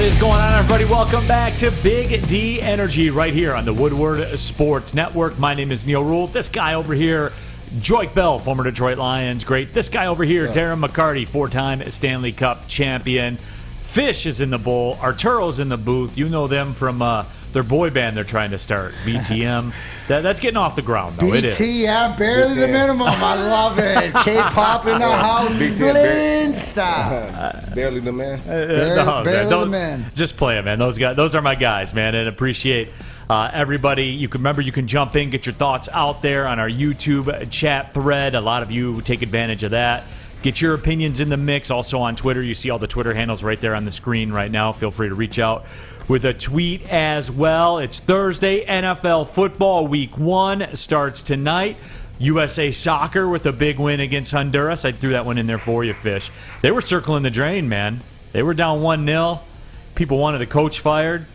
is going on, everybody? Welcome back to Big D Energy right here on the Woodward Sports Network. My name is Neal Ruhl. This guy over here, Joique Bell, former Detroit Lions great. This guy over here, Darren McCarty, four-time Stanley Cup champion. Fish is in the bowl. Arturo's in the booth. You know them from their boy band they're trying to start, BTM. That's getting off the ground, though. BTM, it is. barely the minimum. I love it. K-pop in the house. Flint style. Barely the man. Barely the man. Just play it, man. Those are my guys, man, and appreciate everybody. You can jump in, get your thoughts out there on our YouTube chat thread. A lot of you take advantage of that. Get your opinions in the mix. Also on Twitter, you see all the Twitter handles right there on the screen right now. Feel free to reach out with a tweet as well. It's Thursday. NFL football week 1 starts tonight. USA Soccer with a big win against Honduras. I threw that one in there for you, Fish. They were circling the drain, man. They were down 1-0. People wanted the coach fired.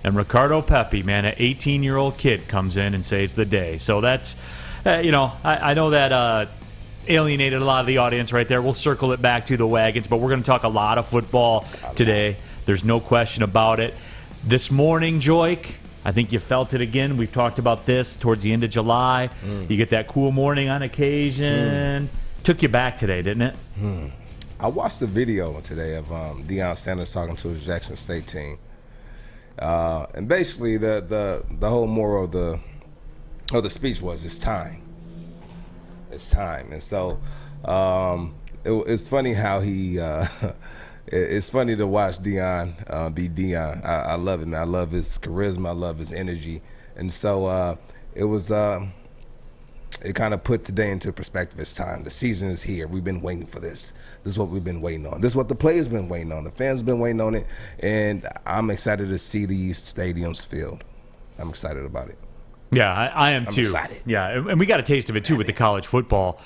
And Ricardo Pepi, man, an 18-year-old kid comes in and saves the day. So that's, I know that alienated a lot of the audience right there. We'll circle it back to the wagons, but we're going to talk a lot of football today. There's no question about it. This morning, Joique, I think you felt it again. We've talked about this towards the end of July. You get that cool morning on occasion. Took you back today, didn't it? I watched the video today of Deion Sanders talking to his Jackson State team. And basically the whole moral of the speech was it's time. It's time. And so it's funny how he it's funny to watch Deion be Deion. I love it, man. I love his charisma. I love his energy. And so it was it kind of put today into perspective. It's time. The season is here. We've been waiting for this. This is what we've been waiting on. This is what the players been waiting on. The fans have been waiting on it. And I'm excited to see these stadiums filled. I'm excited about it. Yeah, I am too. Excited. Yeah, and we got a taste of it too with the college football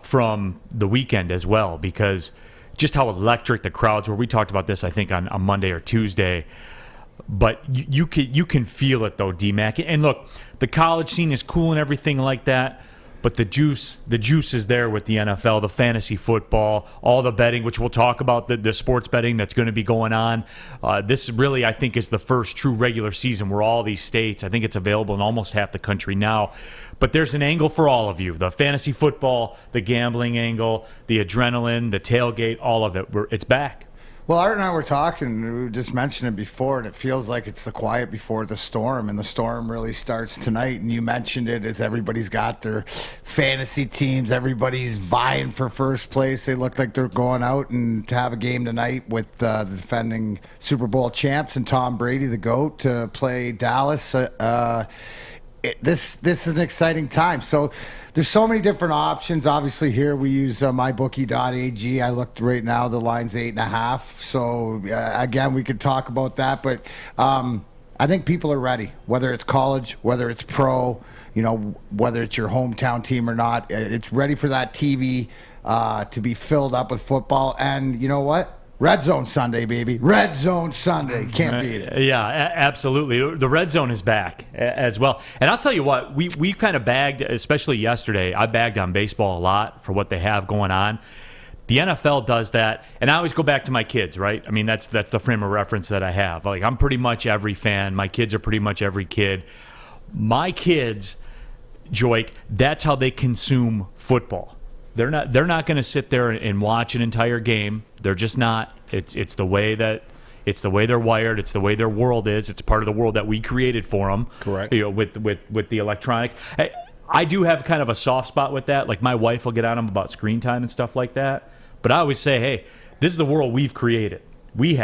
from the weekend as well, because just how electric the crowds were. We talked about this, I think, on Monday or Tuesday. But you can feel it though, D-Mac. And look, the college scene is cool and everything like that, but the juice is there with the NFL, the fantasy football, all the betting, which we'll talk about, the sports betting that's going to be going on. This really, I think, is the first true regular season where all these states, I think it's available in almost half the country now. But there's an angle for all of you. The fantasy football, the gambling angle, the adrenaline, the tailgate, all of it. It's back. Well, Art and I were talking, we just mentioned it before, and it feels like it's the quiet before the storm, and the storm really starts tonight. And you mentioned it as everybody's got their fantasy teams, everybody's vying for first place. They look like they're going out and to have a game tonight with the defending Super Bowl champs and Tom Brady, the GOAT, to play Dallas. This is an exciting time. So there's so many different options. Obviously, here we use mybookie.ag. I looked right now, the line's 8.5. So, again, we could talk about that. But I think people are ready, whether it's college, whether it's pro, whether it's your hometown team or not. It's ready for that TV to be filled up with football. And you know what? Red Zone Sunday, baby. Red Zone Sunday. Can't beat it. Yeah, absolutely. The Red Zone is back as well. And I'll tell you what, we kind of bagged, especially yesterday, I bagged on baseball a lot for what they have going on. The NFL does that. And I always go back to my kids, right? I mean, that's the frame of reference that I have. Like, I'm pretty much every fan. My kids are pretty much every kid. My kids, Joique, that's how they consume football. They're not going to sit there and watch an entire game. They're just not. It's the way they're wired. It's the way their world is. It's part of the world that we created for them. Correct. With the electronic. I do have kind of a soft spot with that. Like, my wife will get on them about screen time and stuff like that. But I always say, hey, this is the world we've created. We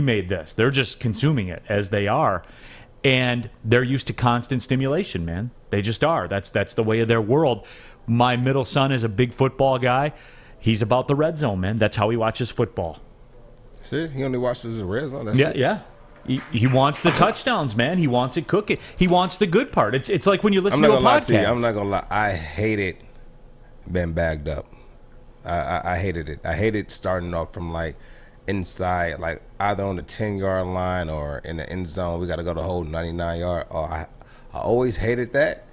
made this. They're just consuming it as they are. And they're used to constant stimulation, man. They just are. That's the way of their world. My middle son is a big football guy. He's about the red zone, man. That's how he watches football. See, he only watches the red zone. That's Yeah. He wants the touchdowns, man. He wants it cooking. He wants the good part. It's like when you listen to a podcast. I'm not gonna lie. I hated being bagged up. I hated it. I hated starting off from like inside, like either on the 10-yard line or in the end zone. We got to go the whole 99-yard. I always hated that.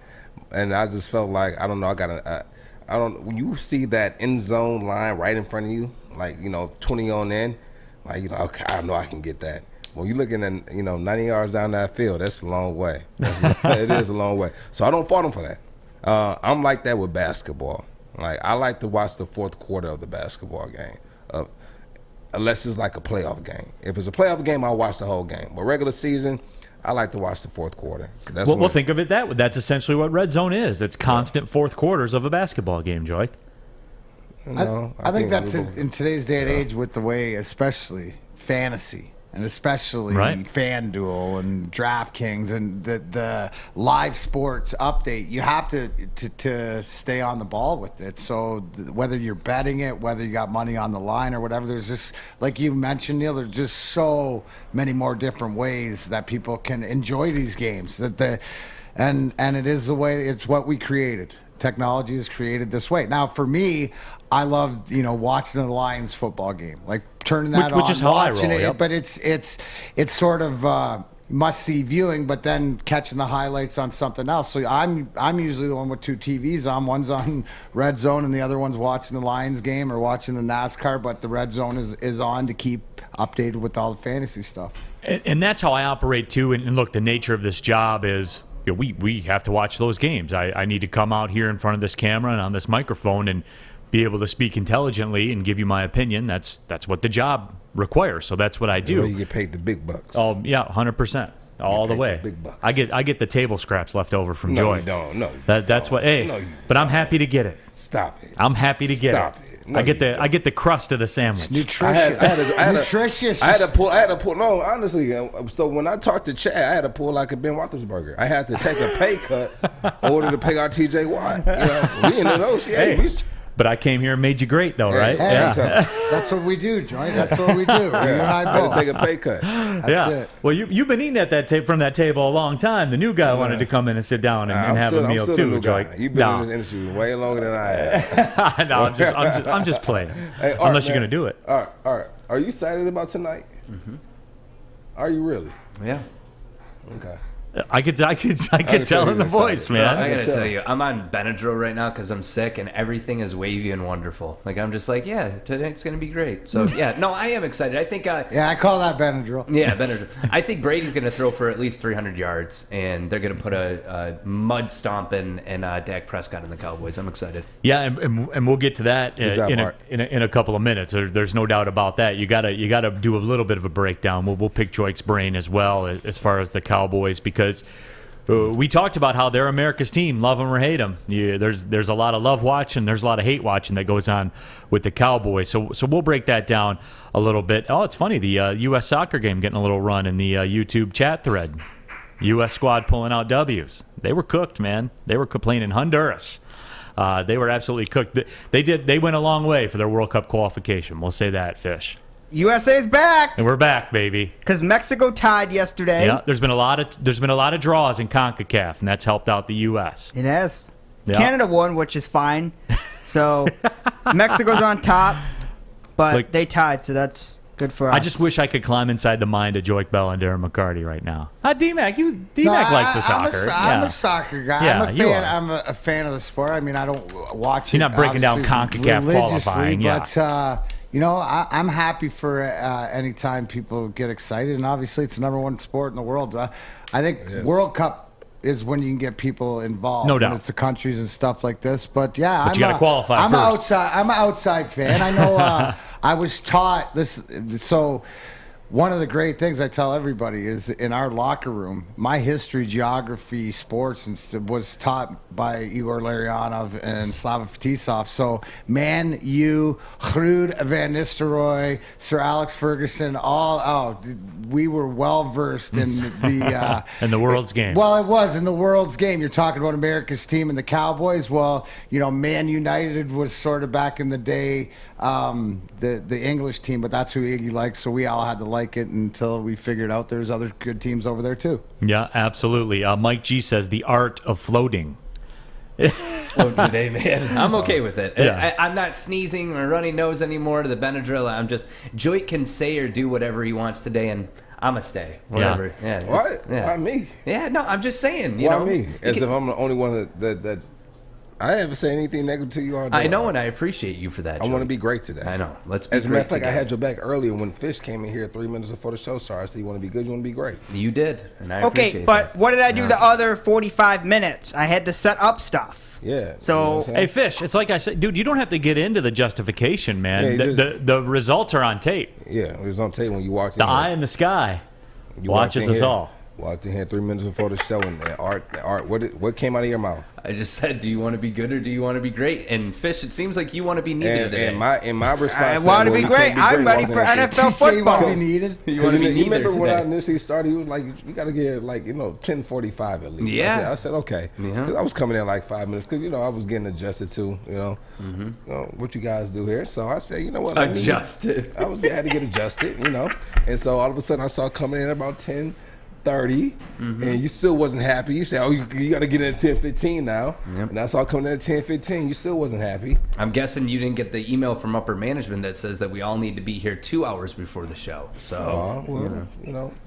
And I just felt like, I don't know, when you see that end zone line right in front of you, like, 20 on in, like, okay, I know I can get that. When you're looking at 90 yards down that field, that's a long way. It is a long way. So I don't fault them for that. I'm like that with basketball. Like I like to watch the fourth quarter of the basketball game, unless it's like a playoff game. If it's a playoff game, I'll watch the whole game. But regular season, I like to watch the fourth quarter. Well, think of it that's essentially what red zone is. It's constant fourth quarters of a basketball game, Joique. I think that's in today's day and age with the way, especially fantasy and especially FanDuel and DraftKings and the live sports update, you have to stay on the ball with it. So whether you're betting it, whether you got money on the line or whatever, there's just, like you mentioned, Neal, there's just so many more different ways that people can enjoy these games. And it is the way, it's what we created. Technology is created this way. Now, for me, I loved, watching the Lions football game, like turning that on, which is how watching I roll, it. But it's sort of must-see viewing, but then catching the highlights on something else. So I'm usually the one with two TVs on. One's on Red Zone, and the other one's watching the Lions game or watching the NASCAR. But the Red Zone is on to keep updated with all the fantasy stuff. And that's how I operate too. And look, the nature of this job is, we have to watch those games. I need to come out here in front of this camera and on this microphone and be able to speak intelligently and give you my opinion. That's what the job requires. So that's what I do. You get paid the big bucks. Oh yeah, 100%, all the way. The big bucks. I get the table scraps left over from Joy. You don't. No, that's what. Hey, no, but I'm happy to get it. Stop it. I'm happy to get Stop it. No, I get the crust of the sandwich. Nutritious. I had to pull. No, honestly. So when I talked to Chad, I had to pull like a Ben Roethlisberger. I had to take a pay cut in order to pay our TJ Watt. We in the negotiate. But I came here and made you great, though, right? Hey, yeah. That's what we do, Joy. That's what we do. You and I both. I had to take a pay cut. That's it. Well, you've been eating at from that table a long time. The new guy wanted to come in and sit down and have a meal too, Joy. You've been in this industry way longer than I have. No, I'm just playing. Hey, unless you're gonna do it. All right. Are you excited about tonight? Mm-hmm. Are you really? Yeah. Okay. I could tell in the voice, man. I gotta tell you, I'm on Benadryl right now because I'm sick and everything is wavy and wonderful. Like I'm just like, yeah, tonight's gonna be great. So yeah, no, I am excited. I think. I call that Benadryl. Yeah, Benadryl. I think Brady's gonna throw for at least 300 yards, and they're gonna put a mud stomping and Dak Prescott in the Cowboys. I'm excited. Yeah, and we'll get to that in a couple of minutes. There's no doubt about that. You gotta do a little bit of a breakdown. We'll pick Joique's brain as well as far as the Cowboys because we talked about how they're America's team, love them or hate them. There's a lot of love watching, there's a lot of hate watching that goes on with the Cowboys. So we'll break that down a little bit. Oh, it's funny, the U.S. soccer game getting a little run in the YouTube chat thread. U.S. squad pulling out W's. They were cooked, man. They were complaining Honduras. They were absolutely cooked. They went a long way for their World Cup qualification. We'll say that, Fish. USA's back, and we're back, baby. Because Mexico tied yesterday. Yeah, there's been a lot of draws in CONCACAF, and that's helped out the U.S. It has. Yeah. Canada won, which is fine. So Mexico's on top, but they tied, so that's good for us. I just wish I could climb inside the mind of Joique Bell and Darren McCarty right now. D-Mac, D-Mac likes the soccer. I'm a soccer guy. Yeah, I'm a fan. I'm a fan of the sport. I mean, I don't watch it. You're not breaking down CONCACAF qualifying, but I'm happy for any time people get excited, and obviously it's the number one sport in the world. I think World Cup is when you can get people involved. No doubt. It's the countries and stuff like this. But yeah, you got to qualify first. I'm an outside fan. I know I was taught this. So one of the great things I tell everybody is in our locker room, my history, geography, sports was taught by Igor Larionov and Slava Fetisov. So Ruud Van Nistelrooy, Sir Alex Ferguson, we were well versed in the in the world's game. Well, it was in the world's game. You're talking about America's team and the Cowboys. Well, Man United was sort of back in the day the English team, but that's who Iggy likes. So we all had to like it until we figured out there's other good teams over there too. Yeah, absolutely. Mike G says the art of floating. Oh, today, man. I'm okay with it. Yeah. I'm not sneezing or runny nose anymore to the Benadryl. I'm just Joique can say or do whatever he wants today, and I'm a stay. Whatever. Yeah. What? Why me? Yeah. No, I'm just saying. Why me? As if I'm the only one that I haven't said anything negative to you all day. I know, and I appreciate you for that. I want to Be be great today. I know. Let's be As a matter of great fact, I together. had your back earlier when Fish came in here 3 minutes before the show started. I said, you want to be good, you want to be great. You did, and I Okay, appreciate but that. what did I do the other 45 minutes? I had to set up stuff. Yeah. So- you know what I'm saying? Hey, Fish, it's like I said, dude, you don't have to get into the justification, man. Yeah, you The results are on tape. Yeah, it was on tape when you walked in The here. eye in the sky You walked watches in us here- all. Walked in here 3 minutes before the show, and Art, what came out of your mouth? I just said, do you want to be good or do you want to be great? And Fish, it seems like you want to be needed And, today. and my response. I said, want to well, be you great. can't be I'm ready walking for in here. NFL Say you want to football. be needed. you want to be You neither remember when I today. initially started, you was like, you got to get like 10:45 at least. Yeah. I said okay, Yeah. because I was coming in like 5 minutes because I was getting adjusted to what you guys do here. So I said, you know what, let me- Adjusted. I had to get adjusted, and so all of a sudden I saw coming in about 10:30, and you still wasn't happy. You said, oh, you got to get in at 10:15 now, Yep. and I saw coming in at 10:15. You still wasn't happy. I'm guessing you didn't get the email from upper management that says that we all need to be here 2 hours before the show. So,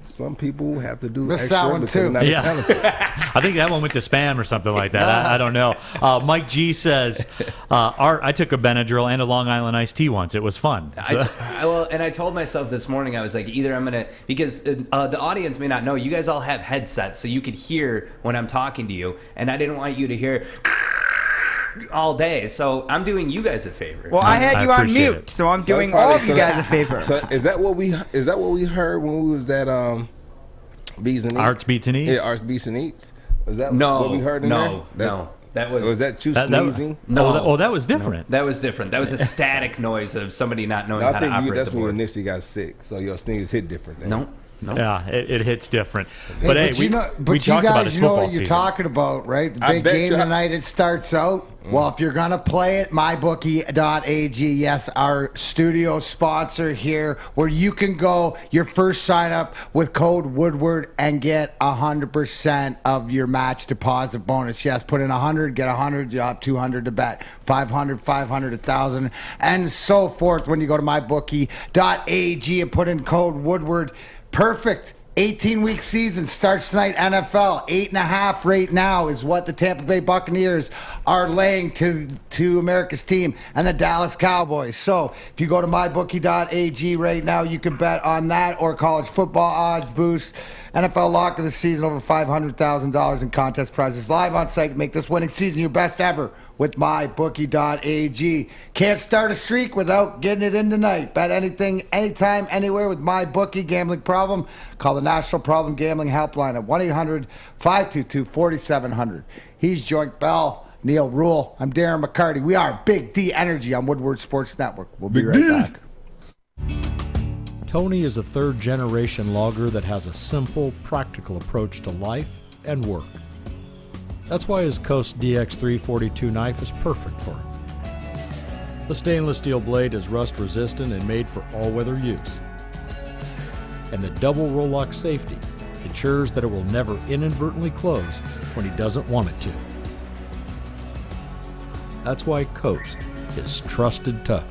Some people have to do Missed extra that one, because they're too. not as Yeah. talented. I think that one went to spam or something like that. I don't know. Mike G says, Art, I took a Benadryl and a Long Island iced tea once. It was fun. So- I told myself this morning, I was like, either I'm going to, because the audience may not know, you guys all have headsets, so you could hear when I'm talking to you, and I didn't want you to hear all day, so I'm doing you guys a favor. Well, I had I you on appreciate mute, it. so I'm So doing that's all probably- of you guys a favor. So is that what we heard when we was at Bees and Eats? Arts Beats and Eats? Yeah, Arts Beats and Eats. Was that no, what we heard in no, there? no. That was Was you That- sneezing? No. that was different. That was different. That was a static noise of somebody not knowing No, how I to think operate that's the when you board. initially got sick, so your sneeze hit different. Then. No. Yeah, it hits different. But hey, you we talked about his you know football what you're season. talking about, right? The I big bet game you- tonight, it starts out. Well, if you're going to play it, mybookie.ag, yes, our studio sponsor here, where you can go your first sign up with code Woodward and get 100% of your match deposit bonus. Yes, put in 100, get 100, you have 200 to bet, 500, 1,000, and so forth when you go to mybookie.ag and put in code Woodward. Perfect. 18-week season starts tonight. NFL 8.5 right now is what the Tampa Bay Buccaneers are laying to America's team and the Dallas Cowboys. So if you go to mybookie.ag right now, you can bet on that or college football odds boost. NFL lock of the season, over $500,000 in contest prizes live on site. Make this winning season your best ever with mybookie.ag. Can't start a streak without getting it in tonight. Bet anything, anytime, anywhere with MyBookie. Gambling problem? Call the National Problem Gambling Helpline at 1-800-522-4700. He's Joique Bell, Neal Ruhl. I'm Darren McCarty. We are Big D Energy on Woodward Sports Network. We'll be right back. Tony is a third-generation logger that has a simple, practical approach to life and work. That's why his Coast DX342 knife is perfect for him. The stainless steel blade is rust-resistant and made for all-weather use. And the double roll-lock safety ensures that it will never inadvertently close when he doesn't want it to. That's why Coast is trusted tough.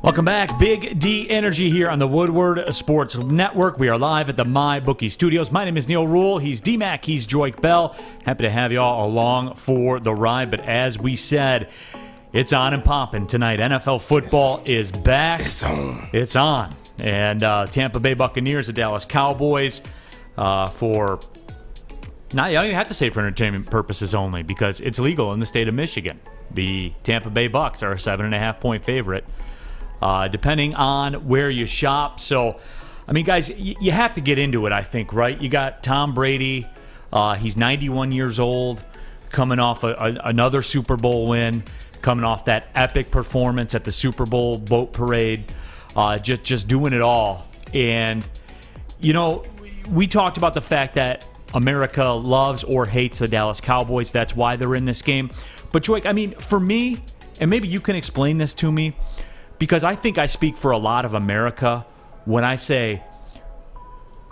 Welcome back. Big D Energy here on the Woodward Sports Network. We are live at the MyBookie Studios. My name is Neal Ruhl. He's D-Mac. He's Joique Bell. Happy to have you all along for the ride. But as we said, it's on and popping tonight. NFL football is back. It's on. It's on. And Tampa Bay Buccaneers, the Dallas Cowboys, for... Now, you don't even have to say for entertainment purposes only because it's legal in the state of Michigan. The Tampa Bay Bucs are a 7.5-point favorite. Depending on where you shop. So, I mean, guys, you have to get into it, I think, right? You got Tom Brady. He's 91 years old, coming off another Super Bowl win, coming off that epic performance at the Super Bowl boat parade, just doing it all. And, you know, we talked about the fact that America loves or hates the Dallas Cowboys. That's why they're in this game. But, Joique, I mean, for me, and maybe you can explain this to me, because I think I speak for a lot of America when I say,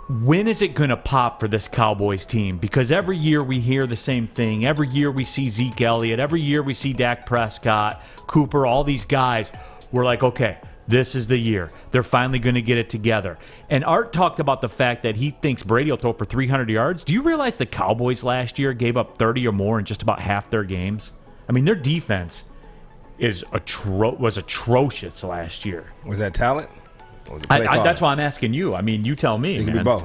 when is it going to pop for this Cowboys team? Because every year we hear the same thing. Every year we see Zeke Elliott. Every year we see Dak Prescott, Cooper, all these guys. We're like, okay, This is the year. They're finally going to get it together. And Art talked about the fact that he thinks Brady will throw for 300 yards. Do you realize the Cowboys last year gave up 30 or more in just about half their games? I mean, their defense was atrocious last year. Was that talent? Or was it that's why I'm asking you. I mean, you tell me. It can be both.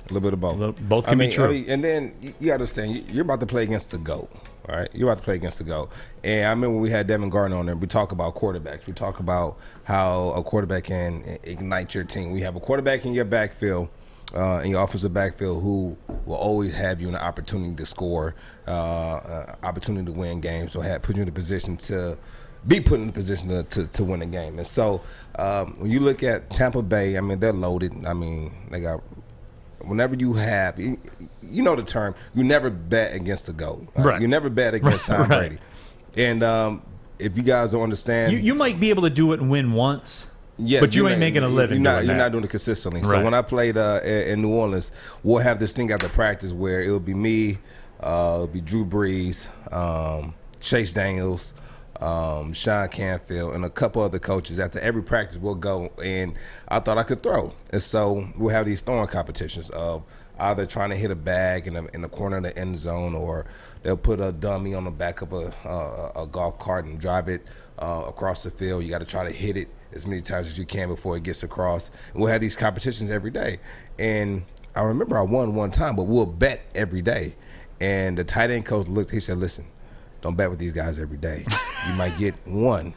A little bit of both. Both can be true. And then you got to understand, you're about to play against the GOAT. All right, you're about to play against the GOAT. And I remember when we had Devin Gardner on there, we talk about quarterbacks. We talk about how a quarterback can ignite your team. We have a quarterback in your backfield, in your offensive backfield, who will always have you an opportunity to score, opportunity to win games, or put you in a position to be put in a position to win a game. And so when you look at Tampa Bay, I mean, they're loaded. I mean, they got – whenever you have, you know the term, you never bet against the GOAT. Right. You never bet against Tom Brady. And if you guys don't understand. You might be able to do it and win once, but you ain't making a living. You're not doing it consistently. Right. So when I played in New Orleans, we'll have this thing after practice where it'll be me, it'll be Drew Brees, Chase Daniels, Sean Canfield, and a couple other coaches. After every practice, we'll go, and I thought I could throw. And so we'll have these throwing competitions of either trying to hit a bag in the corner of the end zone, or they'll put a dummy on the back of a golf cart and drive it across the field. You got to try to hit it as many times as you can before it gets across. And we'll have these competitions every day. And I remember I won one time, but we'll bet every day. And the tight end coach looked, he said, listen, don't bet with these guys every day. You might get one,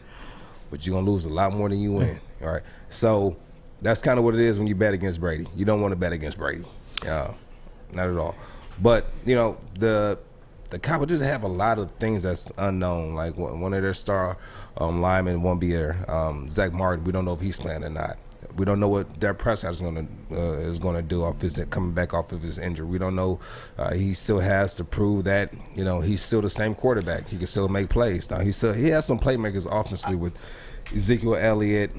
but you're going to lose a lot more than you win. All right. So that's kind of what it is when you bet against Brady. You don't want to bet against Brady. Not at all. But, you know, the Cowboys just have a lot of things that's unknown. Like one of their star linemen won't be there. Zach Martin, we don't know if he's playing or not. We don't know what Dak Prescott is going to do coming back off of his injury. We don't know. He still has to prove that, you know, he's still the same quarterback. He can still make plays. Now he has some playmakers offensively with Ezekiel Elliott,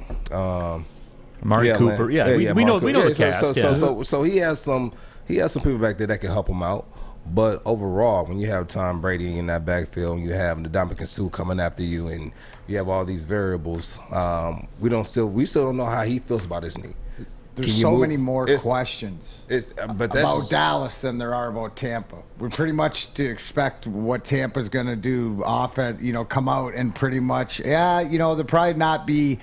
Mark Cooper. We know the cast. So he has some people back there that can help him out. But overall, when you have Tom Brady in that backfield, and you have Ndamukong Suh coming after you, and you have all these variables, we still don't know how he feels about his knee. There's so many more questions about Dallas than there are about Tampa. We're pretty much to expect what Tampa's going to do offense, come out and pretty much, they'll probably not be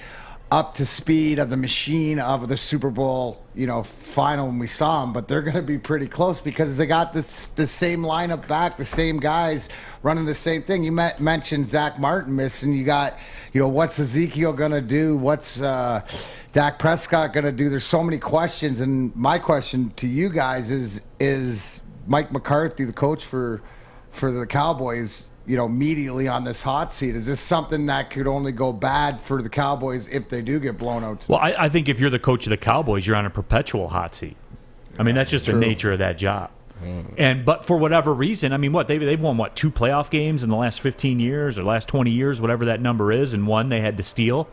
up to speed of the machine of the Super Bowl, final when we saw them, but they're going to be pretty close because they got the same lineup back, the same guys running the same thing. You mentioned Zach Martin missing. You got, what's Ezekiel going to do? What's Dak Prescott going to do? There's so many questions, and my question to you guys is Mike McCarthy, the coach for the Cowboys, immediately on this hot seat? Is this something that could only go bad for the Cowboys if they do get blown out? Well, I think if you're the coach of the Cowboys, you're on a perpetual hot seat. I mean, that's just the nature of that job. But for whatever reason, I mean, they've won 2 playoff games in the last 15 years or last 20 years, whatever that number is, and one they had to steal.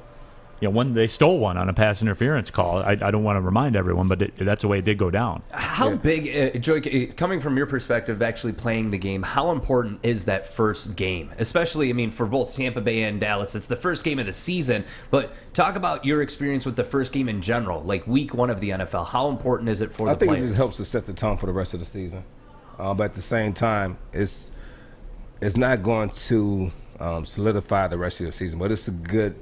One they stole one on a pass interference call. I don't want to remind everyone, but that's the way it did go down. How big, Joique, coming from your perspective, actually playing the game, how important is that first game? Especially, I mean, for both Tampa Bay and Dallas, it's the first game of the season. But talk about your experience with the first game in general, like week 1 of the NFL. How important is it for the players? I think it just helps to set the tone for the rest of the season. But at the same time, it's not going to solidify the rest of the season. But it's a good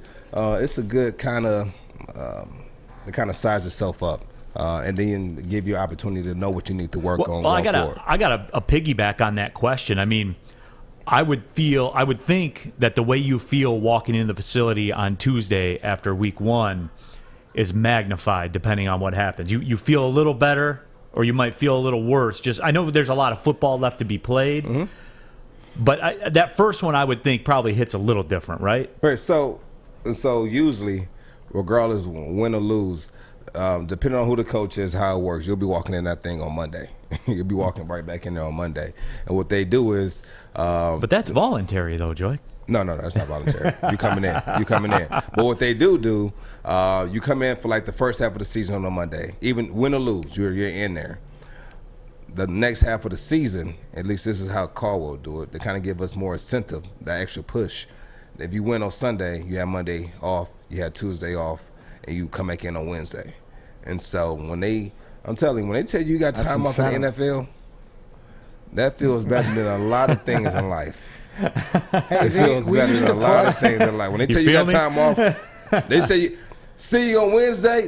kind of to kind of size itself up, and then give you an opportunity to know what you need to work on. Well, I got a piggyback on that question. I mean, I would think that the way you feel walking into the facility on Tuesday after week 1 is magnified depending on what happens. You feel a little better, or you might feel a little worse. I know there's a lot of football left to be played, but that first one I would think probably hits a little different, right? Right. So usually, regardless win or lose, depending on who the coach is, how it works, you'll be walking in that thing on Monday. You'll be walking right back in there on Monday. And what they do is... but that's voluntary, though, Joy. No, that's not voluntary. You coming in. But what they do, you come in for like the first half of the season on Monday. Even win or lose, you're in there. The next half of the season, at least this is how Caldwell will do it, they kind of give us more incentive, that extra push. If you win on Sunday, you have Monday off, you have Tuesday off, and you come back in on Wednesday. And so when they tell you you got time off in the NFL, that feels better than a lot of things in life. It feels better than a lot of things in life. When they tell you got time off, they say, see you on Wednesday.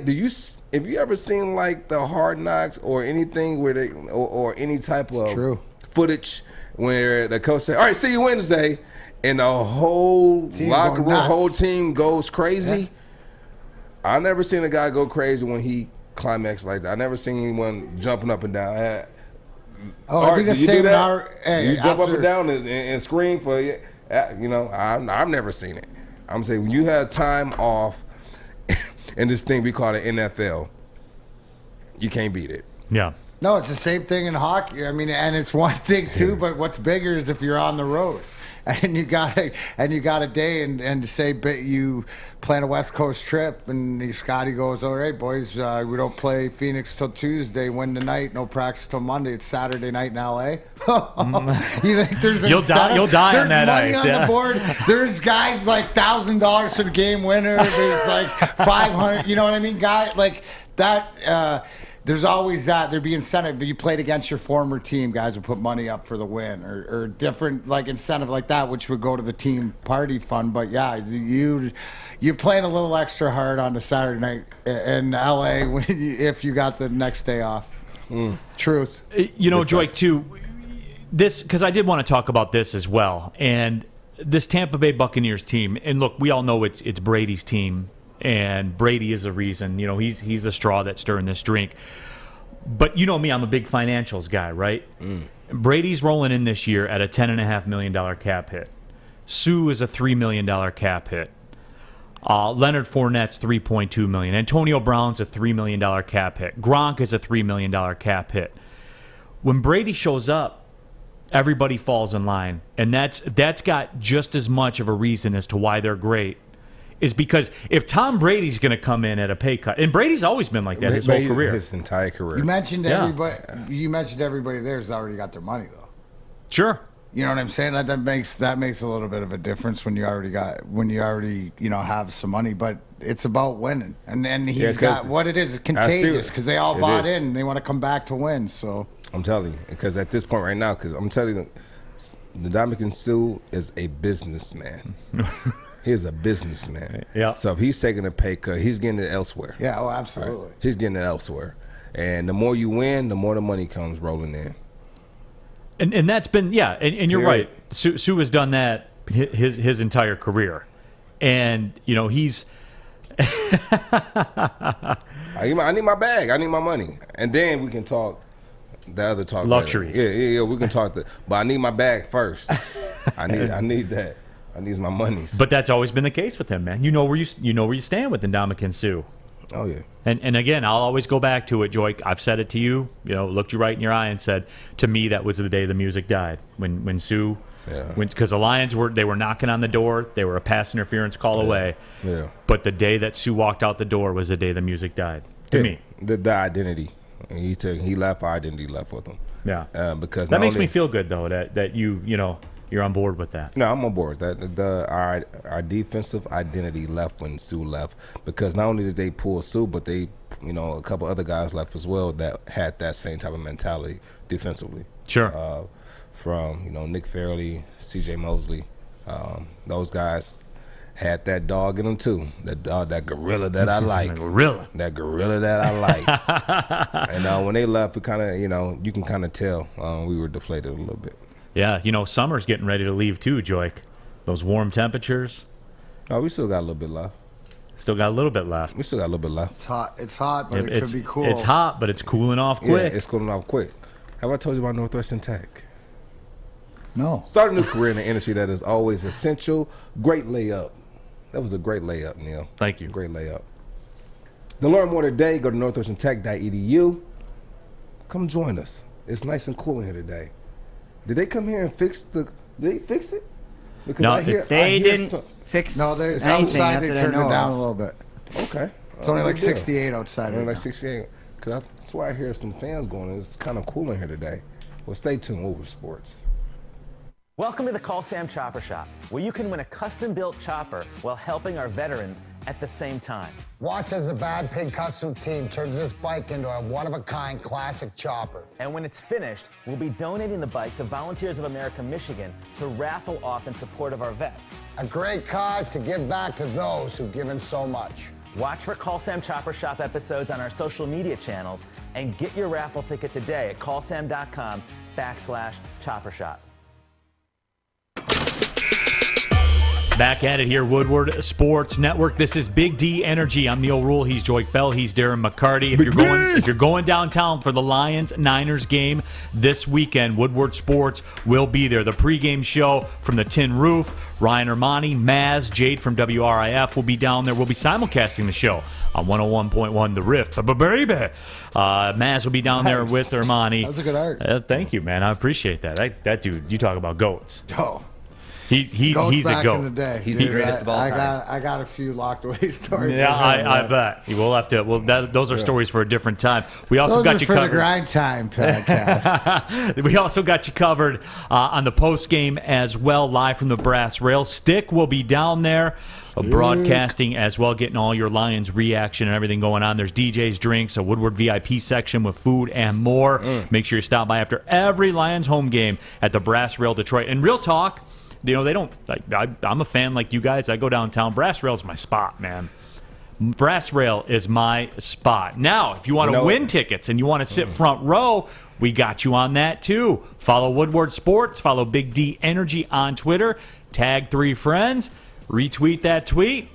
Have you ever seen like the Hard Knocks or anything where they or any type of footage where the coach say, all right, see you Wednesday, and the whole locker room, whole team goes crazy? Yeah. I never seen a guy go crazy when he climaxed like that. I never seen anyone jumping up and down. Because you jump up and down and scream for you. I've never seen it. I'm saying when you have time off in this thing we call the NFL, you can't beat it. Yeah. No, it's the same thing in hockey. I mean, and it's one thing too, but what's bigger is if you're on the road and you got a day and say you plan a West Coast trip and Scotty goes, all right, boys, we don't play Phoenix till Tuesday, win tonight, no practice till Monday. It's Saturday night in LA. You think there's an incentive? You'll die there's on that money ice, on the board. There's guys like $1,000 for the game winner. There's like 500. You know what I mean, guy like that. There's always that. There'd be incentive. You played against your former team, guys would put money up for the win or different like incentive like that, which would go to the team party fund. But yeah, you're playing a little extra hard on the Saturday night in LA if you got the next day off. Truth. Joique, too, this, because I did want to talk about this as well. And this Tampa Bay Buccaneers team, and look, we all know it's Brady's team. And Brady is the reason, he's the straw that's stirring this drink. But you know me, I'm a big financials guy, right? Brady's rolling in this year at a $10.5 million cap hit. Sue is a $3 million cap hit. Leonard Fournette's $3.2 million. Antonio Brown's a $3 million cap hit. Gronk is a $3 million cap hit. When Brady shows up, everybody falls in line. And that's got just as much of a reason as to why they're great. Is because if Tom Brady's going to come in at a pay cut, and Brady's always been like that his whole career. His entire career. You mentioned everybody there's already got their money, though. Sure. You know what I'm saying? That makes a little bit of a difference when you already have some money, but it's about winning. And he's got what it is contagious because they all bought in and they want to come back to win. So I'm telling you, because at this point right now, because I'm telling you, Ndamukong Suh is a businessman. He's a businessman. Yeah. So if he's taking a pay cut, he's getting it elsewhere. Yeah, absolutely. Right? He's getting it elsewhere. And the more you win, the more the money comes rolling in. And that's been, and you're right. Sue has done that his entire career. And, he's... I need my bag. I need my money. And then we can talk the other talk. Luxuries. Yeah, we can talk. But I need my bag first. I need that. I need my monies. But that's always been the case with him, man. You know where you stand with Ndamukong Suh. Oh yeah. And again, I'll always go back to it, Joique. I've said it to you. Looked you right in your eye and said, to me, that was the day the music died when Suh. Yeah. Because the Lions were knocking on the door. They were a pass interference call away. Yeah. But the day that Suh walked out the door was the day the music died. To me, the identity. And he left. Our identity left with him. Yeah. Because that makes me feel good though that you're on board with that. No, I'm on board. Our defensive identity left when Suh left, because not only did they pull Suh, but they, a couple other guys left as well that had that same type of mentality defensively. Sure. From Nick Fairley, C.J. Mosley, those guys had that dog in them too. That gorilla that I like. That gorilla that I like. And when they left, we kind of, you can kind of tell we were deflated a little bit. Yeah, summer's getting ready to leave too, Joique. Those warm temperatures. Oh, we still got a little bit left. Still got a little bit left. We still got a little bit left. It's hot, but it could be cool. It's hot, but it's cooling off quick. Yeah, it's cooling off quick. Have I told you about Northwestern Tech? No. Start a new career in the industry that is always essential. Great layup. That was a great layup, Neal. Thank you. Great layup. To learn more today, go to northwesterntech.edu. Come join us. It's nice and cool in here today. Did they come here and fix Did they fix it? Because no, they didn't fix. No, anything outside they turned it down of. a little bit. Okay. It's only like 68 outside. Only like 68. Because that's why I hear some fans going, it's kind of cool in here today. Well, stay tuned. Over Sports. Welcome to the Call Sam Chopper Shop, where you can win a custom-built chopper while helping our veterans at the same time. Watch as the Bad Pig Custom Team turns this bike into a one-of-a-kind classic chopper. And when it's finished, we'll be donating the bike to Volunteers of America Michigan to raffle off in support of our vets. A great cause to give back to those who've given so much. Watch for Call Sam Chopper Shop episodes on our social media channels and get your raffle ticket today at callsam.com/Chopper Shop. Back at it here, Woodward Sports Network. This is Big D Energy. I'm Neal Ruhl. He's Joique Bell. He's Darren McCarty. If you're going downtown for the Lions-Niners game this weekend, Woodward Sports will be there. The pregame show from the Tin Roof. Ryan Armani, Maz, Jade from WRIF will be down there. We'll be simulcasting the show on 101.1 The Rift. Baby. Maz will be down there with Armani. That was a good art. Thank you, man. I appreciate that. That dude, you talk about goats. Oh. He's back a goat. in the day. He's the greatest of all time. I got a few locked away stories. Yeah, I bet. We'll have to. Those are stories for a different time. We also got you for covered. The Grind Time podcast. We also got you covered on the post game as well, live from the Brass Rail. Stick will be down there, broadcasting as well, getting all your Lions reaction and everything going on. There's DJs, drinks, a Woodward VIP section with food and more. Make sure you stop by after every Lions home game at the Brass Rail Detroit. And real talk. They don't like. I'm a fan like you guys. I go downtown. Brass Rail is my spot, man. Brass Rail is my spot. Now, if you want to win tickets and you want to sit front row, we got you on that too. Follow Woodward Sports. Follow Big D Energy on Twitter. Tag 3 friends. Retweet that tweet.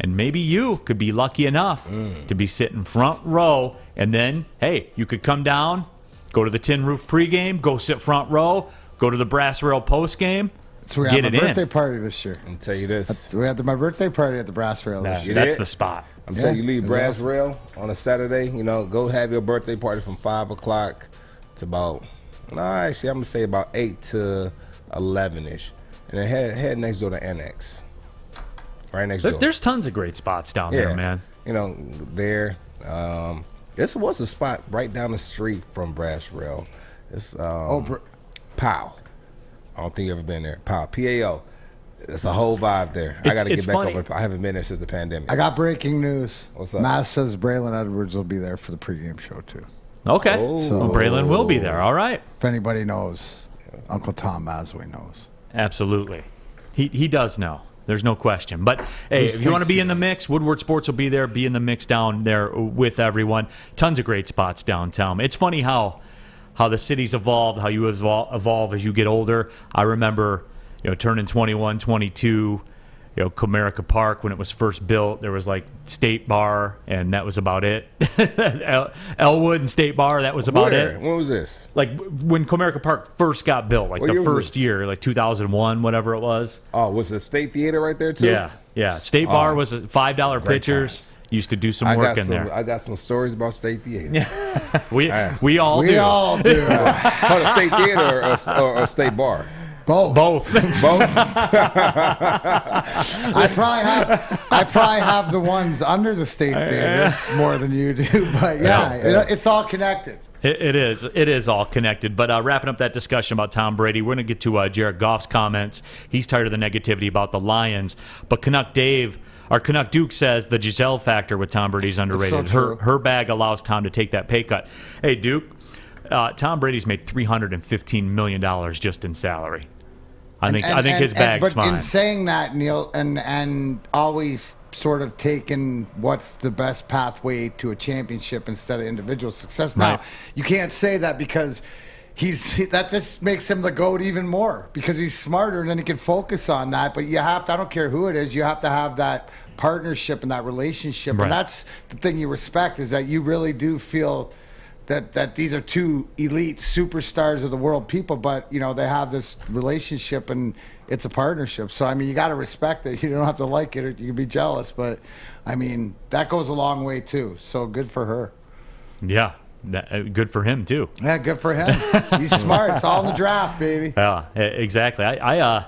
And maybe you could be lucky enough to be sitting front row. And then, hey, you could come down, go to the Tin Roof pregame, go sit front row, go to the Brass Rail postgame. So we had my birthday party this year. I'm tell you this. We had my birthday party at the Brass Rail this year. That's the spot. I'm telling you, leave Brass Rail on a Saturday. Go have your birthday party from 5 o'clock to about. Actually, I'm gonna say about 8 to 11ish, and then head next door to Annex. Right next door. There's tons of great spots down there, man. There. This was a spot right down the street from Brass Rail. It's Pow. I don't think you've ever been there. P-A-O. It's a whole vibe there. I got to get back over. I haven't been there since the pandemic. I got breaking news. What's up? Matt says Braylon Edwards will be there for the pregame show, too. Okay. So Braylon will be there. All right. If anybody knows, Uncle Tom Masway knows. Absolutely. He does know. There's no question. But, hey, if you want to be in the mix, Woodward Sports will be there. Be in the mix down there with everyone. Tons of great spots downtown. It's funny how the city's evolved, how you evolve as you get older. I remember, turning 21, 22, Comerica Park, when it was first built, there was like State Bar, and that was about it. Elwood and State Bar, that was about it. When was this? Like when Comerica Park first got built, like the first year, like 2001, whatever it was. Oh, was the State Theater right there too? Yeah. State Bar was $5 pitchers. Times. Used to do some work in there. I got some stories about State Theater. we all do. We all do. State Theater or State Bar? Both. I probably have the ones under the State Theater more than you do, but it's all connected. It is all connected. But wrapping up that discussion about Tom Brady, we're going to get to Jared Goff's comments. He's tired of the negativity about the Lions. But Canuck Duke says the Giselle factor with Tom Brady's underrated. So her bag allows Tom to take that pay cut. Hey, Duke, Tom Brady's made $315 million just in salary. I think his bag's fine. But in saying that, Neal, and always sort of taking what's the best pathway to a championship instead of individual success. Now, you can't say that because that just makes him the GOAT even more because he's smarter and then he can focus on that. But you have to, I don't care who it is, you have to have that partnership and that relationship. Right. And that's the thing you respect is that you really do feel that these are two elite superstars of the world people, but, they have this relationship and it's a partnership. So, you got to respect it. You don't have to like it or you can be jealous, but, that goes a long way too. So good for her. Yeah. Good for him, too. Yeah, good for him. He's smart. It's all in the draft, baby. Yeah, exactly. I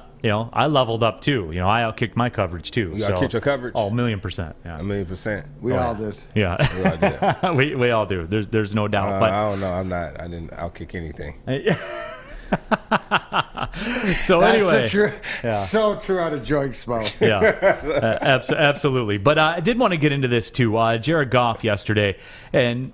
leveled up, too. I outkicked my coverage, too. You outkicked your coverage? Oh, 1,000,000%. Yeah. 1,000,000%. We all did. Yeah. We all did. we all do. There's no doubt. But I don't know. I didn't outkick anything. So That's anyway, so true out of Joique's mouth. Yeah, absolutely. But I did want to get into this too. Jared Goff yesterday, and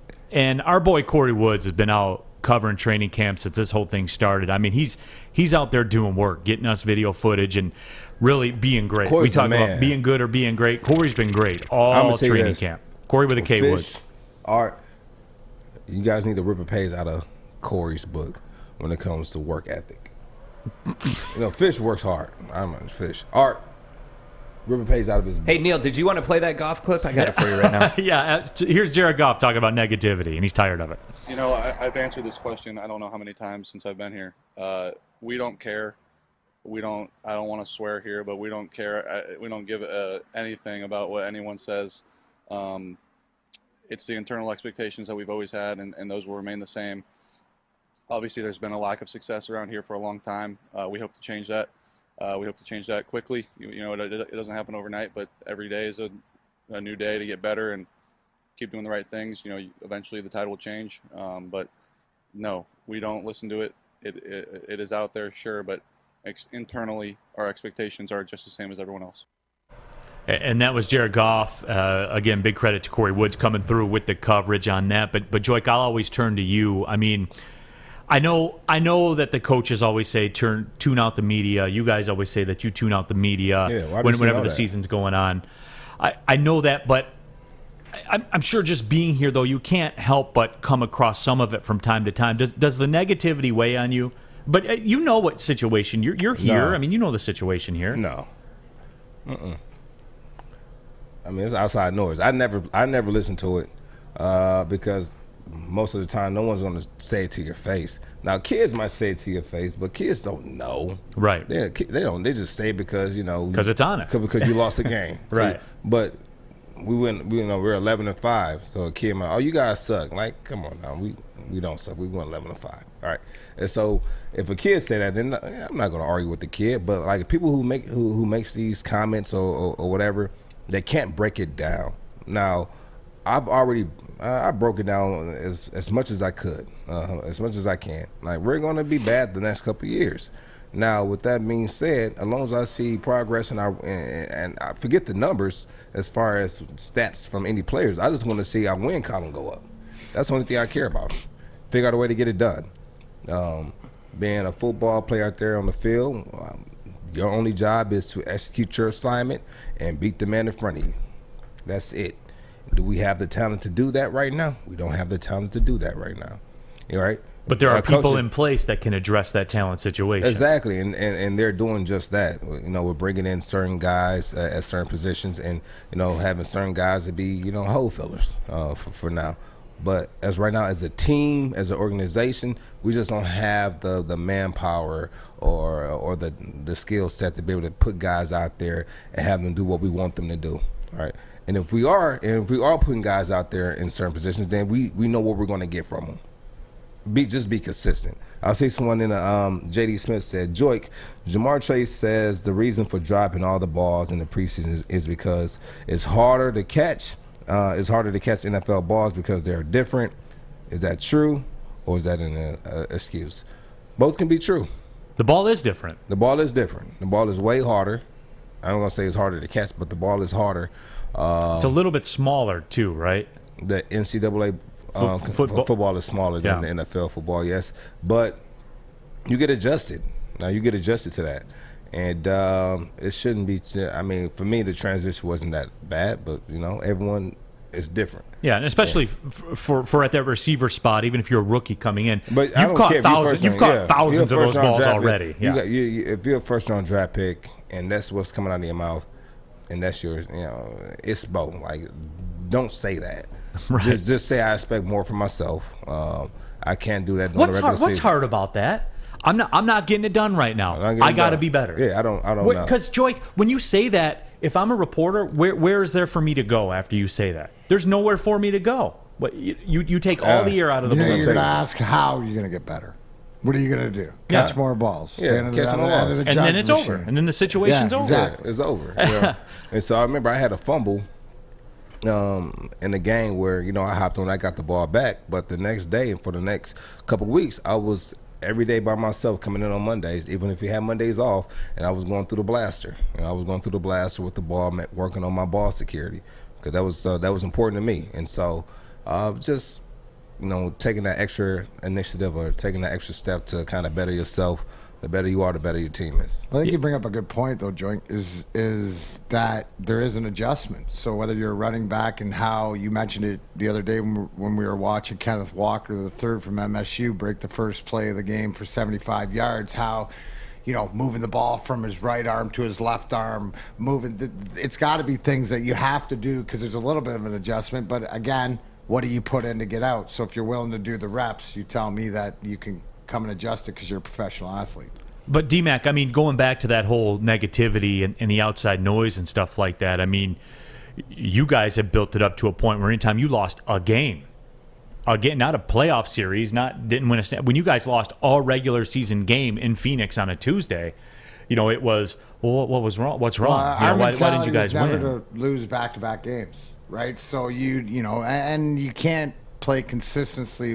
our boy Corey Woods has been out covering training camp since this whole thing started. I mean, he's out there doing work, getting us video footage, and really being great. Corey's we talk the man. about being good or being great. Corey's been great all training camp. Corey with a K. Woods. Art, you guys need to rip a page out of Corey's book when it comes to work ethic. Fish works hard. I'm a Fish. Art, rip a page out of his book. Hey, Neal, did you want to play that Goff clip? I got it for you right now. Yeah, here's Jared Goff talking about negativity, and he's tired of it. I've answered this question I don't know how many times since I've been here. We don't care. I don't want to swear here, but we don't care. We don't give anything about what anyone says. It's the internal expectations that we've always had, and those will remain the same. Obviously, there's been a lack of success around here for a long time. We hope to change that. We hope to change that quickly. It doesn't happen overnight, but every day is a new day to get better and keep doing the right things. Eventually the tide will change. But no, we don't listen to it. It is out there, sure, but internally our expectations are just the same as everyone else. And that was Jared Goff. Again, big credit to Corey Woods coming through with the coverage on that. But Joique, I'll always turn to you. I mean, I know that the coaches always say tune out the media. You guys always say that you tune out the media whenever the season's going on. I know that, but I'm sure just being here, though, you can't help but come across some of it from time to time. Does the negativity weigh on you? But you know what situation. You're here. No. I mean, you know the situation here. No. I mean, it's outside noise. I never listen to it because most of the time no one's going to say it to your face. Now, kids might say it to your face, but kids don't know. Right. They don't. They just say it because because it's honest. Because you lost a game. Right. But we're 11-5. So a kid might, you guys suck. Like, come on now, we don't suck. We went 11-5. All right. And so if a kid say that, then I'm not going to argue with the kid. But like people who makes these comments or whatever, they can't break it down. Now, I broke it down as much as I could, as much as I can. Like, we're going to be bad the next couple of years. Now, with that being said, as long as I see progress and I forget the numbers as far as stats from any players, I just want to see our win column go up. That's the only thing I care about. Figure out a way to get it done. Being a football player out there on the field, your only job is to execute your assignment and beat the man in front of you. That's it. Do we have the talent to do that right now? We don't have the talent to do that right now. You all right? But there are people in place that can address that talent situation. Exactly, and they're doing just that. We're bringing in certain guys at certain positions, and having certain guys to be hole fillers for now. But as right now, as a team, as an organization, we just don't have the manpower or the skill set to be able to put guys out there and have them do what we want them to do. All right. And if we are putting guys out there in certain positions, then we know what we're going to get from them. Just be consistent. I'll see someone in J.D. Smith said, Joique, Jamar Chase says the reason for dropping all the balls in the preseason is because it's harder to catch. It's harder to catch NFL balls because they're different. Is that true, or is that an excuse? Both can be true. The ball is different. The ball is different. The ball is way harder. I'm not going to say it's harder to catch, but the ball is harder. It's a little bit smaller too, right? The NCAA football is smaller than the NFL football, yes. But you get adjusted. Now you get adjusted to that. And it shouldn't be I mean, for me, the transition wasn't that bad, but, everyone is different. Yeah, and especially for at that receiver spot, even if you're a rookie coming in, but you've caught thousands of those balls already. Yeah. If you're a first-round draft pick and that's what's coming out of your mouth and that's yours, it's both. Like, don't say that. Right. Just say I expect more from myself. I can't do that. What's hard about that? I'm not getting it done right now. I got to be better. Yeah, I don't know. Because Joique, when you say that, if I'm a reporter, where is there for me to go after you say that? There's nowhere for me to go. But you take all the air out of the ball. You're going to ask how you're going to get better. What are you going to do? Catch more balls. Yeah, catch more balls. And then it's over. And then the situation's over. Exactly. It's over. And so I remember I had a fumble in a game where I hopped on, I got the ball back, but the next day and for the next couple of weeks I was every day by myself coming in on Mondays, even if you had Mondays off, and I was going through the blaster. I was going through the blaster with the ball, working on my ball security, because that was important to me. And so just, taking that extra initiative or taking that extra step to kind of better yourself. The better you are, the better your team is. I think you bring up a good point, though, Joique, is that there is an adjustment. So whether you're running back and how you mentioned it the other day when we were watching Kenneth Walker, the third from MSU, break the first play of the game for 75 yards, how moving the ball from his right arm to his left arm, it's got to be things that you have to do because there's a little bit of an adjustment. But, again, what do you put in to get out? So if you're willing to do the reps, you tell me that you can come and adjust it because you're a professional athlete. But D-Mac, I mean, going back to that whole negativity and the outside noise and stuff like that, I mean, you guys have built it up to a point where anytime you lost a game, again, not a playoff series, didn't win when you guys lost a regular season game in Phoenix on a Tuesday, it was, well, what was wrong? What's wrong? Why didn't you guys win? Never to lose back-to-back games, right? So and you can't play consistently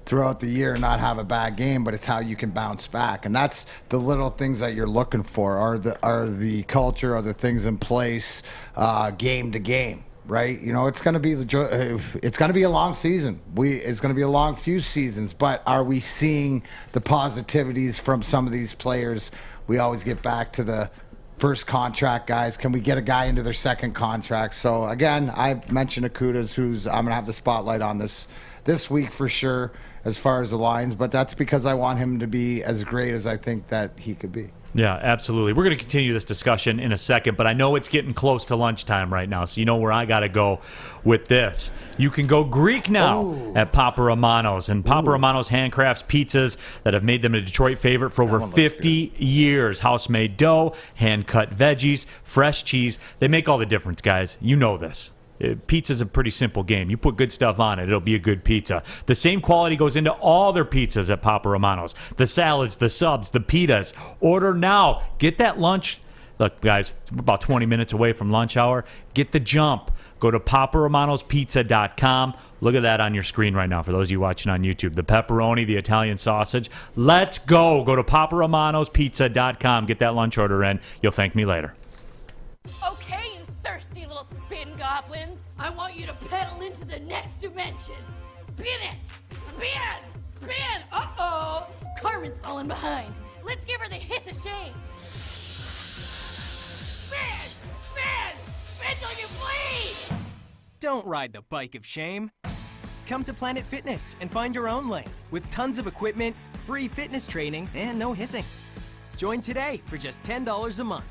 throughout the year and not have a bad game, but it's how you can bounce back, and that's the little things that you're looking for. Are the culture, are the things in place, game to game, right? It's going to be a long season. It's going to be a long few seasons, but are we seeing the positivities from some of these players? We always get back to the first contract guys. Can we get a guy into their second contract? So again, I mentioned Akutas, who's I'm going to have the spotlight on this week for sure, as far as the lines, but that's because I want him to be as great as I think that he could be. Yeah, absolutely. We're going to continue this discussion in a second, but I know it's getting close to lunchtime right now, so you know where I got to go with this. You can go Greek now at Papa Romano's, and Papa Romano's handcrafts pizzas that have made them a Detroit favorite for over 50 years. House-made dough, hand-cut veggies, fresh cheese. They make all the difference, guys. You know this. Pizza's a pretty simple game. You put good stuff on it, it'll be a good pizza. The same quality goes into all their pizzas at Papa Romano's. The salads, the subs, the pitas. Order now. Get that lunch. Look, guys, we're about 20 minutes away from lunch hour. Get the jump. Go to paparomanospizza.com. Look at that on your screen right now for those of you watching on YouTube. The pepperoni, the Italian sausage. Let's go. Go to paparomanospizza.com. Get that lunch order in. You'll thank me later. Okay, you thirsty little spin goblins. I want you to pedal into the next dimension. Spin it! Spin! Spin! Uh-oh! Carmen's falling behind. Let's give her the hiss of shame. Spin! Spin! Spin till you bleed! Don't ride the bike of shame. Come to Planet Fitness and find your own lane with tons of equipment, free fitness training, and no hissing. Join today for just $10 a month.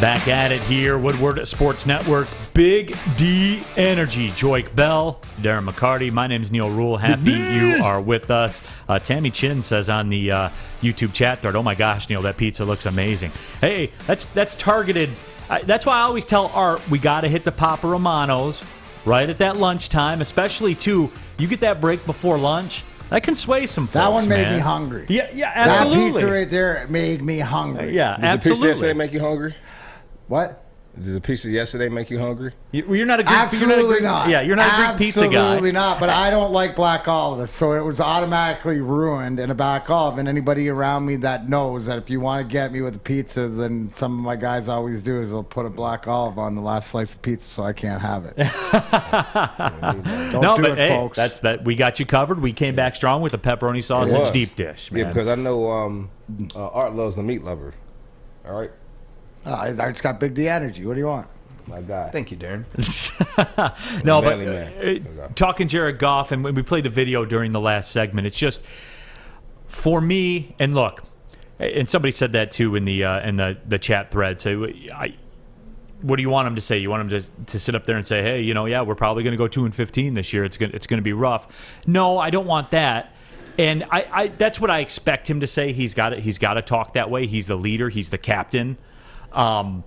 Back at it here, Woodward Sports Network, Big D Energy, Joique Bell, Darren McCarty. My name is Neal Ruhl. Happy you are with us. Tammy Chin says on the YouTube chat thread, oh my gosh, Neal, that pizza looks amazing. Hey, that's targeted. That's why I always tell Art, we got to hit the Papa Romano's right at that lunchtime, especially, too, you get that break before lunch. That can sway some folks, That one made man. me hungry. Yeah, absolutely. That pizza right there made me hungry. Yeah, Did absolutely. the pizza yesterday make you hungry? What? Did the pizza yesterday make you hungry? You're not a Greek, Absolutely not. Yeah, you're not a Greek pizza guy. Absolutely not. But I don't like black olives, so it was automatically ruined in a black olive. And anybody around me that knows that if you want to get me with a pizza, then some of my guys always do is they'll put a black olive on the last slice of pizza, so I can't have it. Don't do it, folks. That's that. We got you covered. We came back strong with the pepperoni sausage deep dish. Man. Yeah, because I know Art loves the meat lover. All right. Art's got Big D energy. What do you want? My guy. Thank you, Darren. No, but talking Jared Goff, and when we played the video during the last segment, it's just for me. And look, and somebody said that too in the chat thread. So, what do you want him to say? You want him to sit up there and say, hey, we're probably going to go 2-15 this year. It's going to be rough. No, I don't want that. And I that's what I expect him to say. He's got to talk that way. He's the leader. He's the captain. But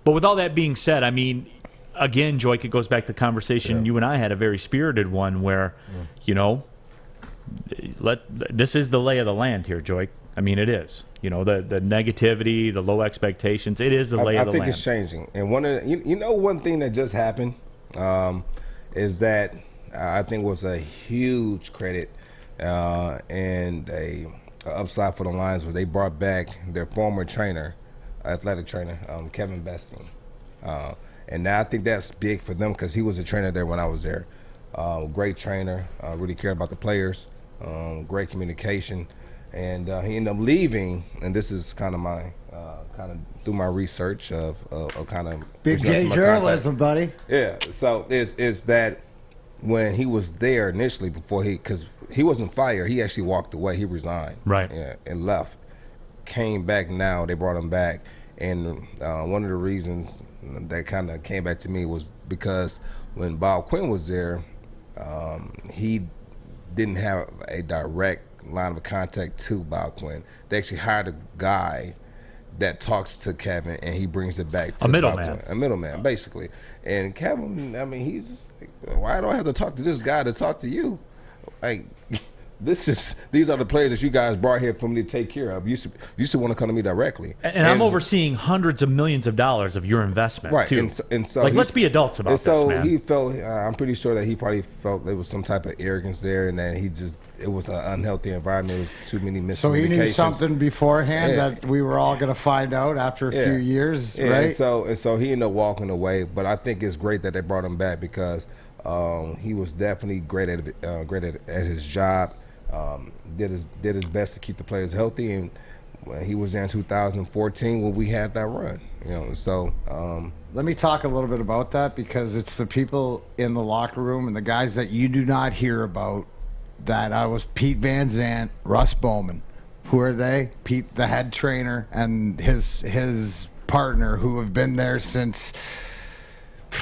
with all that being said, I mean, again, Joique, it goes back to the conversation you and I had, a very spirited one where, this is the lay of the land here, Joique. I mean, it is. The negativity, the low expectations. It is the lay of the land. I think it's changing. And one thing that just happened is that I think was a huge credit and a upside for the Lions where they brought back their former trainer, athletic trainer, Kevin Besting. And now I think that's big for them because he was a trainer there when I was there. Great trainer, really cared about the players, great communication. And he ended up leaving, and this is kind of my, through my research of kind of. Big J journalism, buddy. Yeah, so it's that when he was there initially because he wasn't fired, he actually walked away, he resigned. Right. Yeah, and left. Came back now, they brought him back. And one of the reasons that kind of came back to me was because when Bob Quinn was there, he didn't have a direct line of contact to Bob Quinn. They actually hired a guy that talks to Kevin and he brings it back to a middleman. A middleman, basically. And Kevin, I mean, he's just like, why do I have to talk to this guy to talk to you? Like, these are the players that you guys brought here for me to take care of. You used to want to come to me directly. And I'm overseeing hundreds of millions of dollars of your investment, right? Too. And so like, let's be adults about this, man. So he felt. I'm pretty sure that he probably felt there was some type of arrogance there, and that it was an unhealthy environment. It was too many miscommunications. So he knew something beforehand that we were all going to find out after a few years, right? And so he ended up walking away. But I think it's great that they brought him back because he was definitely great at his job. Did his best to keep the players healthy, and he was there in 2014 when we had that run. So let me talk a little bit about that because it's the people in the locker room and the guys that you do not hear about. That I was Pete Van Zandt, Russ Bowman. Who are they? Pete, the head trainer, and his partner, who have been there since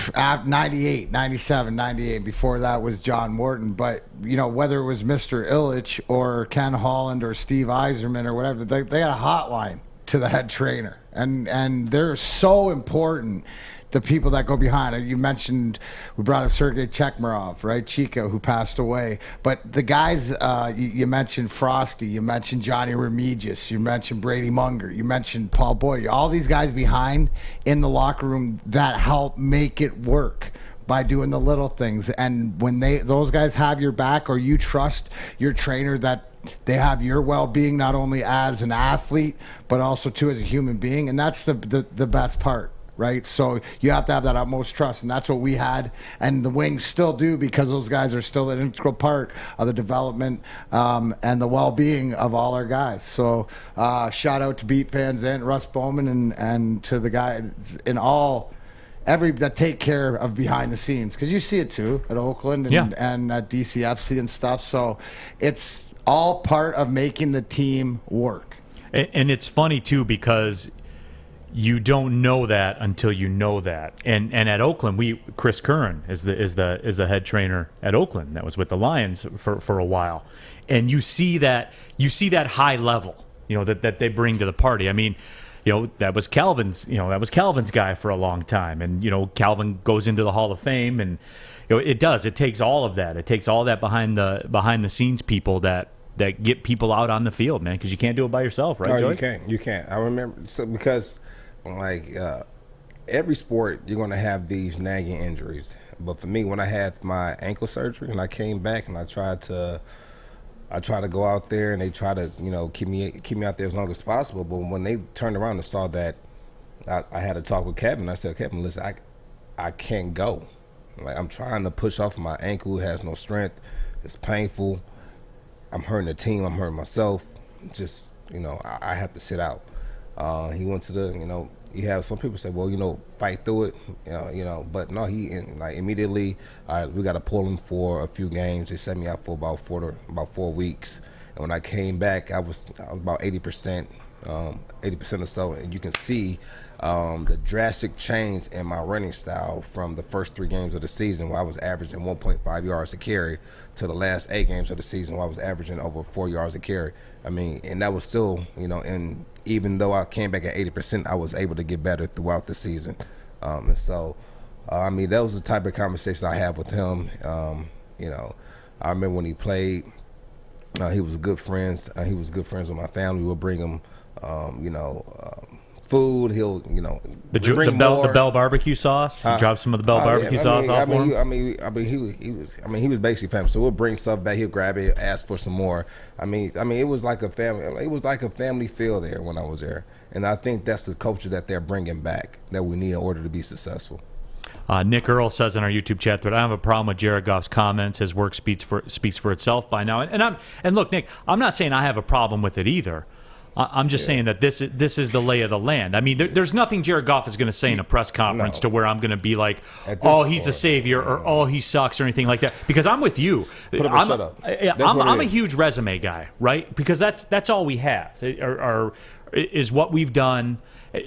98, 97, 98. Before that was John Morton. But, whether it was Mr. Illich or Ken Holland or Steve Eiserman or whatever, they got a hotline to the head trainer. And they're so important, the people that go behind it. You mentioned, we brought up Sergei Chekmarov, right? Chico, who passed away. But the guys, you mentioned Frosty, you mentioned Johnny Remigius, you mentioned Brady Munger, you mentioned Paul Boyd. All these guys behind in the locker room that help make it work by doing the little things. And when those guys have your back, or you trust your trainer that they have your well-being, not only as an athlete, but also too as a human being. And that's the best part. Right, so you have to have that utmost trust, and that's what we had, and the Wings still do, because those guys are still an integral part of the development and the well-being of all our guys. So shout out to Pete Van Zandt, Russ Bowman, and to the guys in that take care of behind the scenes, because you see it too at Oakland and at DCFC and stuff. So it's all part of making the team work. And it's funny too, because you don't know that until you know that. And at Oakland, Chris Curran is the head trainer at Oakland that was with the Lions for a while. And you see that high level, that they bring to the party. I mean, that was Calvin's guy for a long time. And Calvin goes into the Hall of Fame, and it takes all of that. It takes all that behind the scenes people that get people out on the field, man, because you can't do it by yourself, right, Joey? You can't. I remember because every sport, you're going to have these nagging injuries. But for me, when I had my ankle surgery and I came back and I tried to go out there, and they try to keep me out there as long as possible. But when they turned around and saw that I had a talk with Kevin, I said, Kevin, listen, I can't go. I'm trying to push off my ankle. It has no strength. It's painful. I'm hurting the team. I'm hurting myself. Just I have to sit out. He went to the, you have some people say, well, fight through it, but no, he immediately, we got to pull him for a few games. They set me out for about 4 weeks. And when I came back, I was about 80% or so. And you can see the drastic change in my running style from the first 3 games of the season, where I was averaging 1.5 yards a carry, to the last 8 games of the season, where I was averaging over 4 yards a carry. I mean, and that was still, and even though I came back at 80%, I was able to get better throughout the season. And so, I mean, that was the type of conversation I have with him. I remember when he played, he was good friends. He was good friends with my family. We'll bring him, food. He'll, the bring Bell barbecue sauce. He dropped some of the Bell barbecue sauce off for him. He was basically family. So we'll bring stuff back. He'll grab it, ask for some more. It was like a family. It was like a family feel there when I was there, and I think that's the culture that they're bringing back that we need in order to be successful. Nick Earl says in our YouTube chat thread, I have a problem with Jared Goff's comments. His work speaks for itself by now. And look, Nick, I'm not saying I have a problem with it either. I'm just saying that this is the lay of the land. I mean, there's nothing Jared Goff is going to say in a press conference to where I'm going to be like, oh, he's a savior, or oh, he sucks, or anything like that. Because I'm with you. I'm a huge resume guy, right? Because that's all we have, is what we've done.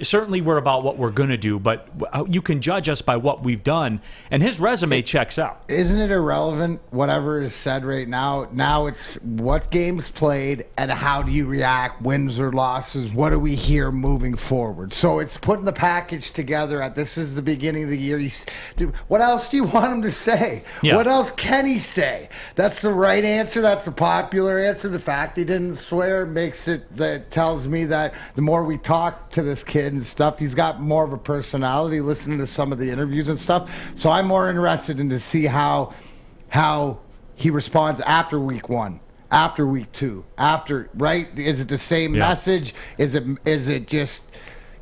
Certainly we're about what we're going to do, but you can judge us by what we've done, and his resume checks out. Isn't it irrelevant, whatever is said right now? Now it's what games played and how do you react, wins or losses, what do we hear moving forward? So it's putting the package together this is the beginning of the year. Dude, what else do you want him to say? Yeah. What else can he say? That's the right answer. That's the popular answer. The fact he didn't swear that tells me that the more we talk to this kid and stuff, he's got more of a personality, listening to some of the interviews and stuff. So I'm more interested in to see how he responds after week 1, after week 2, right? Is it the same message? Is it just,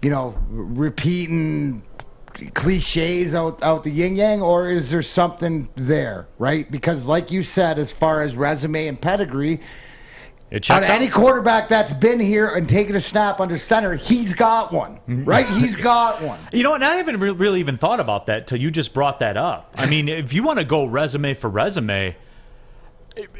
repeating cliches out the yin yang, or is there something there, right? Because like you said, as far as resume and pedigree, any quarterback that's been here and taken a snap under center, he's got one, right? He's got one. You know what? I haven't really even thought about that till you just brought that up. I mean, if you want to go resume for resume,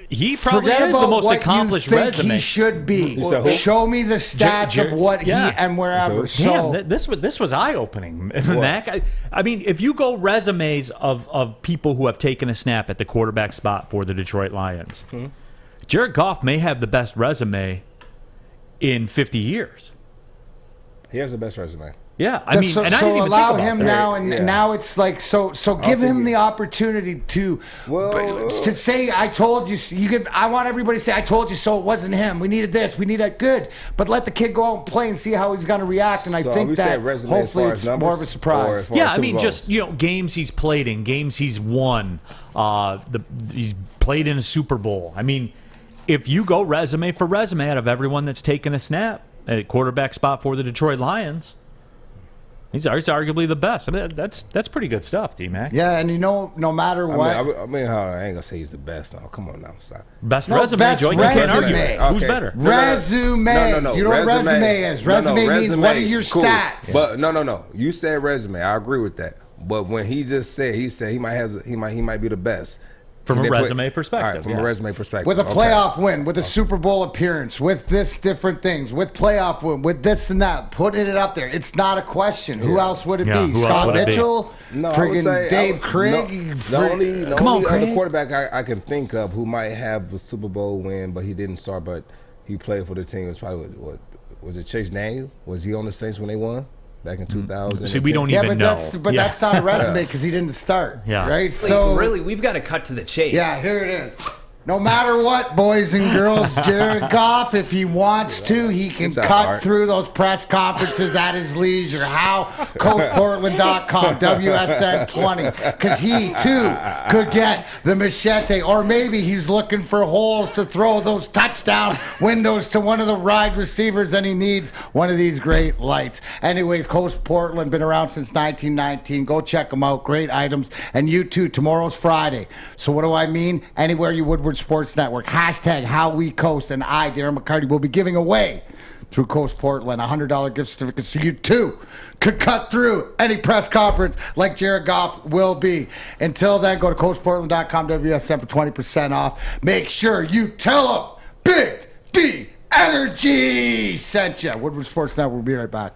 he probably is the most accomplished resume. He should be. Show me the stats of what he and wherever. Damn, this was eye-opening, Mac. I mean, if you go resumes of people who have taken a snap at the quarterback spot for the Detroit Lions. Jared Goff may have the best resume in 50 years. He has the best resume. Yeah, I mean, and I didn't even allow think about him that. now, and now it's like so give him the opportunity to say, I told you. I want everybody to say, I told you so. It wasn't him. We needed this. We need that. Good, but let the kid go out and play and see how he's going to react. And I think that hopefully it's more of a surprise. Yeah, I mean, just games he's played in, games he's won. He's played in a Super Bowl. I mean, if you go resume for resume out of everyone that's taken a snap at quarterback spot for the Detroit Lions, he's arguably the best. I mean, that's pretty good stuff, D-Mac. Yeah, and no matter what. I ain't gonna say he's the best. No, come on now, stop. Best resume, Joique. You can't argue it. Who's better? Resume. No. You know what resume is? Resume means what are your stats. But no. You said resume. I agree with that. But when he just said he might be the best. From a resume perspective. All right, from a resume perspective. With a playoff win, with a Super Bowl appearance, with this different things, with playoff win, with this and that, putting it up there. It's not a question. Who else would it be? Scott Mitchell? No, friggin' Dave Krieg? The only other quarterback I can think of who might have a Super Bowl win, but he didn't start, but he played for the team, was probably, was it Chase Daniel? Was he on the Saints when they won? Back in 2000. See, we don't even know. That's not a resume because he didn't start. Yeah. Right? So really, we've got to cut to the chase. Yeah, here it is. No matter what, boys and girls, Jared Goff, if he wants to, he can cut through those press conferences at his leisure. How? CoachPortland.com, WSN20. Because he, too, could get the machete. Or maybe he's looking for holes to throw those touchdown windows to one of the wide receivers, and he needs one of these great lights. Anyways, Coach Portland, been around since 1919. Go check them out. Great items. And you, too. Tomorrow's Friday. So what do I mean? Anywhere you Woodward Sports Network, hashtag How We Coast, and I, Darren McCarty, will be giving away through Coast Portland $100 gift certificates so you too could cut through any press conference like Jared Goff will be. Until then, go to CoastPortland.com WSN for 20% off. Make sure you tell them Big D Energy sent you. Woodward Sports Network, we'll be right back.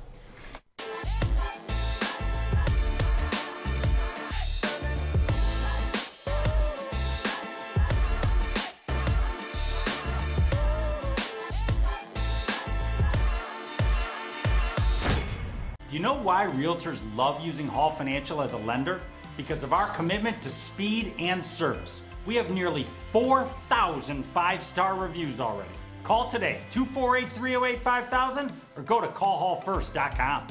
You know why realtors love using Hall Financial as a lender? Because of our commitment to speed and service. We have nearly 4,000 five-star reviews already. Call today, 248-308-5000, or go to callhallfirst.com.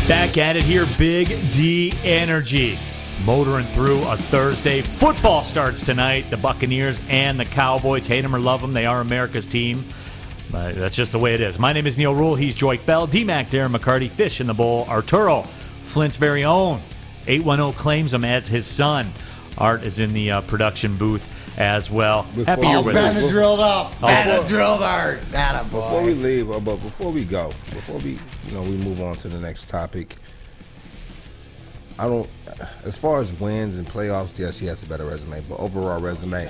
Back at it here, Big D Energy. Motoring through a Thursday. Football starts tonight. The Buccaneers and the Cowboys. Hate them or love them, they are America's team. That's just the way it is. My name is Neal Ruhl. He's Joique Bell. D-Mac, Darren McCarty. Fish in the bowl. Arturo, Flint's very own. 810 claims him as his son. Art is in the production booth as well. Happy you're with us. Drilled up. Drilled Art. Attaboy. Before we leave, but before we go, we move on to the next topic. I don't. As far as wins and playoffs, yes, he has a better resume, but overall resume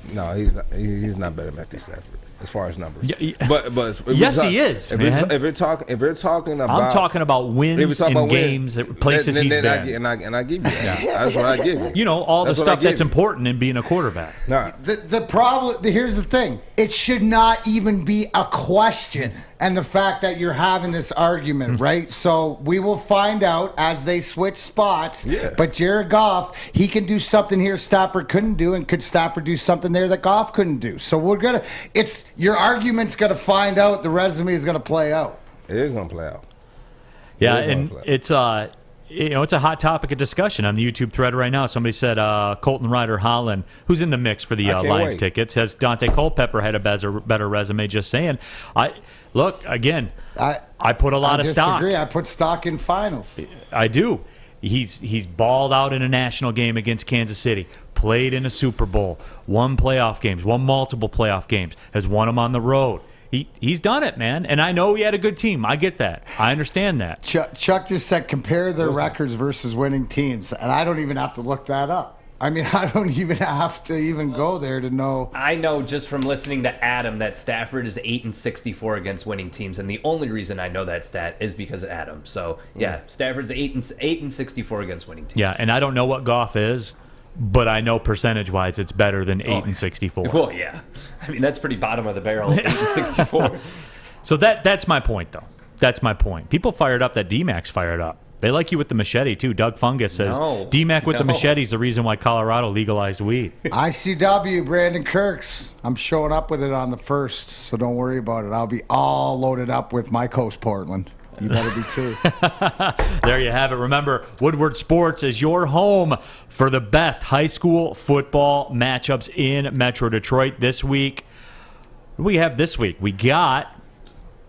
he's not better than Matthew Stafford as far as numbers. But yes, he is. If we're talking about, I'm talking about wins in games, places he's been. I give you that. That's what I give you. You know, all the stuff that's important in being a quarterback. Nah. The problem. Here's the thing. It should not even be a question. And the fact that you're having this argument, right? So we will find out as they switch spots. Yeah. But Jared Goff, he can do something here Stafford couldn't do, and could Stafford do something there that Goff couldn't do? So your argument's gonna find out. The resume is gonna play out. It is gonna play out. Yeah, and it's it's a hot topic of discussion on the YouTube thread right now. Somebody said Colton Ryder Holland, who's in the mix for the Lions tickets, has Dante Culpepper had a better resume. Just saying. Look, again, I put a lot of stock. I disagree. I put stock in finals. I do. He's balled out in a national game against Kansas City, played in a Super Bowl, won playoff games, won multiple playoff games, has won them on the road. He's done it, man. And I know he had a good team. I get that. I understand that. Chuck just said compare their records versus winning teams, and I don't even have to look that up. I mean, I don't even have to go there to know. I know just from listening to Adam that Stafford is 8-64 against winning teams, and the only reason I know that stat is because of Adam. So yeah, Stafford's 8-64 against winning teams. Yeah, and I don't know what Goff is, but I know percentage-wise it's better than 8-64. Well, yeah, I mean that's pretty bottom of the barrel, 8-64. So that's my point, though. That's my point. People fired up that D-Mac's fired up. They like you with the machete, too. Doug Fungus says, D-Mac with the machete is the reason why Colorado legalized weed. ICW, Brandon Kirks. I'm showing up with it on the 1st, so don't worry about it. I'll be all loaded up with my Coast Portland. You better be, too. There you have it. Remember, Woodward Sports is your home for the best high school football matchups in Metro Detroit this week. What do we have this week? We got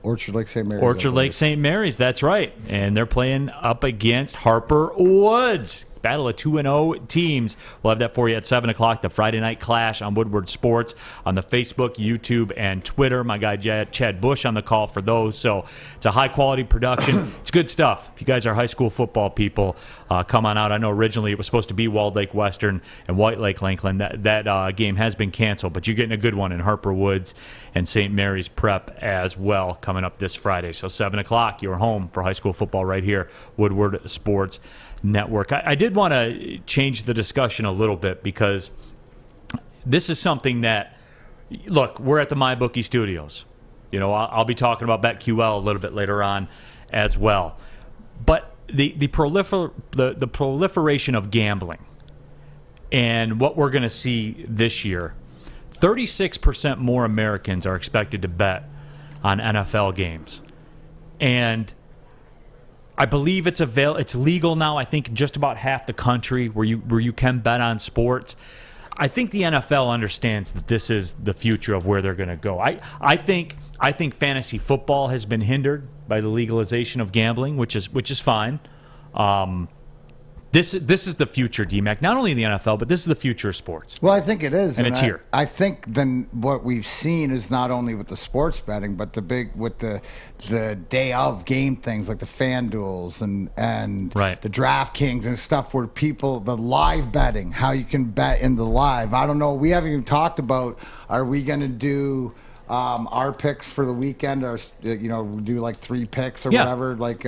Orchard Lake St. Mary's. Orchard Lake St. Mary's, that's right. And they're playing up against Harper Woods. Battle of 2-0 teams. We'll have that for you at 7 o'clock, the Friday Night Clash on Woodward Sports on the Facebook, YouTube, and Twitter. My guy Chad Bush on the call for those. So it's a high-quality production. It's good stuff. If you guys are high school football people, come on out. I know originally it was supposed to be Walled Lake Western and White Lake Lakeland. That game has been canceled, but you're getting a good one in Harper Woods and St. Mary's Prep as well coming up this Friday. So 7 o'clock, you're home for high school football right here, Woodward Sports Network. I did want to change the discussion a little bit because this is something that, look, we're at the MyBookie Studios. You know, I'll be talking about BetQL a little bit later on as well. But the proliferation of gambling and what we're going to see this year, 36% more Americans are expected to bet on NFL games. And I believe it's legal now, I think, in just about half the country where you can bet on sports. I think the NFL understands that this is the future of where they're going to go. I think fantasy football has been hindered by the legalization of gambling, which is fine. This is the future, D-Mac. Not only in the NFL, but this is the future of sports. Well, I think it is, and it's here. I think then what we've seen is not only with the sports betting, but with the day of game things like the FanDuels and right. the DraftKings and stuff where people, the live betting, how you can bet in the live. I don't know. We haven't even talked about, are we going to do our picks for the weekend, or do like 3 picks or whatever, like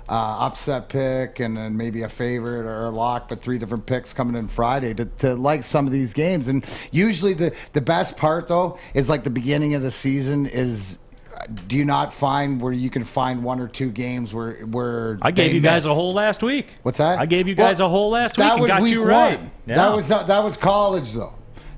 upset pick and then maybe a favorite or a lock, but 3 different picks coming in Friday to like some of these games. And usually the best part though is like the beginning of the season is, do you not find where you can find 1 or 2 games where I gave you guys a whole last week? What's that? I gave you guys a whole last week and got week you right. Yeah. That was college though.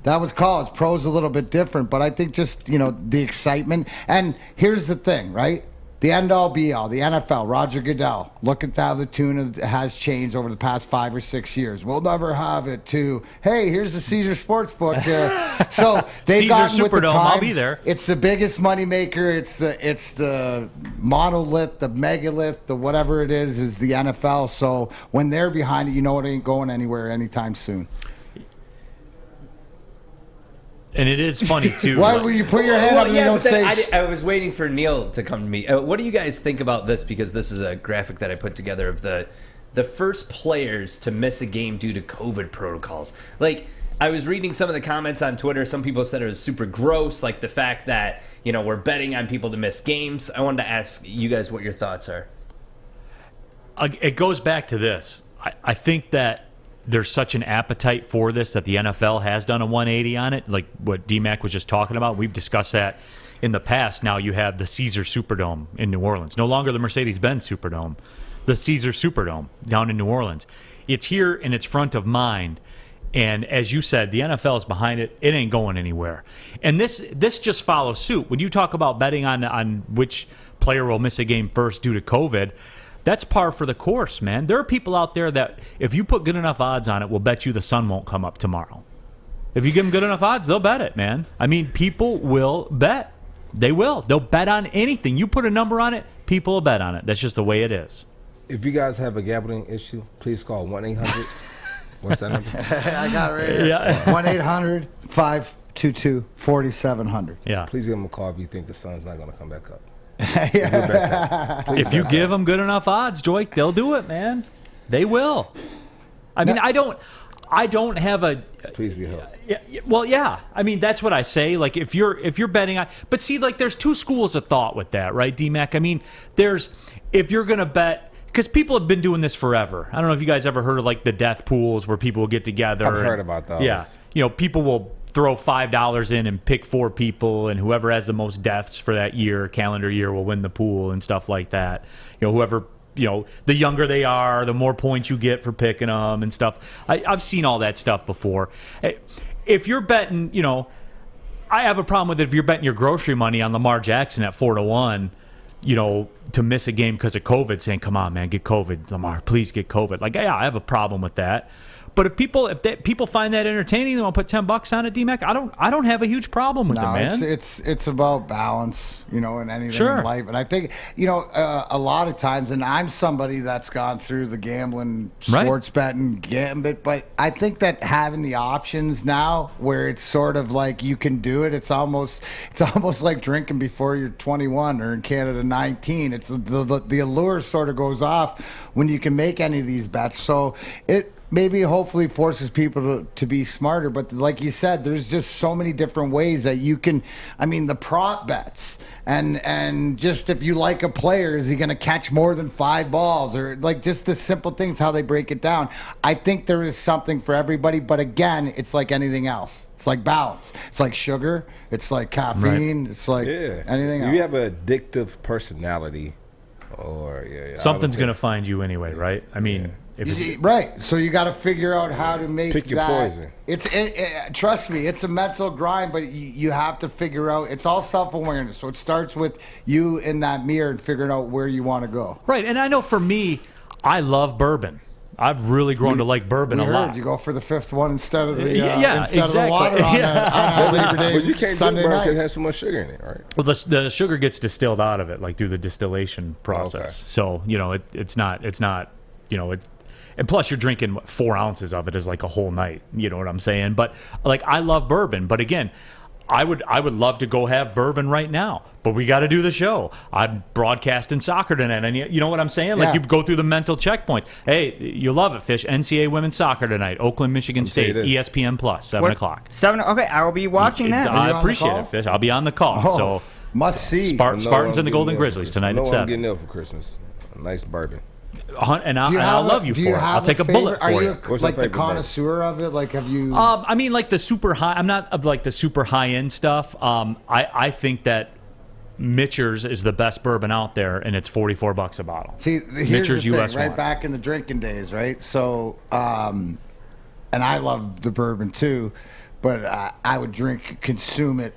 That was college. Pro's a little bit different, but I think just, the excitement. And here's the thing, right? The end-all, be-all, the NFL, Roger Goodell. Look at how the tune has changed over the past 5 or 6 years. We'll never have it to, hey, here's the Caesar Sportsbook. So they've gotten with the times. I'll be there. It's the biggest moneymaker. It's the monolith, the megalith, the whatever it is the NFL. So when they're behind it, it ain't going anywhere anytime soon. And it is funny, too. Why will you put your hand up and you don't say... I was waiting for Neal to come to me. What do you guys think about this? Because this is a graphic that I put together of the first players to miss a game due to COVID protocols. Like, I was reading some of the comments on Twitter. Some people said it was super gross, like the fact that, we're betting on people to miss games. I wanted to ask you guys what your thoughts are. It goes back to this. I think that there's such an appetite for this that the NFL has done a 180 on it, like what D-Mac was just talking about. We've discussed that in the past. Now you have the Caesar Superdome in New Orleans. No longer the Mercedes-Benz Superdome, the Caesar Superdome down in New Orleans. It's here and it's front of mind. And as you said, the NFL is behind it. It ain't going anywhere. And this just follows suit. When you talk about betting on which player will miss a game first due to COVID, that's par for the course, man. There are people out there that, if you put good enough odds on it, will bet you the sun won't come up tomorrow. If you give them good enough odds, they'll bet it, man. I mean, people will bet. They will. They'll bet on anything. You put a number on it, people will bet on it. That's just the way it is. If you guys have a gambling issue, please call 1-800. What's that number? I got it right here. Yeah. 1-800-522-4700. Yeah. Please give them a call if you think the sun's not going to come back up. If you give them good enough odds, Joique, they'll do it, man. They will. I mean, I don't have a. Please get help. Well, yeah. I mean, that's what I say. Like, if you're betting on, but see, like, there's two schools of thought with that, right, D-Mac? I mean, if you're gonna bet, because people have been doing this forever. I don't know if you guys ever heard of like the death pools where people will get together. I've heard about those. Yeah, people will throw $5 in and pick 4 people, and whoever has the most deaths for that calendar year, will win the pool and stuff like that. Whoever, the younger they are, the more points you get for picking them and stuff. I've seen all that stuff before. If you're betting, I have a problem with it if you're betting your grocery money on Lamar Jackson at 4-1, to miss a game because of COVID, saying, come on, man, get COVID, Lamar, please get COVID. Like, yeah, I have a problem with that. But if people find that entertaining, they want to put $10 on it, D-Mac, I don't have a huge problem with it, man. It's about balance, in anything in life. And I think, a lot of times, and I'm somebody that's gone through the gambling, sports betting, gambit, but I think that having the options now, where it's sort of like you can do it, it's almost like drinking before you're 21 or in Canada 19. It's the allure sort of goes off when you can make any of these bets. So it maybe hopefully forces people to be smarter. But like you said, there's just so many different ways that you can, the prop bets and just if you like a player, is he going to catch more than 5 balls, or like just the simple things, how they break it down. I think there is something for everybody, but again, it's like anything else. It's like balance. It's like sugar. It's like caffeine. Right. It's like anything else. You have an addictive personality, or something's going to find you anyway, right? I mean, right. So you got to figure out how to make pick your poison. Trust me, it's a mental grind, but you have to figure out. It's all self-awareness. So it starts with you in that mirror and figuring out where you want to go. Right. And I know for me, I love bourbon. I've really grown to like bourbon a lot. You go for the 5th one instead of the exactly. of the water on Labor Day. But you can't drink bourbon because it has so much sugar in it, right? Well, the sugar gets distilled out of it, like through the distillation process. Oh, okay. So it's not. And plus, you're drinking 4 ounces of it is like a whole night. You know what I'm saying? But like, I love bourbon. But again, I would love to go have bourbon right now. But we got to do the show. I'm broadcasting soccer tonight, and you know what I'm saying? Like, you go through the mental checkpoints. Hey, you love it, Fish. NCAA women's soccer tonight. Oakland, Michigan State. ESPN Plus, 7 o'clock. 7. Okay, I will be watching that. I appreciate it, Fish. I'll be on the call. So must see. Spartans and the Golden Grizzlies tonight at 7. I'm getting ill for Christmas. A nice bourbon. And I'll love you for it. I'll take a bullet for you. Are you like the connoisseur of it? Like, have you? I mean, like the super high. I'm not of like the super high end stuff. I think that Mitchell's is the best bourbon out there, and it's $44 a bottle. See, here's the thing, right back in the drinking days, right? So, and I love the bourbon too. but I would consume it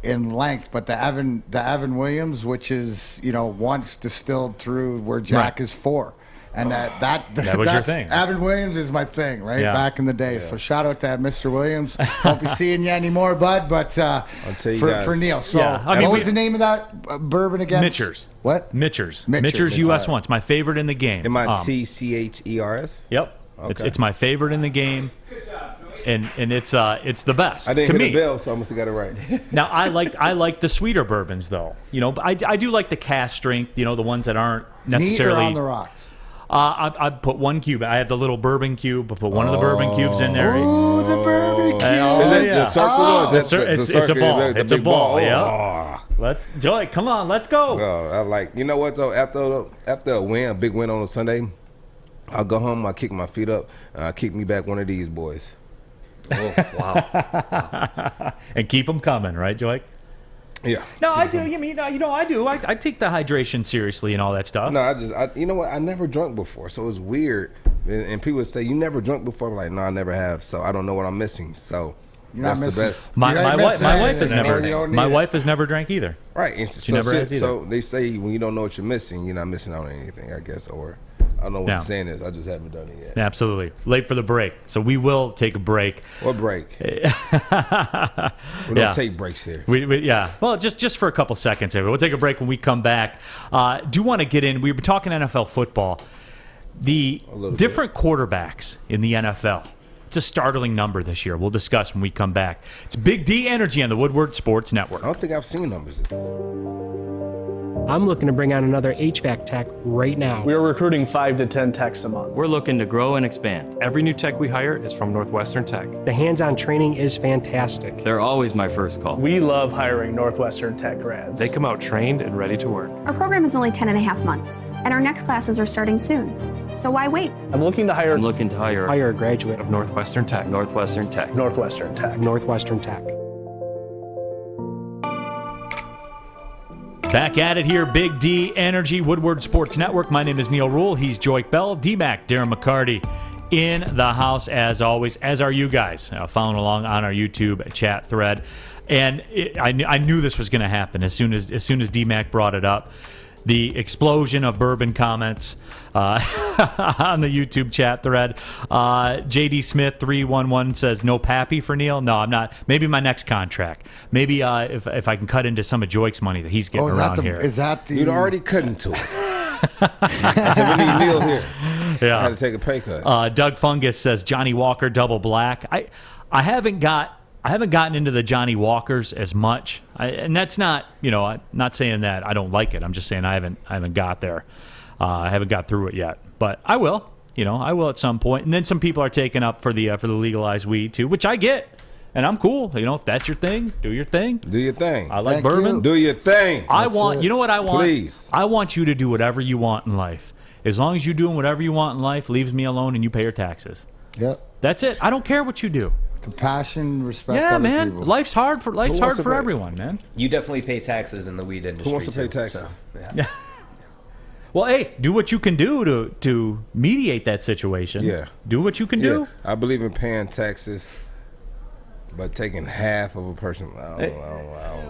in length. But the Evan Williams, which is once distilled through where Jack is 4. And that was your thing. Evan Williams is my thing, right? Yeah. Back in the day. Yeah. So shout out to Mr. Williams. Won't be seeing you anymore, bud. But I'll tell you for Neal. So what was the name of that bourbon again? Mitchers. What? Mitchers US 1. It's my favorite in the game. MITCHERS? Yep. Okay. It's my favorite in the game. And it's the best. I didn't to hit me. the bell, so I must have got it right. Now I like the sweeter bourbons though. I do like the cask strength. The ones that aren't necessarily Neat or on the rocks. I put 1 cube. I have the little bourbon cube. I put one of the bourbon cubes in there. Oh, the bourbon cube. Is that the circle? It's a ball. It's a ball. Yeah. Oh. Joy, come on, let's go. I like. You know what though? After a big win on a Sunday, I'll go home. I kick my feet up. Kick me back one of these boys. Oh, wow. And keep them coming, right, Joy? Yeah. No, I do. I do. I take the hydration seriously and all that stuff. No, you know what? I never drunk before, so it's weird. And people would say, "You never drunk before?" I'm like, no, I never have. So I don't know what I'm missing. So that's the best. My wife has never drank either. Right. And She never has either. So they say when you don't know what you're missing, you're not missing out on anything, I guess. Or I don't know what the saying is. I just haven't done it yet. Absolutely. Late for the break. So we will take a break. What break? We don't take breaks here. Well, just for a couple seconds here. We'll take a break when we come back. Do want to get in. We were talking NFL football. The different quarterbacks in the NFL. It's a startling number this year. We'll discuss when we come back. It's Big D Energy on the Woodward Sports Network. I don't think I've seen numbers. I'm looking to bring on another HVAC tech right now. We are recruiting 5 to 10 techs a month. We're looking to grow and expand. Every new tech we hire is from Northwestern Tech. The hands-on training is fantastic. They're always my first call. We love hiring Northwestern Tech grads. They come out trained and ready to work. Our program is only 10.5 months, and our next classes are starting soon. So why wait? I'm looking to hire a graduate of Northwestern Tech. Northwestern Tech. Northwestern Tech. Northwestern Tech. Back at it here, Big D Energy, Woodward Sports Network. My name is Neal Ruhl. He's Joique Bell, D-Mac, Darren McCarty in the house as always, as are you guys following along on our YouTube chat thread. And I knew this was going to happen as soon as D-Mac brought it up. The explosion of bourbon comments on the YouTube chat thread. JD Smith 311 says no Pappy for Neal. No, I'm not. Maybe my next contract. Maybe if I can cut into some of Joique's money that he's getting around here. Is that the? You'd already cut into it. I said we need Neal here. Yeah. I had to take a pay cut. Doug Fungus says Johnny Walker double black. I haven't gotten into the Johnny Walkers as much, and that's not, I'm not saying that I don't like it. I'm just saying I haven't got there. I haven't got through it yet, but I will. I will at some point. And then some people are taking up for the legalized weed too, which I get, and I'm cool. If that's your thing, do your thing. Do your thing. I like bourbon. Do your thing. I want. You know what I want? Please. I want you to do whatever you want in life. As long as you're doing whatever you want in life, leaves me alone, and you pay your taxes. Yep. That's it. I don't care what you do. Compassion, respect. Yeah, other man. people. Life's hard for everyone, man. You definitely pay taxes in the weed industry. Who wants to pay taxes? So, yeah. Well, hey, do what you can do to mediate that situation. Yeah. Do what you can do. I believe in paying taxes, but taking half of a person, I don't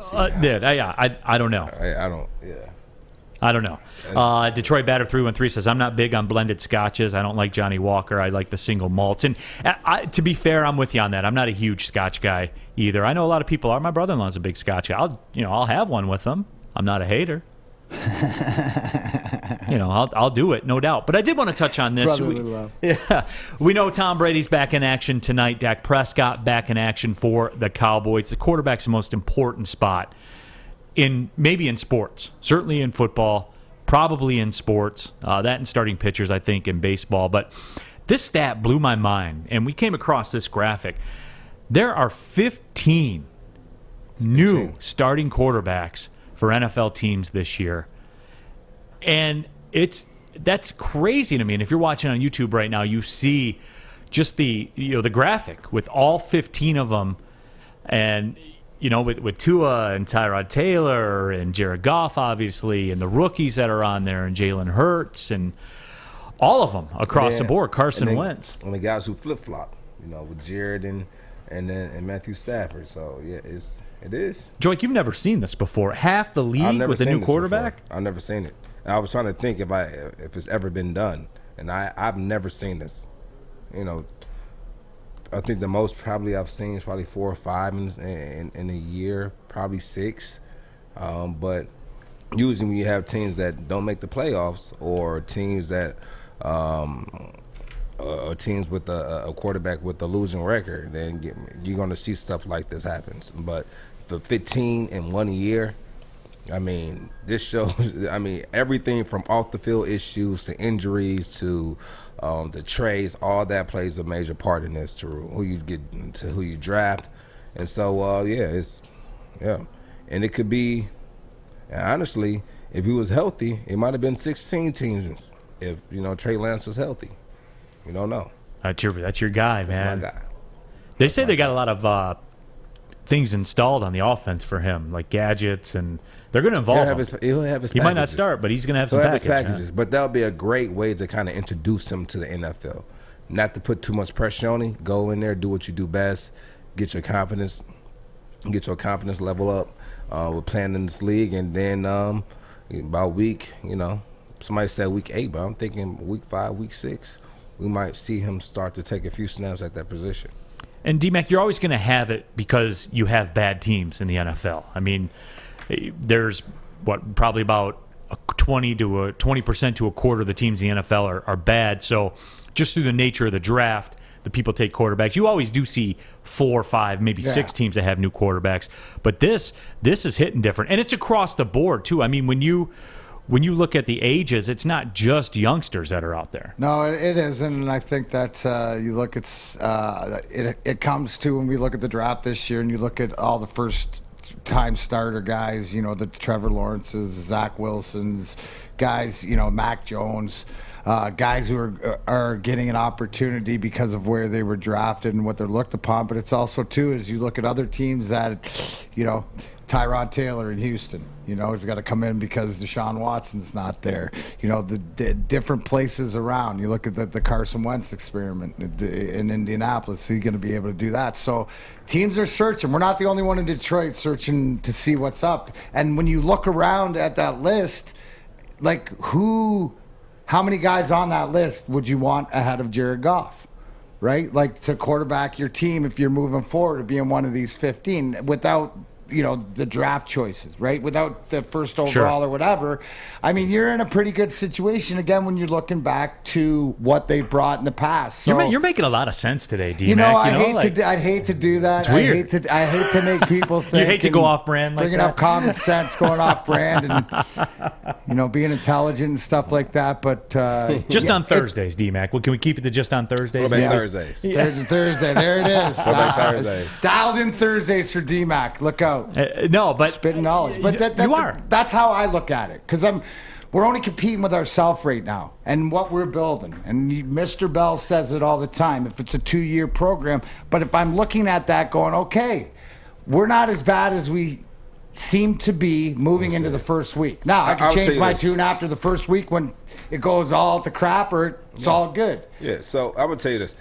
see how. I don't know. I don't. Yeah. I don't know. Detroit Batter 313 says, I'm not big on blended scotches. I don't like Johnny Walker. I like the single malts. And to be fair, I'm with you on that. I'm not a huge scotch guy either. I know a lot of people are. My brother-in-law's a big scotch guy. I'll have one with them. I'm not a hater. I'll do it, no doubt. But I did want to touch on this. We know Tom Brady's back in action tonight. Dak Prescott back in action for the Cowboys. The quarterback's the most important spot. Maybe in sports, certainly in football, probably in sports, that and starting pitchers, I think, in baseball. But this stat blew my mind, and we came across this graphic. There are 15 new starting quarterbacks for NFL teams this year, and that's crazy to me. And if you're watching on YouTube right now, you see just the graphic with all 15 of them, and with Tua and Tyrod Taylor and Jared Goff, obviously, and the rookies that are on there, and Jalen Hurts, and all of them across the board, Carson Wentz. And the guys who flip-flop, with Jared and and Matthew Stafford. So yeah, it is. Joique, you've never seen this before. Half the league with a new quarterback. I've never seen it. I was trying to think if it's ever been done, and I've never seen this. You know, I think the most probably I've seen is probably 4 or 5 in a year, probably 6. But usually when you have teams that don't make the playoffs, or teams that or teams with a quarterback with a losing record, then you're going to see stuff like this happens. But for 15 in 1 year, I mean, this shows, I mean, everything from off the field issues to injuries to the trades, all that plays a major part in this, to who you get, to who you draft. And so, and it could be, honestly, if he was healthy, it might have been 16 teams if, Trey Lance was healthy. You don't know. That's your guy, man. That's my guy. They say they got a lot of things installed on the offense for him, like gadgets, and they're going to involve him. He'll have his He packages. might not start, but he's going to have some He'll have packages. his packages. But that'll be a great way to kind of introduce him to the NFL. Not to put too much pressure on him. Go in there, do what you do best, get your confidence level up with playing in this league, and then about week, somebody said week 8, but I'm thinking week 5, week 6, we might see him start to take a few snaps at that position. And D-Mac, you're always going to have it because you have bad teams in the NFL. I mean, there's probably about 20% to a quarter of the teams in the NFL are bad. So just through the nature of the draft, the people take quarterbacks. You always do see 4, 5, maybe 6 teams that have new quarterbacks. But this is hitting different, and it's across the board too. I mean, when you look at the ages, it's not just youngsters that are out there. No, it isn't, and I think that you look at it comes to when we look at the draft this year, and you look at all the first-time starter guys, the Trevor Lawrences, Zach Wilsons, guys, Mac Jones, guys who are getting an opportunity because of where they were drafted and what they're looked upon. But it's also too, as you look at other teams that, Tyrod Taylor in Houston, he's got to come in because Deshaun Watson's not there. The different places around. You look at the Carson Wentz experiment in Indianapolis. He's going to be able to do that. So teams are searching. We're not the only one in Detroit searching to see what's up. And when you look around at that list, like how many guys on that list would you want ahead of Jared Goff? Right? Like to quarterback your team if you're moving forward to be in one of these 15 without the draft choices, right? Without the first overall or whatever. I mean, you're in a pretty good situation, again, when you're looking back to what they brought in the past. So, you're making a lot of sense today, D-Mac. I'd hate to do that. It's weird. I hate to make people think. You hate to go off brand like bringing that? up common sense, going off brand, and, being intelligent and stuff like that. But just on Thursdays, D-Mac. Well, can we keep it to just on Thursdays? Thursdays. Thursday. There it is. Thursdays. Dialed in Thursdays for D-Mac. Look out. No, but spitting knowledge. But you are. That's how I look at it, because we're only competing with ourselves right now and what we're building. And Mr. Bell says it all the time. If it's a 2-year program, but if I'm looking at that, going, okay, we're not as bad as we seem to be moving into the first week. Now I can change my tune after the first week when it goes all to crap or it's all good. Yeah. So I'm gonna tell you this.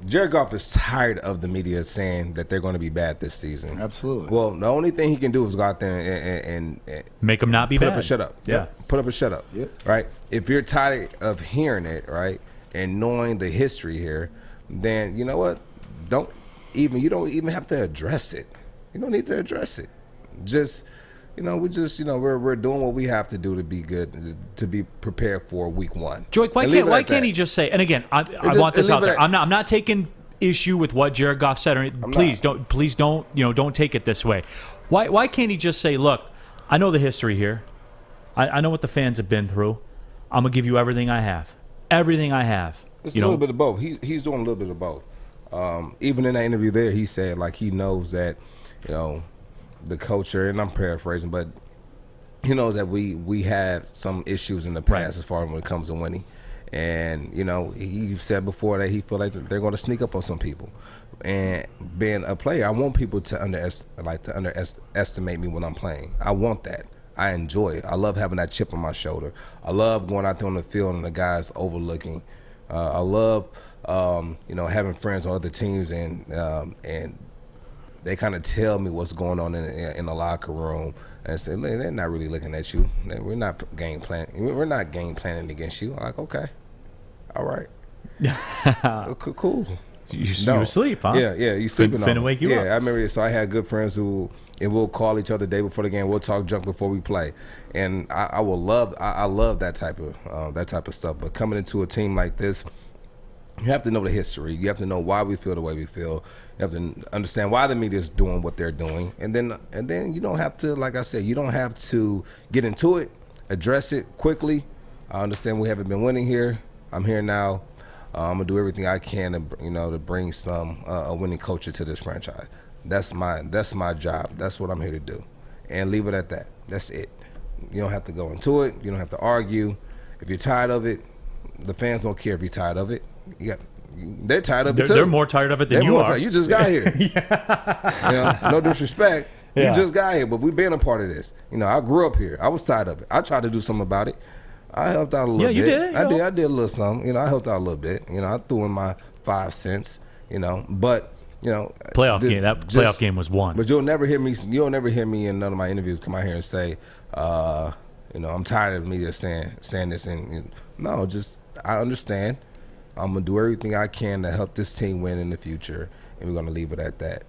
Jared Goff is tired of the media saying that they're going to be bad this season. Absolutely. Well, the only thing he can do is go out there and make them not be put bad. up a shut up. Yeah. Put up a shut up. Yep. Right? If you're tired of hearing it, right, and knowing the history here, then you know what? You don't even have to address it. You don't need to address it. Just we're doing what we have to do to be good, to be prepared for week 1. Joique, why can't he just say? And again, I want this out there. I'm not taking issue with what Jared Goff said. Please don't take it this way. Why can't he just say, look, I know the history here. I know what the fans have been through. I'm gonna give you everything I have. Everything I have. It's a little bit of both. He's doing a little bit of both. Even in that interview there, he said like he knows that the culture, and I'm paraphrasing, but he knows that we had some issues in the past as far as when it comes to winning. And, he said before that he feel like they're going to sneak up on some people. And being a player, I want people to underestimate me when I'm playing. I want that. I enjoy it. I love having that chip on my shoulder. I love going out there on the field and the guys overlooking. I love having friends on other teams and they kind of tell me what's going on in the locker room and say, they're not really looking at you. We're not game planning. We're not game planning against you. I'm like, okay, all right, cool. You were asleep, huh? Yeah, you sleeping on Finna wake you up. Yeah, I remember. So I had good friends and we'll call each other the day before the game. We'll talk junk before we play, and I love that type of stuff. But coming into a team like this, you have to know the history. You have to know why we feel the way we feel. You have to understand why the media is doing what they're doing, and then you don't have to, like I said, you don't have to get into it. Address it quickly. I understand we haven't been winning here. I'm here now. I'm gonna do everything I can to bring a winning culture to this franchise. That's my job. That's what I'm here to do, and leave it at that. That's it. You don't have to go into it. You don't have to argue. If you're tired of it, the fans don't care if you're tired of it. They're tired of it too. They're more tired of it than you are. You just got here. No disrespect. Yeah. You just got here, but we've been a part of this. I grew up here. I was tired of it. I tried to do something about it. I helped out a little bit. Yeah, you did. I did a little something. I helped out a little bit. I threw in my 5 cents. But playoff game was won. But you'll never hear me. You'll never hear me in none of my interviews come out here and say, I'm tired of the media saying this. And no, just I understand. I'm gonna do everything I can to help this team win in the future, and we're gonna leave it at that.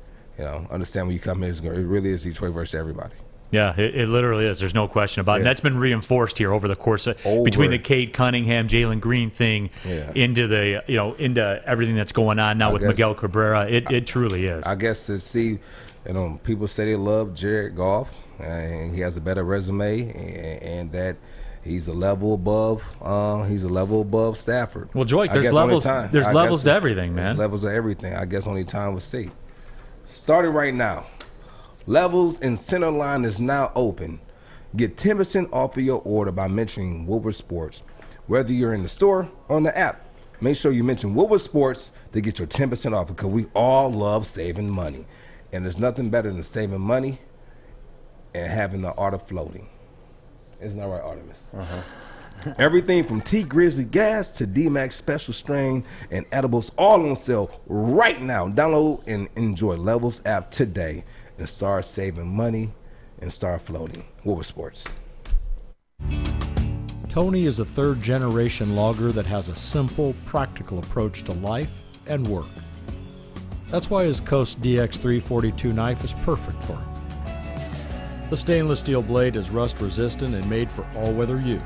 Understand when you come here, it really is Detroit versus everybody. Yeah, it literally is. There's no question about it. And that's been reinforced here over the course of between the Cade Cunningham, Jalen Green thing into the into everything that's going on now with Miguel Cabrera. It truly is. I guess to see, people say they love Jared Goff and he has a better resume and that he's a level above. He's a level above Stafford. Well, Joique, there's levels. There's levels to everything, man. Levels of everything. I guess only time will see. Starting right now. Levels in Center Line is now open. Get 10% off of your order by mentioning Woodward Sports. Whether you're in the store or on the app, make sure you mention Woodward Sports to get your 10% off because we all love saving money. And there's nothing better than saving money and having the art of floating. Isn't that right, Artemis? Everything from T Grizzly gas to D-Max special strain and edibles all on sale right now. Download and enjoy Levels app today and start saving money and start floating. Woodward Sports. Tony is a third-generation logger that has a simple, practical approach to life and work. That's why his Coast DX342 knife is perfect for him. The stainless steel blade is rust-resistant and made for all-weather use.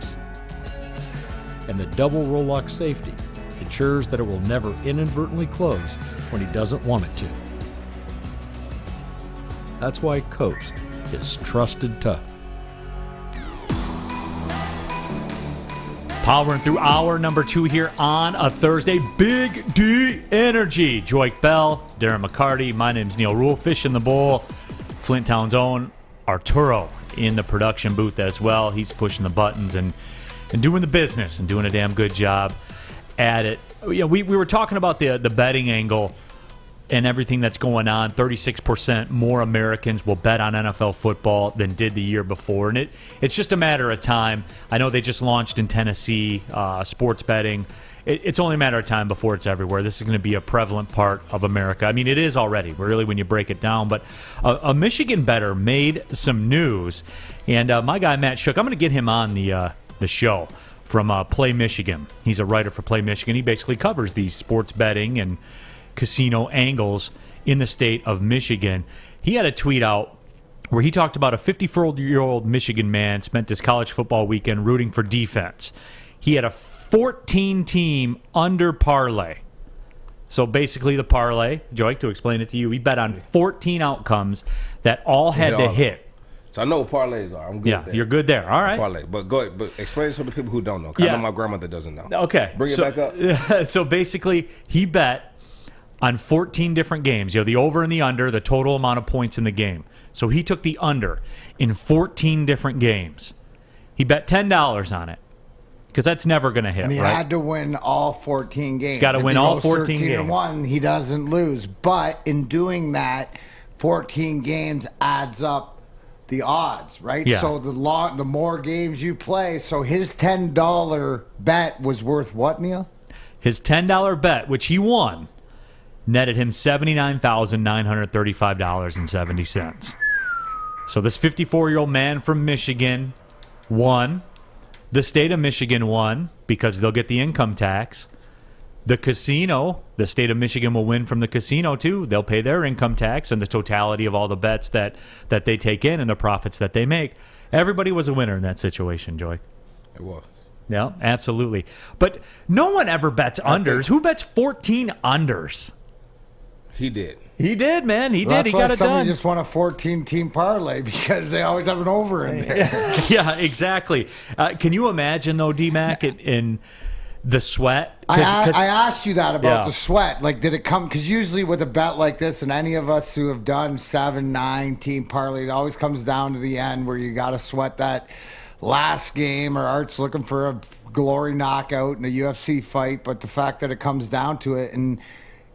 And the double roll-lock safety ensures that it will never inadvertently close when he doesn't want it to. That's why Coast is trusted tough. Powering through hour number 2 here on a Thursday. Big D Energy. Joique Bell, Darren McCarty. My name's Neal Ruhl. Fish in the bowl. Flint Town's own Arturo in the production booth as well. He's pushing the buttons and doing the business and doing a damn good job at it. We were talking about the betting angle and everything that's going on. 36% more Americans will bet on NFL football than did the year before. And it's just a matter of time. I know they just launched in Tennessee sports betting. It's only a matter of time before it's everywhere. This is going to be a prevalent part of America. I mean, it is already, really, when you break it down. But a Michigan bettor made some news. And my guy, Matt Shook, I'm going to get him on the show from Play Michigan. He's a writer for Play Michigan. He basically covers these sports betting and casino angles in the state of Michigan. He had a tweet out where he talked about a 54-year-old Michigan man spent his college football weekend rooting for defense. He had a 14-team under parlay. So basically the parlay, Joique, to explain it to you, he bet on 14 outcomes that all had to hit. So I know what parlays are. I'm good there. You're good there. All right. Parlay. But go ahead. But explain it to the people who don't know. 'Cause I know my grandmother doesn't know. Okay. Bring it back up. So basically, he bet on 14 different games. The over and the under, the total amount of points in the game. So he took the under in 14 different games. He bet $10 on it because that's never going to hit, and he right? had to win all 14 games. He's got to win all 14 games. 13-1, he doesn't lose. But in doing that, 14 games adds up the odds, right? Yeah. So the more games you play, so his $10 bet was worth what, Neal? His $10 bet, which he won, netted him $79,935.70. So this 54-year-old man from Michigan won. The state of Michigan won because they'll get the income tax. The casino, the state of Michigan will win from the casino too. They'll pay their income tax and the totality of all the bets that they take in and the profits that they make. Everybody was a winner in that situation, Joy. It was. Yeah, absolutely. But no one ever bets unders. Who bets 14 unders? He did. He did, man. He did. He got it done. Somebody just won a 14-team parlay because they always have an over in there. Yeah, exactly. Can you imagine, though, D-Mac, in the sweat? I asked you that about the sweat. Like, did it come? Because usually with a bet like this, and any of us who have done 7-9 team parlay, it always comes down to the end where you got to sweat that last game, or Art's looking for a glory knockout in a UFC fight. But the fact that it comes down to it, and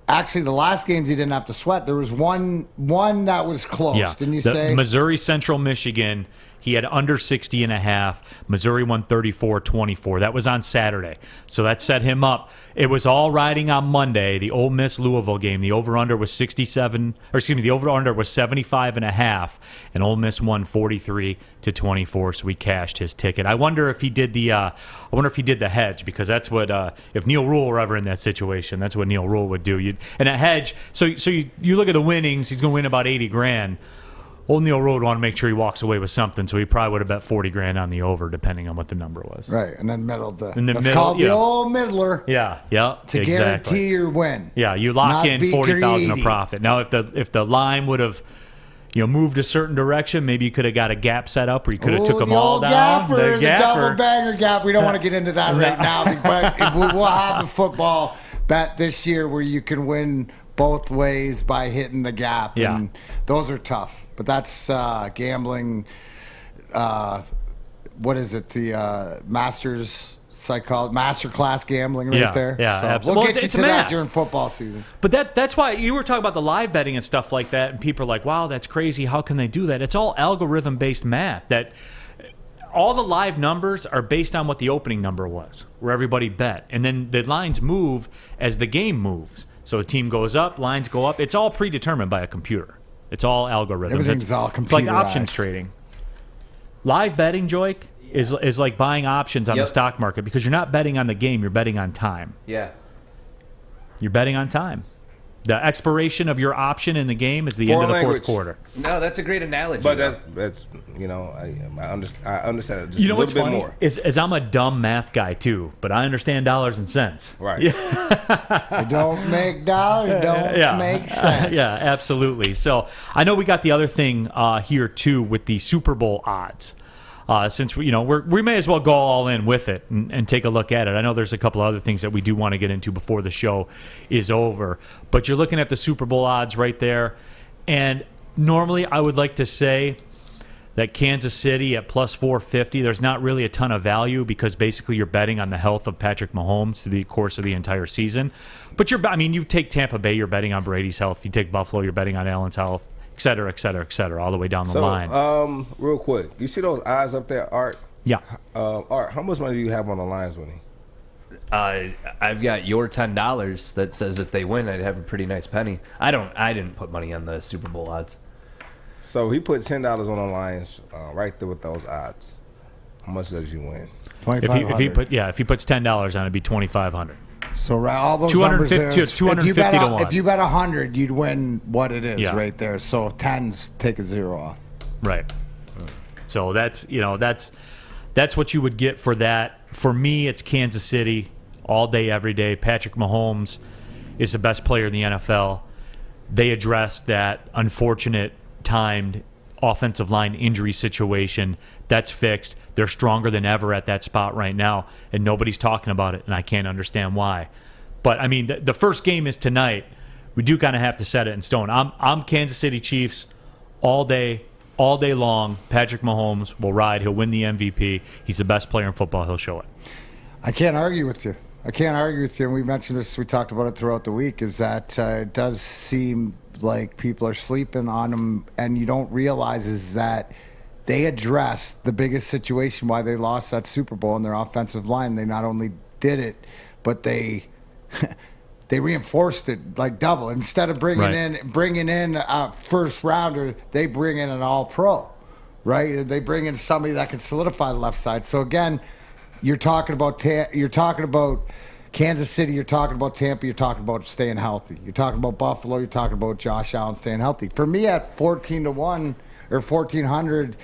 actually the last games he didn't have to sweat. There was one that was close. Yeah. Didn't you the say? Missouri Central Michigan. He had under 60.5. Missouri won 34-24. That was on Saturday. So that set him up. It was all riding on Monday, the Ole Miss Louisville game. The over-under was 75.5, and Ole Miss won 43-24. So we cashed his ticket. I wonder if he did the hedge, because that's what if Neal Ruhl were ever in that situation, that's what Neal Ruhl would do. And a hedge. So you look at the winnings. He's going to win about $80,000. Old Neal Ruhl would want to make sure he walks away with something, so he probably would have bet $40,000 on the over, depending on what the number was. Right, and then middled the. That's called the old middler. Yeah, to guarantee your win. Yeah, you lock in $40,000 of profit. Now, if the line would have, moved a certain direction, maybe you could have got a gap set up, or you could have took them all down. The double banger gap. We don't want to get into that right now, but we'll have a football bet this year where you can win both ways by hitting the gap. Yeah. And those are tough. But that's gambling. What is it? The master class gambling right there. Yeah, so absolutely. We'll get you to that during football season. But that's why you were talking about the live betting and stuff like that, and people are like, wow, that's crazy. How can they do that? It's all algorithm-based math. That all the live numbers are based on what the opening number was, where everybody bet. And then the lines move as the game moves. So a team goes up, lines go up. It's all predetermined by a computer. It's all algorithms. Everything's all computerized. It's like options trading. Live betting, Joique, is like buying options on the stock market, because you're not betting on the game, you're betting on time. Yeah. You're betting on time. The expiration of your option in the game is the end of the fourth quarter. No, that's a great analogy. But that's I understand it just a little bit more. Is I'm a dumb math guy too, but I understand dollars and cents. Right. You don't make dollars, don't make sense. Yeah, absolutely. So I know we got the other thing here too with the Super Bowl odds. Since we may as well go all in with it and take a look at it. I know there's a couple other things that we do want to get into before the show is over, but you're looking at the Super Bowl odds right there. And normally I would like to say that Kansas City at plus 450, there's not really a ton of value, because basically you're betting on the health of Patrick Mahomes through the course of the entire season. But you take Tampa Bay, you're betting on Brady's health. You take Buffalo, you're betting on Allen's health. Et cetera, et cetera, et cetera, all the way down the line. Real quick, you see those odds up there, Art? Yeah. Art, how much money do you have on the lines winning? I've got your $10 that says if they win, I'd have a pretty nice penny. I didn't put money on the Super Bowl odds. So he put $10 on the lines right there with those odds. How much does he win? If he puts $10 on it, it'd be $2,500. So all those 250 numbers to 250 to 1. If you bet 100, you'd win what it is right there. So 10s take a 0 off. Right. So that's what you would get for that. For me, it's Kansas City all day, every day. Patrick Mahomes is the best player in the NFL. They addressed that unfortunate timed offensive line injury situation. That's fixed. They're stronger than ever at that spot right now, and nobody's talking about it, and I can't understand why. But, I mean, the first game is tonight. We do kind of have to set it in stone. I'm Kansas City Chiefs all day long. Patrick Mahomes will ride. He'll win the MVP. He's the best player in football. He'll show it. I can't argue with you. And we mentioned this, we talked about it throughout the week, is that it does seem like people are sleeping on him, and you don't realize is that they addressed the biggest situation why they lost that Super Bowl in their offensive line. They not only did it, but they they reinforced it like double. Instead of bringing in a first rounder, they bring in an all-pro, right? They bring in somebody that can solidify the left side. So again, you're talking about Kansas City, you're talking about Tampa, you're talking about staying healthy. You're talking about Buffalo, you're talking about Josh Allen staying healthy. For me, at 14-1 or 1,400.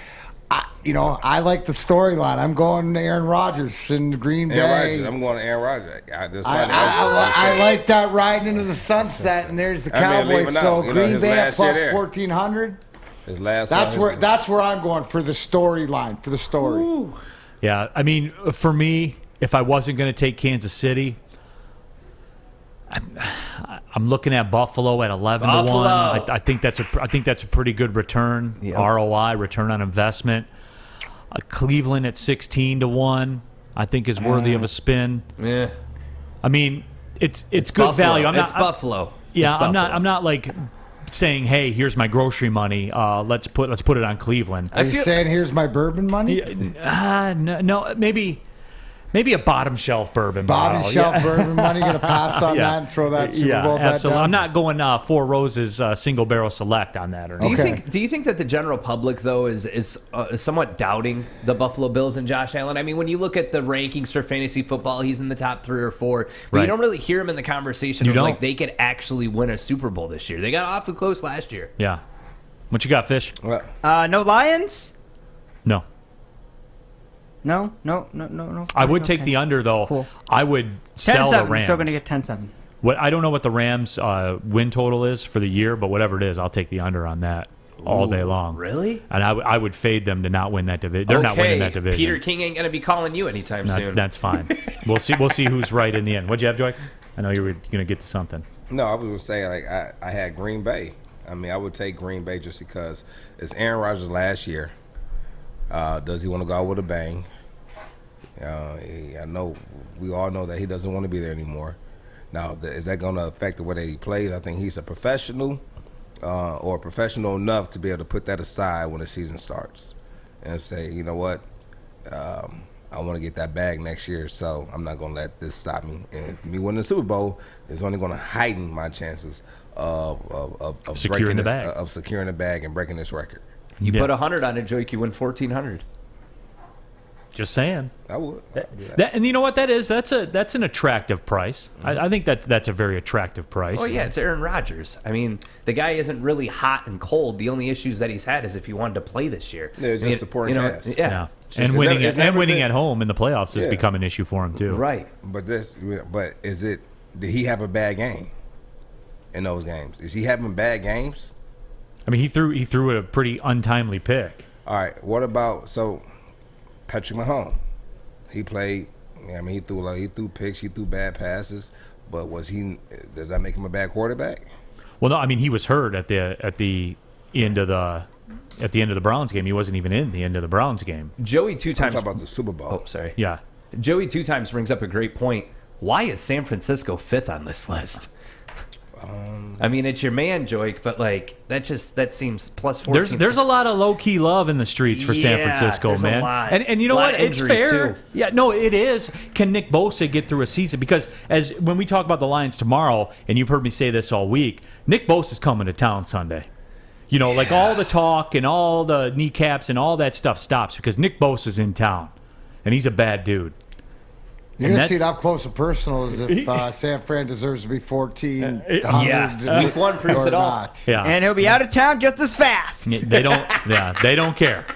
I like the storyline. I'm going to Aaron Rodgers in Green Bay. I'm going to Aaron Rodgers. I like that riding into the sunset, and there's the Cowboys. So Green Bay at plus 1,400. His last. That's where I'm going for the storyline, for the story. Ooh. Yeah, I mean, for me, if I wasn't going to take Kansas City, I'm looking at Buffalo at 11-1. I think that's a pretty good return. Yep. ROI, return on investment. Cleveland at 16-1, I think is worthy of a spin. Yeah, I mean it's good Buffalo. value. Buffalo. Yeah, it's Buffalo. I'm not like saying, hey, here's my grocery money. Let's put it on Cleveland. Are you saying here's my bourbon money? No, maybe a bottom shelf bourbon. Bottom shelf bourbon money. Going to pass on that and throw that Super Bowl bet absolutely. down? I'm not going Four Roses single barrel select on that. Or do you think that the general public though is somewhat doubting the Buffalo Bills and Josh Allen? I mean, when you look at the rankings for fantasy football, he's in the top 3 or 4, but you don't really hear him in the conversation of like they could actually win a Super Bowl this year. They got awfully close last year. Yeah. What you got, Fish? No Lions? No. No. I would take the under, though. Cool. I would sell the Rams. Still going to get 10-7. I don't know what the Rams' win total is for the year, but whatever it is, I'll take the under on that all day long. Really? And I would fade them to not win that division. They're not winning that division. Peter King ain't going to be calling you anytime soon. That's fine. We'll see who's right in the end. What'd you have, Joique? I know you were going to get to something. No, I was going to say, I had Green Bay. I mean, I would take Green Bay just because it's Aaron Rodgers last year. Does he want to go out with a bang? I know we all know that he doesn't want to be there anymore. Now, is that going to affect the way that he plays? I think he's a professional or professional enough to be able to put that aside when the season starts and say, you know what, I want to get that bag next year, so I'm not going to let this stop me. And me winning the Super Bowl is only going to heighten my chances of securing the bag. Of securing the bag and breaking this record. You put 100 on it, Joique, you win 1,400. Just saying. I would. And you know what that is? That's an attractive price. I think that's a very attractive price. Oh yeah, it's Aaron Rodgers. I mean, the guy isn't really hot and cold. The only issues that he's had is if he wanted to play this year. Yeah, just supporting cast. Yeah. And winning at home in the playoffs has become an issue for him too. Right. But did he have a bad game in those games? Is he having bad games? I mean, he threw a pretty untimely pick. All right. What about Patrick Mahomes? He played. I mean, he threw picks, he threw bad passes, but does that make him a bad quarterback? Well, no. I mean, he was hurt at the end of the Browns game. He wasn't even in the end of the Browns game. Joey 2 times. I'm talking about the Super Bowl. Oh, sorry. Yeah. Joey 2 times brings up a great point. Why is San Francisco 5th on this list? I mean, it's your man, Joique, but that seems plus 14. There's a lot of low key love in the streets for San Francisco, man. And you know what? It's fair. Too. Yeah, no, it is. Can Nick Bosa get through a season? Because when we talk about the Lions tomorrow, and you've heard me say this all week, Nick Bosa's coming to town Sunday. You know, like all the talk and all the kneecaps and all that stuff stops because Nick Bosa's in town, and he's a bad dude. You're going to see it up close and personal as if San Fran deserves to be 14. Week 1 proves it all. Yeah. And he'll be out of town just as fast. They don't care.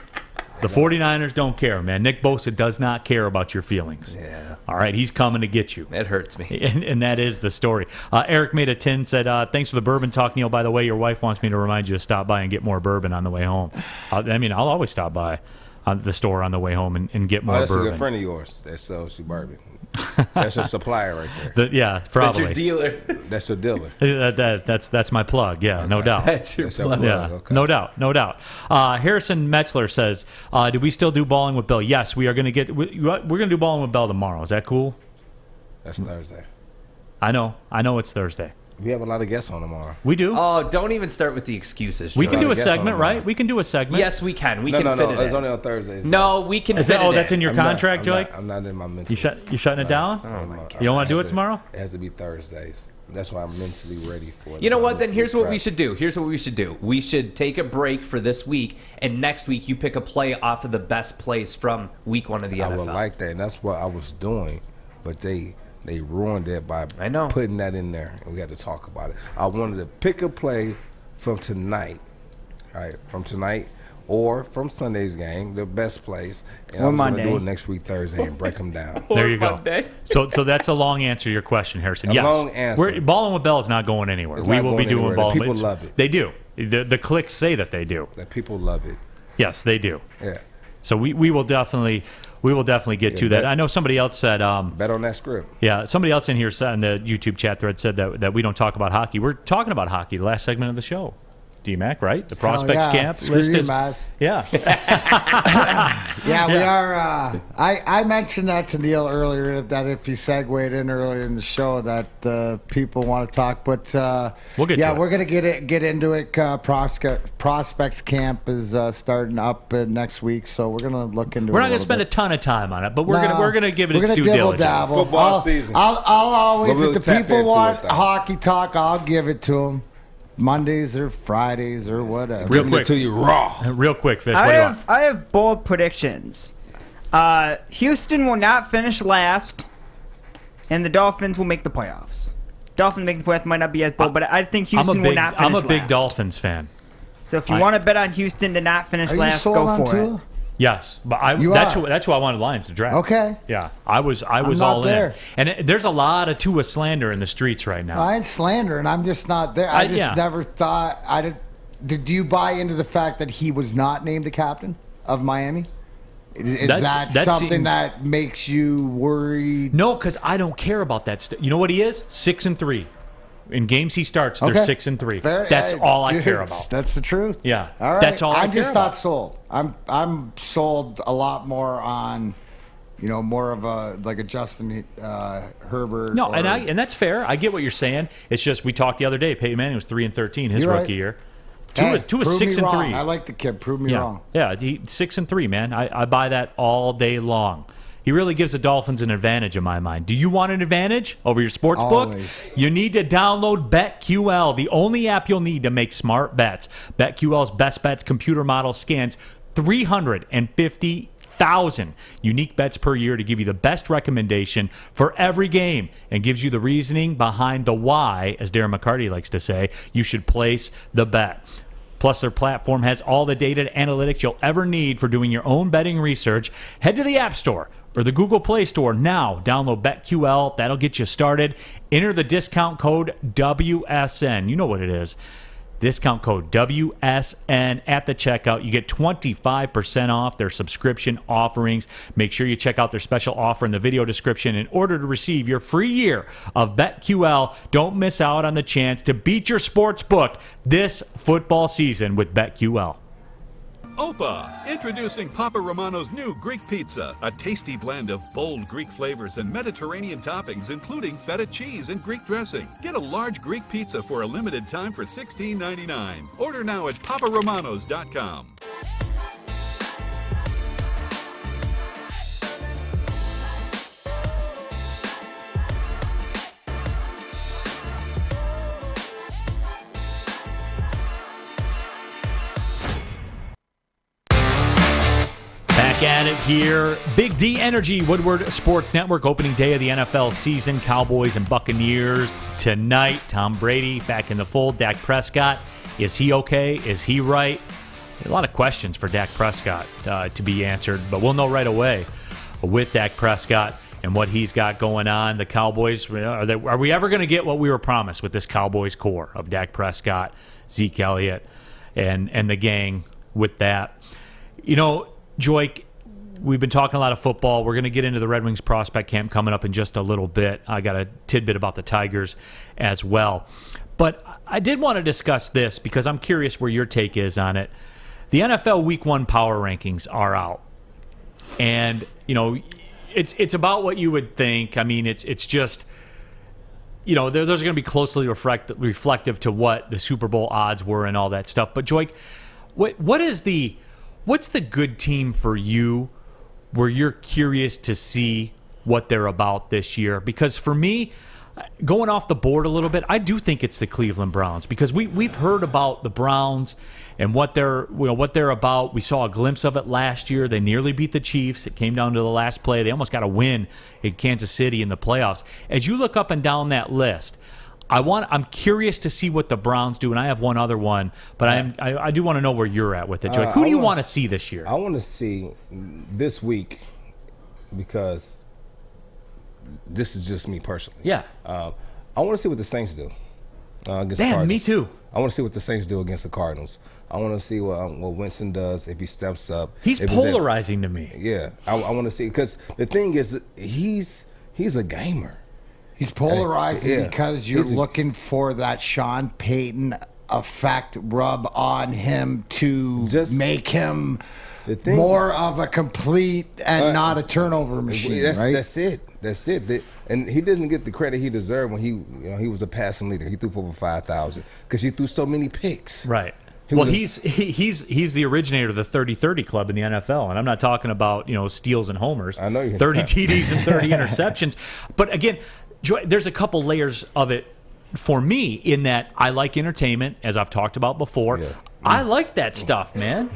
The 49ers don't care, man. Nick Bosa does not care about your feelings. Yeah. All right, he's coming to get you. It hurts me. And that is the story. Eric made a 10, said, thanks for the bourbon talk, Neal. By the way, your wife wants me to remind you to stop by and get more bourbon on the way home. I'll always stop by the store on the way home and get more that's bourbon. That's a good friend of yours that sells you bourbon. That's a supplier right there. Yeah, probably. That's your dealer. That's your dealer. That's my plug. Yeah, okay. No doubt. That's your plug. Yeah, okay. No doubt. Harrison Metzler says, "Do we still do balling with Bell?" Yes, we are going to we're going to do balling with Bell tomorrow. Is that cool? That's Thursday. I know. It's Thursday. We have a lot of guests on tomorrow. We do. Oh, don't even start with the excuses. We can do a guests on segment, tomorrow. right? We can do a segment. Yes, we can. We No, can no, fit no. it It's in. only on Thursdays. No, we can fit it that's in your I'm contract, not, Joique? I'm not in my mental. You shutting it down? Oh my God. You don't want to do it tomorrow? It has to be Thursdays. That's why I'm mentally ready for it. You know what? Then here's what we should do. We should take a break for this week, and next week you pick a play off of the best plays from week 1 of the NFL. I would like that, and that's what I was doing, but they ruined it by putting that in there, and we had to talk about it. I wanted to pick a play from tonight, all right, or from Sunday's game, the best plays, and Or I was going to Monday. do it next week Thursday and break them down. There you go. So that's a long answer to your question, Harrison. A Yes, long answer. Balling with Bell is not going anywhere. It's We not will be going doing anywhere. Balling. The people love it. They do. The clicks say that they do. That people love it. Yes, they do. Yeah. So we will definitely get to that. bet- I know somebody else said. Bet on that script. Yeah, somebody else in here said in the YouTube chat thread said that we don't talk about hockey. We're talking about hockey. The last segment of the show. D-Mac, right? The prospects yeah. camp Screw list you, is. Maz. Yeah. Yeah, we are. I mentioned that to Neal earlier, that if he segued in earlier in the show, that people want to talk. But We'll get to it. we're gonna get into it. Prospects camp is starting up next week, so we're gonna look into. We're it not going to spend a ton of time on it, but we're gonna give it its due diligence. Dabble. Football season. I'll always, We'll if the tap people into want it, though. hockey talk, I'll give it to them. Mondays or Fridays or whatever. Real Giving quick. it to you raw. Real quick, Fish. What do you want? I have bold predictions. Houston will not finish last, and the Dolphins will make the playoffs. Dolphins making the playoffs might not be as bold, but I think Houston will not finish I'm a big last. Dolphins fan. So if you want to bet on Houston to not finish Are you last, sold go on for Tua? it. Yes, but that's who I wanted Lions to draft. Okay. Yeah, I was not all there. in. And there's a lot of Tua slander in the streets right now. I ain't slandering. I'm just not there. I just never thought. Did you buy into the fact that he was not named the captain of Miami? Is that something seems- that makes you worried? No, because I don't care about that. You know what he is? 6-3. In games he starts, they're Okay. 6-3. Fair- That's all I dude, care about. That's the truth. Yeah, All right. that's all I I'm care just about. not sold. I'm sold a lot more on, more of a Justin Herbert. No, or- and that's fair. I get what you're saying. It's just we talked the other day. Peyton Manning was 3-13 his You're right. rookie year. Hey, Tua is prove me 6-3. wrong. I like the kid. Prove me wrong. Yeah, 6-3, man. I buy that all day long. He really gives the Dolphins an advantage in my mind. Do you want an advantage over your sports book? Always. You need to download BetQL, the only app you'll need to make smart bets. BetQL's best bets computer model scans 350,000 unique bets per year to give you the best recommendation for every game and gives you the reasoning behind the why, as Darren McCarty likes to say, you should place the bet. Plus, their platform has all the data and analytics you'll ever need for doing your own betting research. Head to the App Store or the Google Play Store now. Download BetQL. That'll get you started. Enter the discount code WSN. You know what it is. Discount code WSN at the checkout. You get 25% off their subscription offerings. Make sure you check out their special offer in the video description in order to receive your free year of BetQL. Don't miss out on the chance to beat your sports book this football season with BetQL. Opa! Introducing Papa Romano's new Greek pizza, a tasty blend of bold Greek flavors and Mediterranean toppings, including feta cheese and Greek dressing. Get a large Greek pizza for a limited time for $16.99. Order now at paparomanos.com. Back at it here. Big D Energy, Woodward Sports Network, opening day of the NFL season. Cowboys and Buccaneers tonight. Tom Brady back in the fold. Dak Prescott, is he okay? Is he right? A lot of questions for Dak Prescott to be answered, but we'll know right away with Dak Prescott and what he's got going on. The Cowboys, are we ever going to get what we were promised with this Cowboys core of Dak Prescott, Zeke Elliott, and the gang with that? You know, Joique, we've been talking a lot of football. We're going to get into the Red Wings prospect camp coming up in just a little bit. I got a tidbit about the Tigers as well. But I did want to discuss this because I'm curious where your take is on it. The NFL Week 1 power rankings are out. And, you know, it's about what you would think. I mean, it's just those are going to be closely reflective to what the Super Bowl odds were and all that stuff. But Joique, what's the good team for you where you're curious to see what they're about this year? Because for me, going off the board a little bit, I do think it's the Cleveland Browns, because we've heard about the Browns and what they're about. We saw a glimpse of it last year. They nearly beat the Chiefs. It came down to the last play. They almost got a win in Kansas City in the playoffs. As you look up and down that list, I'm curious to see what the Browns do, and I have one other one, but I do want to know where you're at with it, Joique. Who do you want to see this year? I want to see this week, because this is just me personally. Yeah. I want to see what the Saints do against the Damn, Cardinals. me too. I want to see what the Saints do against the Cardinals. I want to see what Winston does if he steps up. He's polarizing to me. Yeah, I want to see, because the thing is, he's a gamer. He's polarizing because you're looking for that Sean Payton effect rub on him to make him more of a complete and not a turnover machine. That's it. And he didn't get the credit he deserved when he was a passing leader. He threw for over 5,000 because he threw so many picks. Right. He's the originator of the 30-30 club in the NFL, and I'm not talking about steals and homers. I know you're 30 TDs and 30 interceptions. But again, there's a couple layers of it for me in that I like entertainment, as I've talked about before. Yeah. I like that stuff, man.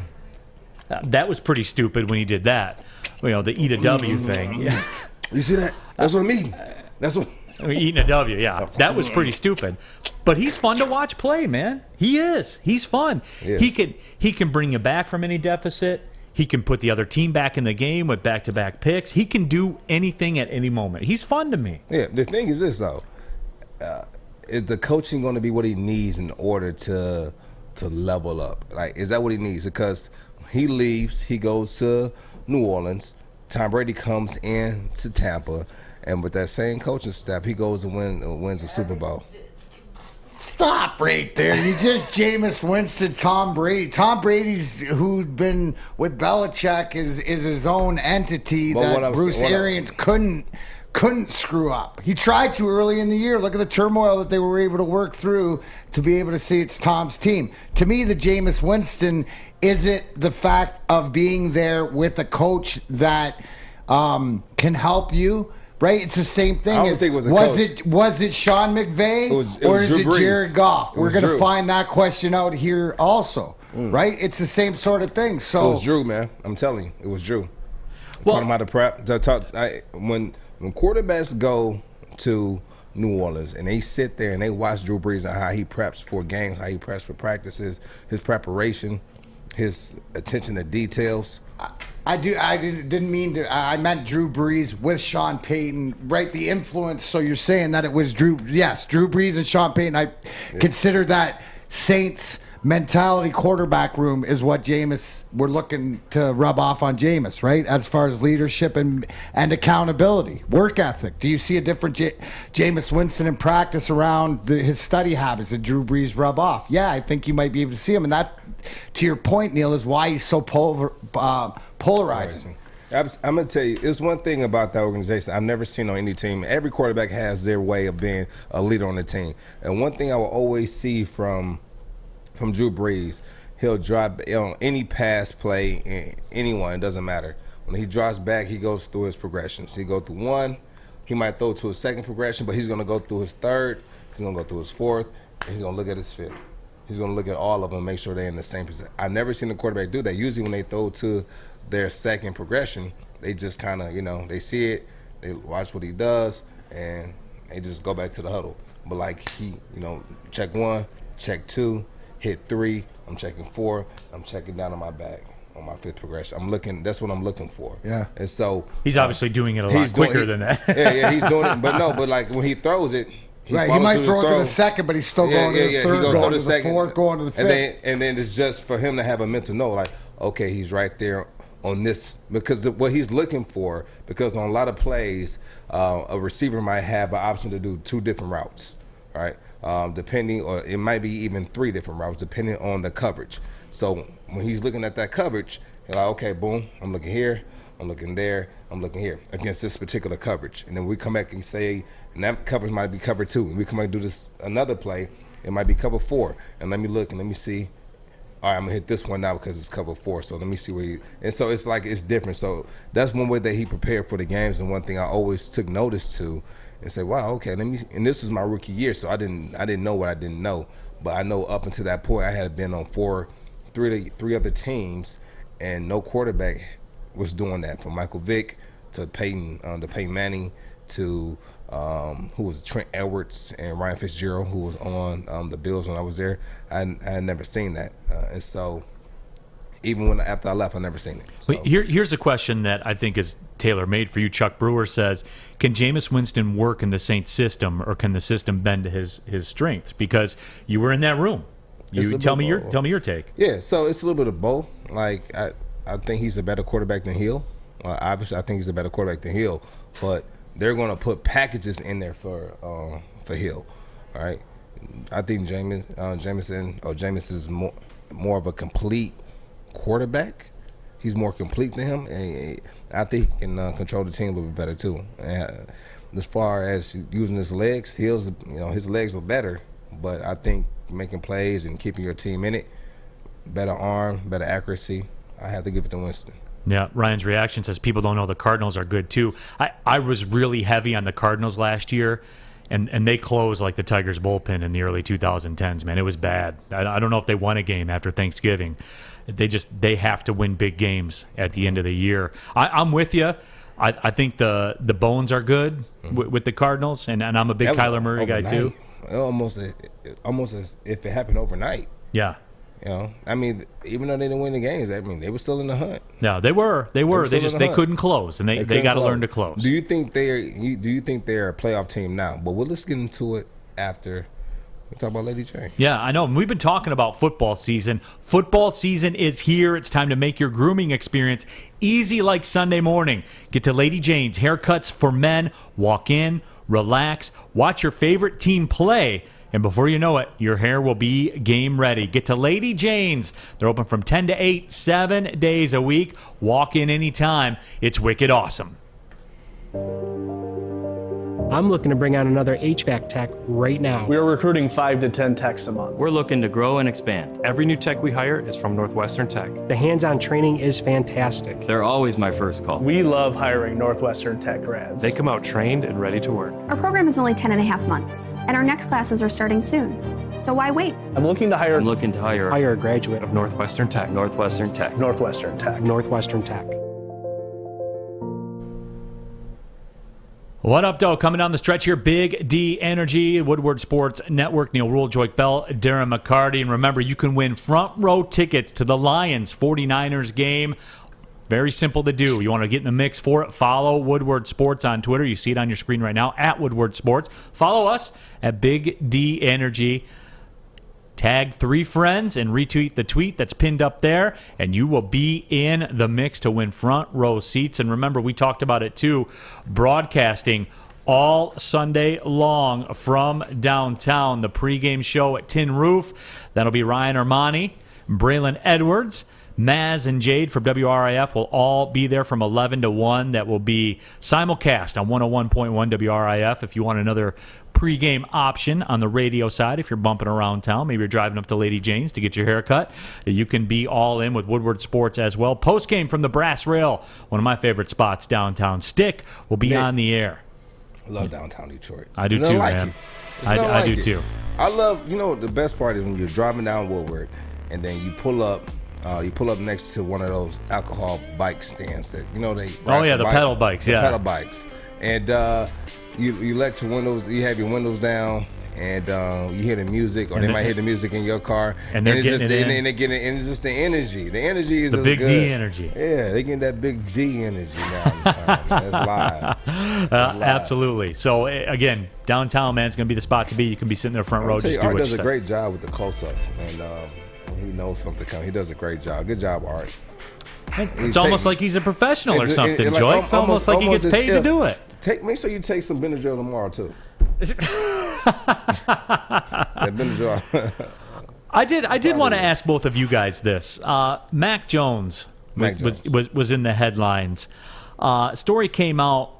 That was pretty stupid when he did that. The eat a W thing. Yeah. You see that? That's what I mean. That's what. Eating a W, yeah. That was pretty stupid. But he's fun to watch play, man. He is. He's fun. He can bring you back from any deficit. He can put the other team back in the game with back-to-back picks. He can do anything at any moment. He's fun to me. Yeah, the thing is this, though. Is the coaching going to be what he needs in order to level up? Like, is that what he needs? Because he leaves, he goes to New Orleans. Tom Brady comes in to Tampa. And with that same coaching staff, he goes and wins the Super Bowl. Stop right there. You just Jameis Winston, Tom Brady. Tom Brady's, who'd been with Belichick, is his own entity that Bruce Arians couldn't screw up. He tried to early in the year. Look at the turmoil that they were able to work through to be able to see it's Tom's team. To me, the Jameis Winston isn't the fact of being there with a coach that can help you. Right, it's the same thing. I don't think it was a coach. Was it Sean McVay or is it Jared Goff? We're going to find that question out here also. Right, it's the same sort of thing. So it was Drew, man. I'm telling you, it was Drew. Taught him how to prep. When quarterbacks go to New Orleans and they sit there and they watch Drew Brees and how he preps for games, how he preps for practices, his preparation, his attention to details. I didn't mean to. I meant Drew Brees with Sean Payton, right? The influence. So you're saying that it was Drew? Yes, Drew Brees and Sean Payton. I consider that Saints mentality quarterback room is what Jameis. We're looking to rub off on Jameis, right? As far as leadership and accountability, work ethic. Do you see a different Jameis Winston in practice around his study habits that Drew Brees rub off? Yeah, I think you might be able to see him, and that, to your point, Neal, is why he's so polarizing. I'm going to tell you, it's one thing about that organization I've never seen on any team. Every quarterback has their way of being a leader on the team. And one thing I will always see from Drew Brees, he'll drop on any pass play, anyone, it doesn't matter. When he drops back, he goes through his progressions. He goes through one, he might throw to his second progression, but he's going to go through his third, he's going to go through his fourth, and he's going to look at his fifth. He's going to look at all of them and make sure they're in the same position. I've never seen a quarterback do that. Usually when they throw to their second progression, they just kind of, they see it, they watch what he does, and they just go back to the huddle. But like he, check one, check two, hit three, I'm checking four, I'm checking down on my back on my fifth progression. That's what I'm looking for. Yeah. And so he's obviously doing it a lot quicker than that. Yeah, he's doing it. But like when he throws it, he might throw it to the second, but he's still going to the third, going to the fourth, going to the fifth. And then it's just for him to have a mental note, like, okay, he's right there on this, because what he's looking for, because on a lot of plays, a receiver might have an option to do two different routes, right? Depending, or it might be even three different routes, depending on the coverage. So when he's looking at that coverage, you're like, okay, boom, I'm looking here, I'm looking there, I'm looking here against this particular coverage. And then we come back and say, and that coverage might be cover 2. And we come back and do this another play, it might be cover 4. And let me look and let me see. All right, I'm gonna hit this one now because it's cover 4. So let me see where you. And so it's like it's different. So that's one way that he prepared for the games, and one thing I always took notice to, and say, wow, okay, let me. And this was my rookie year, so I didn't know what I didn't know, but I know up until that point I had been on three other teams, and no quarterback was doing that. From Michael Vick to Peyton Manning to who was Trent Edwards and Ryan Fitzgerald, who was on the Bills when I was there. I had never seen that, and so even after I left, I never seen it. So. Here's a question that I think is tailor-made for you. Chuck Brewer says, can Jameis Winston work in the Saints system, or can the system bend to his strengths? Because you were in that room. Tell me your take. Yeah, so it's a little bit of both. Like I think he's a better quarterback than Hill. Obviously, I think he's a better quarterback than Hill, but they're going to put packages in there for Hill. All right, I think Jameis is more of a complete quarterback. He's more complete than him, and I think he can control the team a little bit better too. And as far as using his legs, his legs are better, but I think making plays and keeping your team in it, better arm, better accuracy, I have to give it to Winston. Yeah, Ryan's reaction says people don't know the Cardinals are good too. I was really heavy on the Cardinals last year, and they closed like the Tigers bullpen in the early 2010s, man. It was bad. I don't know if they won a game after Thanksgiving. They have to win big games at the end of the year. I'm with you. I think the bones are good with the Cardinals, and I'm a big Kyler Murray guy too. Almost as if it happened overnight. Yeah. You know, I mean, even though they didn't win the games, I mean, they were still in the hunt. Yeah, they were. They couldn't close, and they got to learn to close. Do you think they're a playoff team now? But let's get into it after we talk about Lady Jane. Yeah, I know. We've been talking about football season. Football season is here. It's time to make your grooming experience easy like Sunday morning. Get to Lady Jane's Haircuts for Men. Walk in, relax, watch your favorite team play, and before you know it, your hair will be game ready. Get to Lady Jane's. They're open from 10 to 8, 7 days a week. Walk in anytime. It's wicked awesome. I'm looking to bring on another HVAC tech right now. We are recruiting 5 to 10 techs a month. We're looking to grow and expand. Every new tech we hire is from Northwestern Tech. The hands-on training is fantastic. They're always my first call. We love hiring Northwestern Tech grads. They come out trained and ready to work. Our program is only 10.5 months, and our next classes are starting soon. So why wait? I'm looking to hire a graduate of Northwestern Tech. Northwestern Tech. Northwestern Tech. What up, though? Coming down the stretch here, Big D Energy, Woodward Sports Network, Neal Ruhl, Joique Bell, Darren McCarty. And remember, you can win front row tickets to the Lions 49ers game. Very simple to do. You want to get in the mix for it, follow Woodward Sports on Twitter. You see it on your screen right now, at Woodward Sports. Follow us at Big D Energy. Tag 3 friends and retweet the tweet that's pinned up there, and you will be in the mix to win front row seats. And remember, we talked about it too, broadcasting all Sunday long from downtown. The pregame show at Tin Roof, that'll be Ryan Armani, Braylon Edwards, Maz and Jade from WRIF will all be there from 11 to 1. That will be simulcast on 101.1 WRIF. If you want another pregame option on the radio side, if you're bumping around town, maybe you're driving up to Lady Jane's to get your hair cut, you can be all in with Woodward Sports as well. Postgame from the Brass Rail, one of my favorite spots downtown. Stick will be on the air. I love downtown Detroit. I do too, man. I do too. I love, the best part is when you're driving down Woodward and then you pull up next to one of those alcohol bike stands that the pedal bikes, pedal bikes, and you let your windows, you have your windows down, and you hear the music, or they might hear the music in your car, and they're getting just, it in. And they're getting it, and it's just the energy. The energy is the big good. D energy. Yeah, they getting that big D energy now. That's live. Absolutely. So again, downtown, man, it's gonna be the spot to be. You can be sitting there front row. Just do Art what does you a said. great job with the close-ups, and he knows something coming. He does a great job. Good job, Art. It's almost like he's a professional or something, Joique. It's almost like he gets paid to do it. Make sure you take some Benadryl tomorrow too. Benadryl. I did want to ask both of you guys this. Mac Jones was in the headlines. Story came out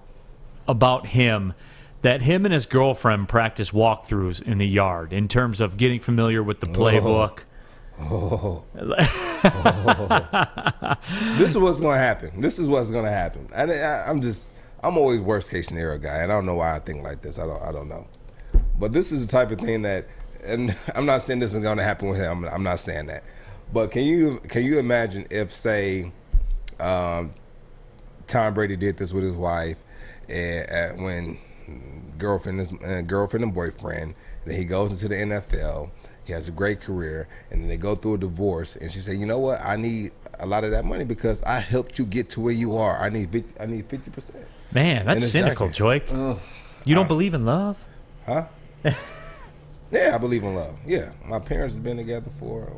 about him that him and his girlfriend practice walkthroughs in the yard in terms of getting familiar with the playbook. This is what's going to happen. I'm always worst case scenario guy, and I don't know why I think like this. I don't know. But this is the type of thing that, and I'm not saying this is going to happen with him. I'm not saying that. But can you imagine if, say, Tom Brady did this with his wife, and when girlfriend and boyfriend, and he goes into the NFL, he has a great career, and then they go through a divorce, and she said, you know what, I need a lot of that money because I helped you get to where you are. I need 50%. Man, that's cynical, Joique. You don't believe in love? Huh? Yeah, I believe in love. Yeah, my parents have been together for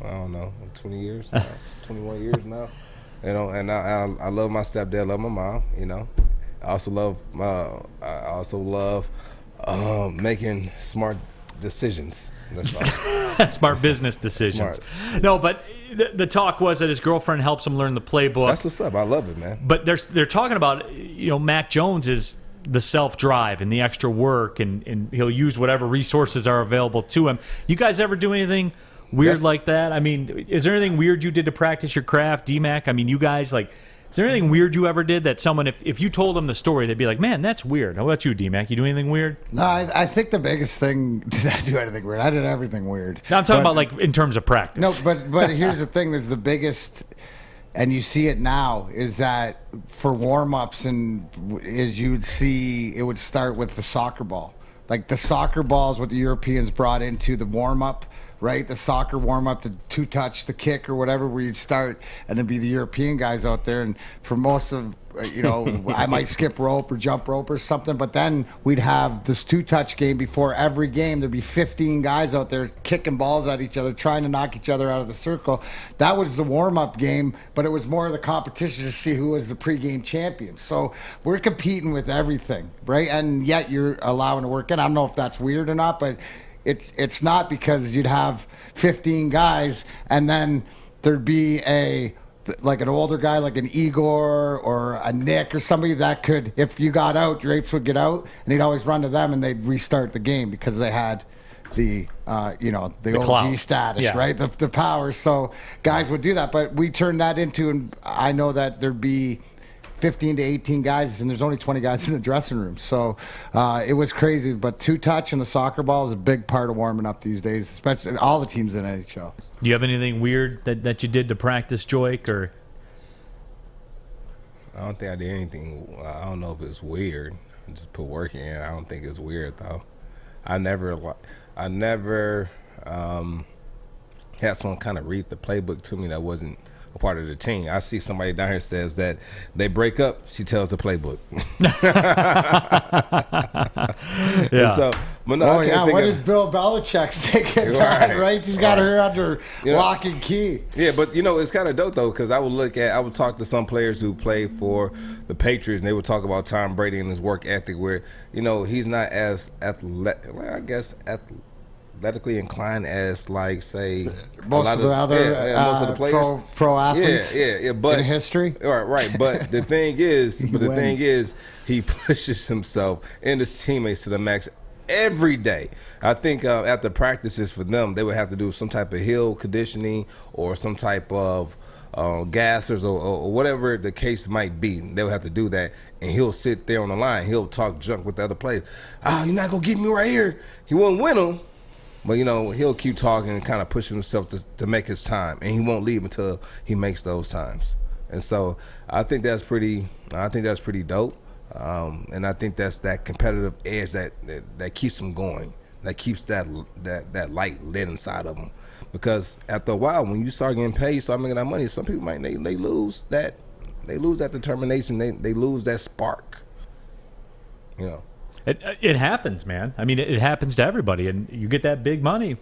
I don't know, 20 years now, 21 years now. You know, and I love my stepdad, I love my mom. You know, I also love making smart decisions. That's all. Smart business decisions. Smart. No, but the talk was that his girlfriend helps him learn the playbook. That's what's up. I love it, man. But they're talking about, Mac Jones is the self-drive and the extra work, and he'll use whatever resources are available to him. You guys ever do anything weird like that? I mean, is there anything weird you did to practice your craft, D-Mac? I mean, you guys, is there anything weird you ever did that someone, if you told them the story, they'd be like, man, that's weird. How about you, D-Mac? You do anything weird? No, I think the biggest thing, did I do anything weird? I did everything weird. No, I'm talking about in terms of practice. No, but here's the thing, that's the biggest, and you see it now, is that for warm-ups, and as you would see, it would start with the soccer ball. Like the soccer ball is what the Europeans brought into the warm-up, right? The soccer warm-up, the two-touch, the kick or whatever, where you'd start, and it'd be the European guys out there. And for most of, I might skip rope or jump rope or something, but then we'd have this two-touch game before every game. There'd be 15 guys out there kicking balls at each other, trying to knock each other out of the circle. That was the warm-up game, but it was more of the competition to see who was the pregame champion. So we're competing with everything, right? And yet you're allowing to work in. I don't know if that's weird or not, but it's not, because you'd have 15 guys and then there'd be an older guy like an Igor or a Nick or somebody that could, if you got out, Drapes would get out, and he'd always run to them and they'd restart the game because they had the OG clout status, right? The power. So guys would do that, but we turned that into, and I know that there'd be 15 to 18 guys, and there's only 20 guys in the dressing room. So it was crazy. But two-touch and the soccer ball is a big part of warming up these days, especially all the teams in NHL. Do you have anything weird that you did to practice, Joique? Or I don't think I did anything. I don't know if it's weird. I just put work in. I don't think it's weird, though. I never had someone kind of read the playbook to me that wasn't a part of the team. I see somebody down here says that they break up, she tells the playbook. Yeah. So, but no, what does Bill Belichick think of that, right? He's got her under lock and key. Yeah, but it's kind of dope though, because I would talk to some players who played for the Patriots, and they would talk about Tom Brady and his work ethic, where he's not as athletically inclined as, like, say, most of the players, pro athletes, but in history, right. But the thing is, he pushes himself and his teammates to the max every day. I think after practices for them, they would have to do some type of hill conditioning or some type of gassers or whatever the case might be. They would have to do that, and he'll sit there on the line. He'll talk junk with the other players. You're not gonna get me right here. He won't win them. But, he'll keep talking and kind of pushing himself to make his time, and he won't leave until he makes those times. And so I think that's pretty dope. And I think that's that competitive edge that keeps him going, that keeps that light lit inside of him. Because after a while, when you start getting paid, you start making that money, some people they lose that determination, they lose that spark. It happens, man. I mean, it happens to everybody, and you get that big money.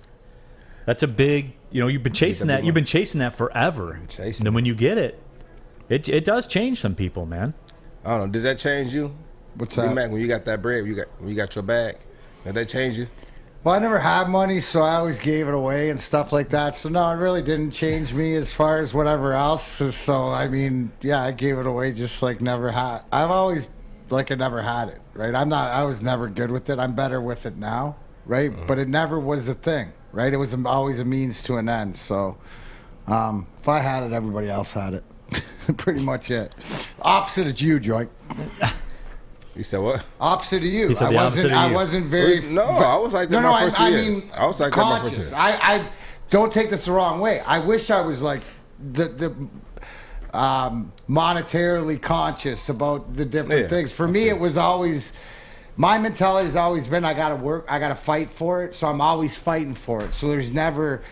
That's a big, you've been chasing that. You've been chasing that forever. And then when you get it, it does change some people, man. I don't know. Did that change you? What's that? Mac, when you got that bread, when you got your bag, did that change you? Well, I never had money, so I always gave it away and stuff like that. So, no, it really didn't change me as far as whatever else. So, I mean, yeah, I gave it away just like never had. I've always, I never had it, right? I was never good with it. I'm better with it now, right? Mm-hmm. But it never was a thing, right? It was always a means to an end. So, if I had it, everybody else had it. Pretty much it. Opposite of you, Joique. You said what? Opposite of you. He said I wasn't very. No, I was like that my first year. mean, I was like conscious. that my first year. I don't take this the wrong way. I wish I was like the monetarily conscious about the different things. For me, it was always. My mentality has always been I gotta work, I gotta fight for it. So I'm always fighting for it. So there's never.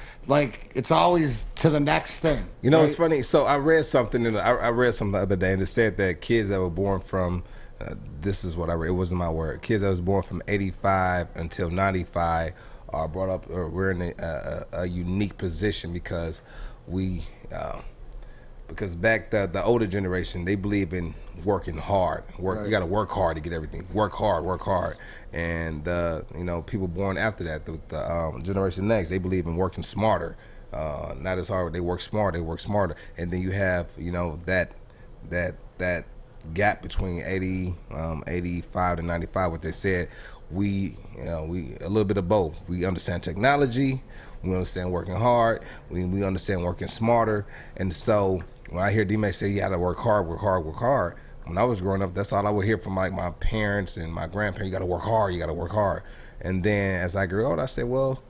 It's always to the next thing. You know, right? It's funny. So I read something the other day, and it said that kids that were born from, this is what I read. It wasn't my word. Kids that was born from 85 until 95 are brought up, or we're in a unique position because because back the older generation, they believe in working hard. Right. You got to work hard to get everything. Work hard. And people born after that, the generation next, they believe in working smarter, not as hard. They work smart. They work smarter. And then you have that gap between 85 to 95. What they said, we a little bit of both. We understand technology. We understand working hard. We understand working smarter. And so when I hear D-Mac say you got to work hard. When I was growing up, that's all I would hear from my parents and my grandparents. You got to work hard. And then as I grew older, I said, well,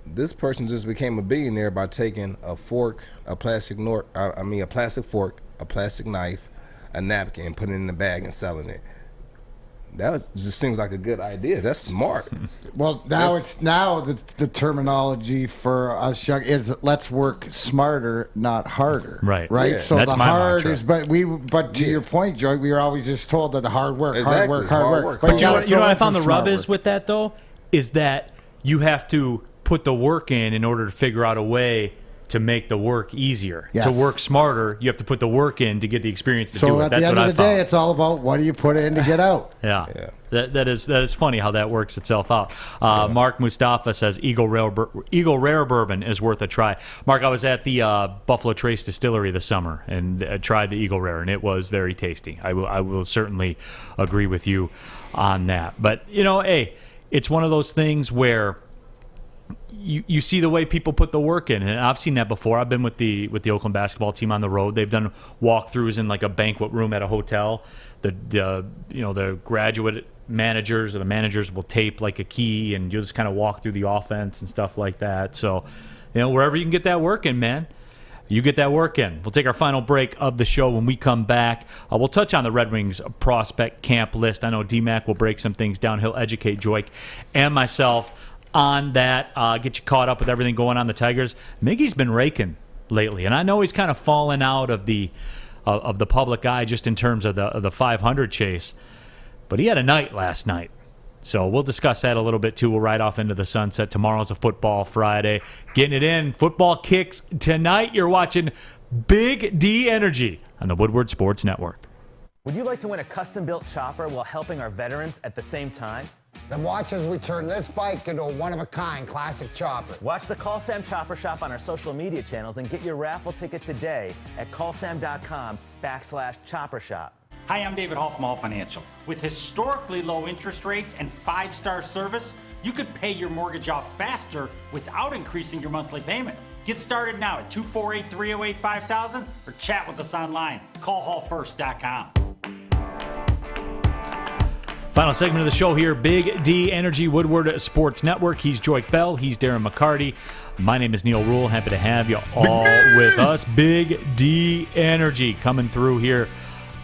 this person just became a billionaire by taking a fork, a plastic fork, a plastic knife, a napkin, and putting it in the bag and selling it. That just seems like a good idea. That's smart. Well, now the terminology for us young is let's work smarter, not harder. Right. Yeah. So that's the hard mantra. But to your point, Joique, we were always just told that the hard work. But you know what I found the rub is with that though, is that you have to put the work in order to figure out a way to make the work easier. Yes. To work smarter, you have to put the work in to get the experience to do it. So at the end of the day, it's all about what do you put in to get out. Yeah. That is funny how that works itself out. Mark Mustafa says Eagle Rare Bourbon is worth a try. Mark, I was at the Buffalo Trace Distillery this summer and tried the Eagle Rare, and it was very tasty. I will certainly agree with you on that. But, hey, it's one of those things where you see the way people put the work in, and I've seen that before. I've been with the Oakland basketball team on the road. They've done walkthroughs in like a banquet room at a hotel. The graduate managers or the managers will tape like a key, and you'll just kind of walk through the offense and stuff like that. So, wherever you can get that work in, man, you get that work in. We'll take our final break of the show. When we come back, we'll touch on the Red Wings prospect camp list. I know D-Mac will break some things down. He'll educate Joique and myself on that, get you caught up with everything going on the Tigers. Miggy's been raking lately, and I know he's kind of fallen out of the public eye just in terms of the 500 chase, but he had a night last night. So we'll discuss that a little bit too. We'll ride off into the sunset. Tomorrow's a football Friday. Getting it in. Football kicks tonight. You're watching Big D Energy on the Woodward Sports Network. Would you like to win a custom-built chopper while helping our veterans at the same time? Then watch as we turn this bike into a one-of-a-kind classic chopper. Watch the Call Sam Chopper Shop on our social media channels and get your raffle ticket today at callsam.com/chopper shop. Hi, I'm David Hall from Hall Financial. With historically low interest rates and 5-star service, you could pay your mortgage off faster without increasing your monthly payment. Get started now at 248-308-5000 or chat with us online. Callhallfirst.com. Final segment of the show here, Big D Energy, Woodward Sports Network. He's Joique Bell. He's Darren McCarty. My name is Neal Ruhl. Happy to have you all with us. Big D Energy coming through here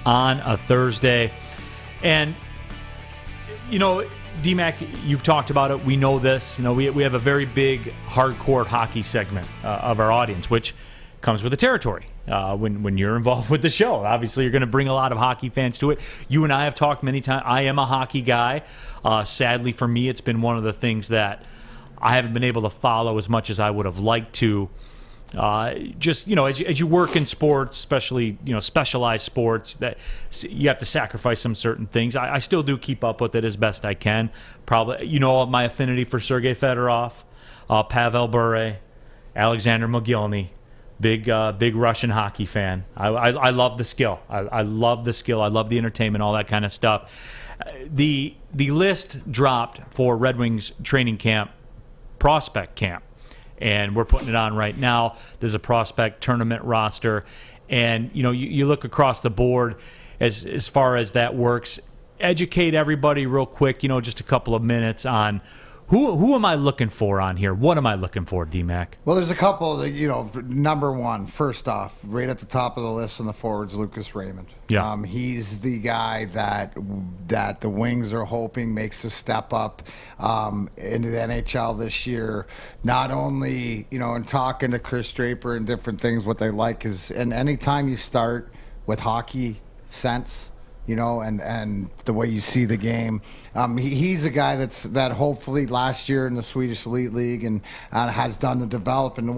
on a Thursday. And, D-Mac, you've talked about it. We know this. We have a very big hardcore hockey segment of our audience, which comes with the territory. When you're involved with the show, obviously you're going to bring a lot of hockey fans to it. You and I have talked many times. I am a hockey guy. Sadly for me, it's been one of the things that I haven't been able to follow as much as I would have liked to Just, as you work in sports, especially, specialized sports, that you have to sacrifice some certain things. I still do keep up with it as best I can. Probably, my affinity for Sergei Fedorov, Pavel Bure, Alexander Mogilny, big Russian hockey fan. I love the skill. I love the skill. I love the entertainment, all that kind of stuff. The list dropped for Red Wings training camp, prospect camp. And we're putting it on right now. There's a prospect tournament roster. And, you look across the board as far as that works. Educate everybody real quick, just a couple of minutes on who am I looking for on here? What am I looking for, D-Mac? Well, there's a couple that, number one, first off, right at the top of the list on the forwards, Lucas Raymond. Yeah. He's the guy that the Wings are hoping makes a step up into the NHL this year. Not only, in talking to Chris Draper and different things, what they like is, and anytime you start with hockey sense, and the way you see the game. He's a guy that hopefully last year in the Swedish Elite League and has done the development.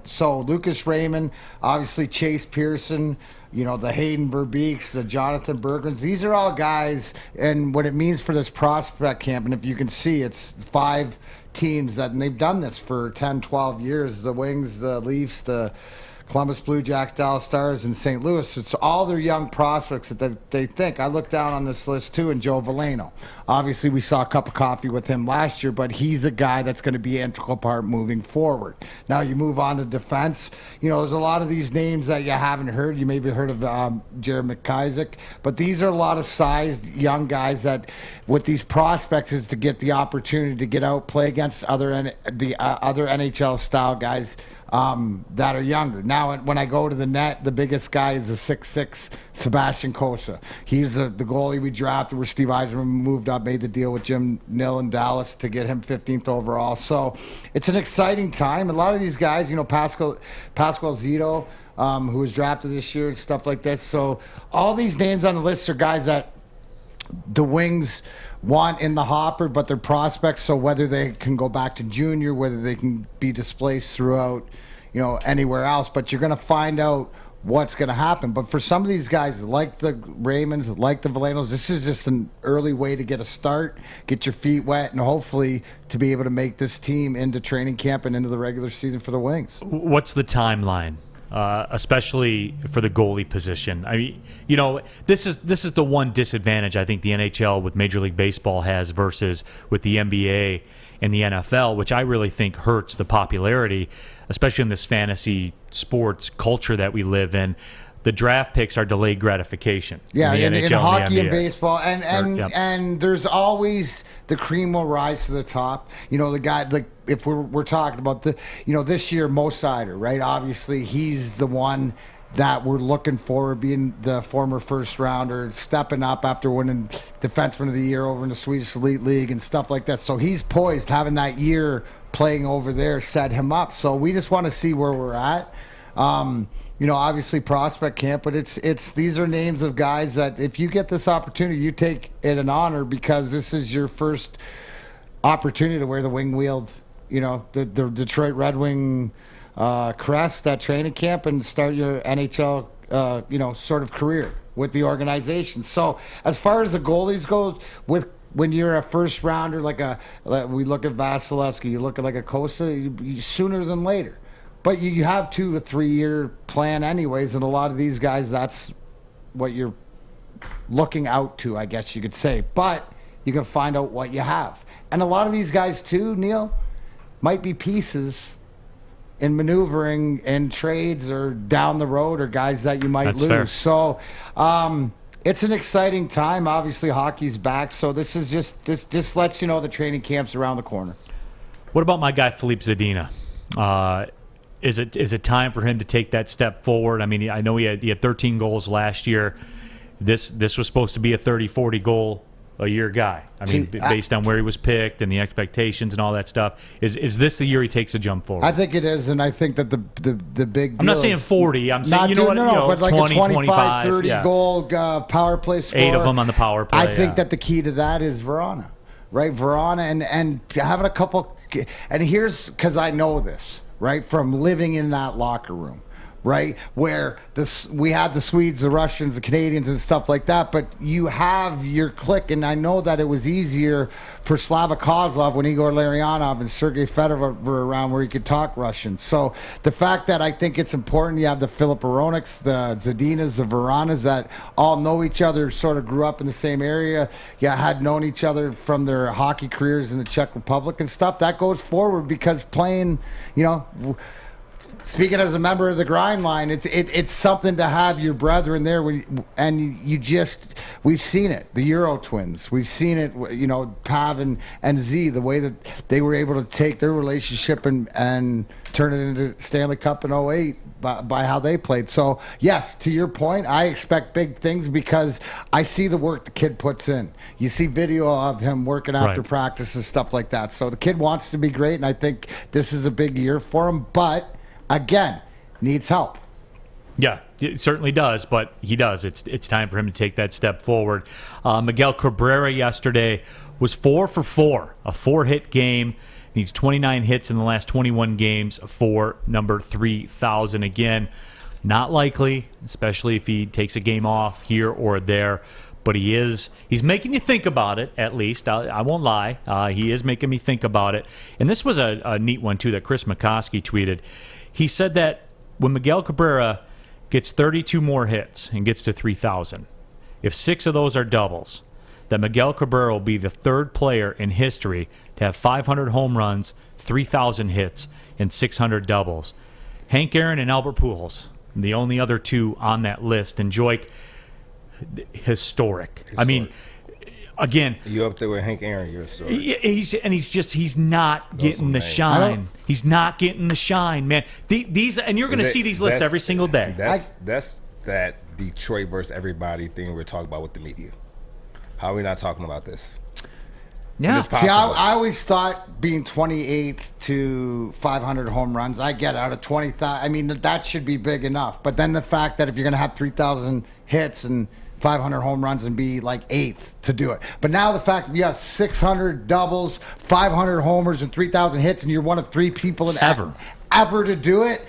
So Lucas Raymond, obviously Chase Pearson, the Hayden Verbeeks, the Jonathan Bergmans. These are all guys, and what it means for this prospect camp, and if you can see, it's 5 teams and they've done this for 10, 12 years. The Wings, the Leafs, the Columbus Blue Jacks, Dallas Stars, and St. Louis. It's all their young prospects that they think. I look down on this list, too, and Joe Veleno. Obviously, we saw a cup of coffee with him last year, but he's a guy that's going to be an integral part moving forward. Now, you move on to defense. There's a lot of these names that you haven't heard. You maybe heard of Jared McIsaac, but these are a lot of sized young guys that, with these prospects, is to get the opportunity to get out, play against other NHL-style guys that are younger. Now, when I go to the net, the biggest guy is a 6'6", Sebastian Cossa. He's the goalie we drafted where Steve Yzerman moved up, made the deal with Jim Nill in Dallas to get him 15th overall. So it's an exciting time. A lot of these guys, Pascal Zito, who was drafted this year and stuff like that. So all these names on the list are guys that the Wings want in the hopper, but they're prospects, so whether they can go back to junior, whether they can be displaced throughout, anywhere else, but you're going to find out what's going to happen. But for some of these guys, like the Raymonds, like the Velenos, this is just an early way to get a start, get your feet wet, and hopefully to be able to make this team into training camp and into the regular season for the Wings. What's the timeline? Especially for the goalie position. I mean, this is the one disadvantage I think the NHL with Major League Baseball has versus with the NBA and the NFL, which I really think hurts the popularity, especially in this fantasy sports culture that we live in. The draft picks are delayed gratification. Yeah, in the NHL in hockey and NBA. baseball, and there's always the cream will rise to the top. The guy, like if we're talking about this year, Mo Seider, right? Obviously, he's the one that we're looking for, being the former first rounder, stepping up after winning Defenseman of the Year over in the Swedish Elite League and stuff like that. So he's poised, having that year playing over there set him up. So we just want to see where we're at. Obviously prospect camp, but it's these are names of guys that if you get this opportunity, you take it an honor because this is your first opportunity to wear the wing wheeled, the Detroit Red Wing crest at training camp and start your NHL, sort of career with the organization. So as far as the goalies go, when you're a first rounder, we look at Vasilevsky, you look at like a Cossa, sooner than later. But you have 2 to 3 year plan anyways, and a lot of these guys, that's what you're looking out to, I guess you could say. But you can find out what you have. And a lot of these guys too, Neal, might be pieces in maneuvering in trades or down the road or guys that you might lose. Fair. So it's an exciting time. Obviously, hockey's back. So this is just lets you know the training camp's around the corner. What about my guy, Philippe Zadina? Is it time for him to take that step forward? I mean, I know he had 13 goals last year. This was supposed to be a 30, 40 goal a year guy. I mean, based on where he was picked and the expectations and all that stuff. Is this the year he takes a jump forward? I think it is, and I think that the big deal I'm not saying 40. I'm saying, but like 20, a 25, 25, 30 goal power play score. 8 of them on the power play. I think that the key to that is Verona, right? Verona and having a couple. And here's, because I know this, right, from living in that locker room. Right, where we had the Swedes, the Russians, the Canadians, and stuff like that, but you have your clique, and I know that it was easier for Slava Kozlov when Igor Larionov and Sergei Fedorov were around where he could talk Russian. So the fact that I think it's important, you have the Filip Aronics, the Zadinas, the Varanas that all know each other, sort of grew up in the same area, had known each other from their hockey careers in the Czech Republic and stuff. That goes forward because playing, speaking as a member of the grind line, it's something to have your brethren there. We've seen it. The Euro twins, we've seen it. Pav and Z, the way that they were able to take their relationship and turn it into Stanley Cup in 2008 by how they played. So yes, to your point, I expect big things because I see the work the kid puts in. You see video of him working after practice and stuff like that. So the kid wants to be great, and I think this is a big year for him. But again, needs help. Yeah, it certainly does, but he does. It's time for him to take that step forward. Miguel Cabrera yesterday was 4 for 4, a 4-hit game. Needs 29 hits in the last 21 games for number 3,000 again. Not likely, especially if he takes a game off here or there. But he's making you think about it, at least. I won't lie. He is making me think about it. And this was a neat one, too, that Chris McCoskey tweeted. He said that when Miguel Cabrera gets 32 more hits and gets to 3,000, if 6 of those are doubles, that Miguel Cabrera will be the 3rd player in history to have 500 home runs, 3,000 hits, and 600 doubles. Hank Aaron and Albert Pujols, the only other 2 on that list. And Joique, historic. I mean, again, you up there with Hank Aaron, you're historic. He's not getting the shine. He's not getting the shine, man. These, and you're going to see these lists every single day. That's that Detroit versus everybody thing we're talking about with the media. How are we not talking about this? Yeah. See, I always thought being 28th to 500 home runs, I get out of 20,000. I mean, that should be big enough. But then the fact that if you're going to have 3,000 hits and 500 home runs and be like 8th to do it. But now the fact that you have 600 doubles, 500 homers, and 3,000 hits, and you're one of 3 people in ever to do it,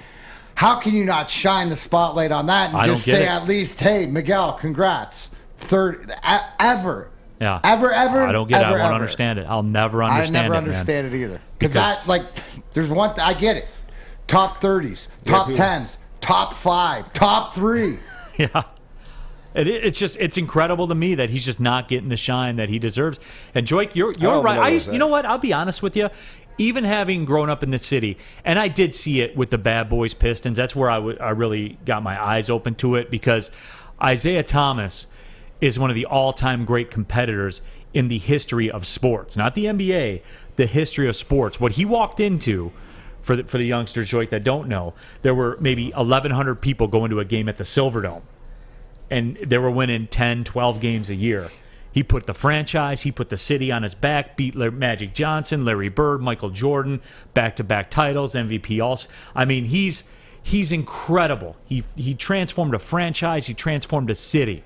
how can you not shine the spotlight on that and just say at least, hey, Miguel, congrats. 3rd ever. Yeah. Ever. I don't get it. I won't understand it. I'll never understand it. I never understand it either. Because there's one I get it. Top 30s, top 10s, top 5, top 3. Yeah. It's incredible to me that he's just not getting the shine that he deserves. And Joique, you're right. You know what? I'll be honest with you. Even having grown up in the city, and I did see it with the Bad Boys Pistons, that's where I really got my eyes open to it, because Isaiah Thomas is one of the all-time great competitors in the history of sports. Not the NBA, the history of sports. What he walked into, for the youngsters, Joique, that don't know, there were maybe 1,100 people going to a game at the Silverdome, and they were winning 10, 12 games a year. He put the franchise, he put the city on his back, beat Magic Johnson, Larry Bird, Michael Jordan, back-to-back titles, MVP also. I mean, he's incredible. He transformed a franchise, he transformed a city.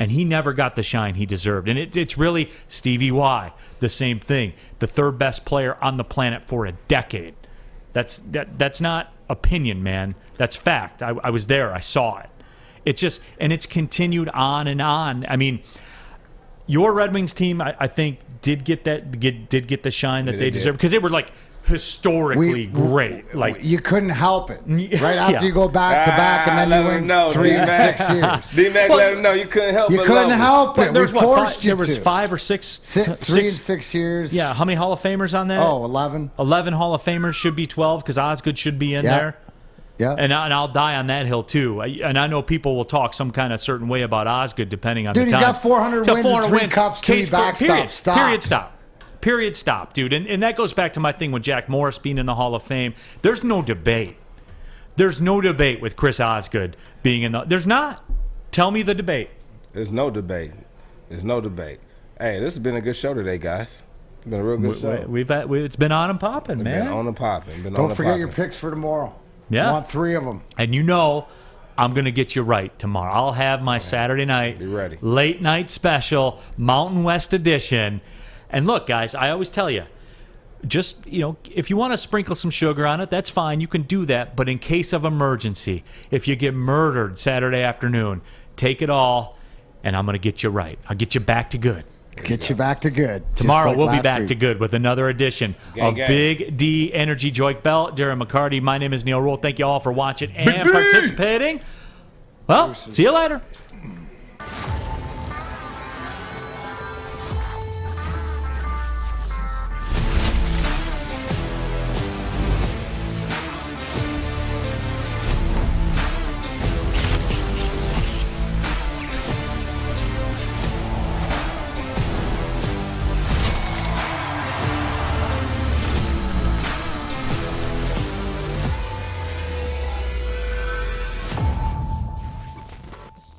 And he never got the shine he deserved. And it's really Stevie Y, the same thing. The 3rd best player on the planet for a decade. That's not opinion, man. That's fact. I was there. I saw it. It's continued on and on. I mean, your Red Wings team, I think, did get the shine that they deserved, because they were like historically great. Like, you couldn't help it. Right after you go back to back, and then you win 3 and 6 years. D-Mac let him know you couldn't help it. You couldn't help it. There was 5 or 6. 3 and 6 years. Yeah, how many Hall of Famers on that? 11. 11 Hall of Famers, should be 12, because Osgood should be in there. Yeah. And I'll die on that hill, too. And I know people will talk some kind of certain way about Osgood, depending on the time. Dude, he's got 400 wins and 3 cups, 3 backstops. Period, stop, dude. And that goes back to my thing with Jack Morris being in the Hall of Fame. There's no debate. There's no debate with Chris Osgood being in the... There's not. Tell me the debate. There's no debate. Hey, this has been a good show today, guys. It's been a real good show. It's been on and popping, man. Been on and popping. Don't forget your picks for tomorrow. Yeah. I want 3 of them. And I'm going to get you right tomorrow. I'll have my Saturday night late night special, Mountain West edition. And look, guys, I always tell you, just, if you want to sprinkle some sugar on it, that's fine. You can do that. But in case of emergency, if you get murdered Saturday afternoon, take it all, and I'm going to get you right. I'll get you back to good. Get you back to good. Tomorrow we'll be back to good with another edition of Big D Energy. Joique Bell, Darren McCarty. My name is Neal Ruhl. Thank you all for watching and participating. Well, see you later.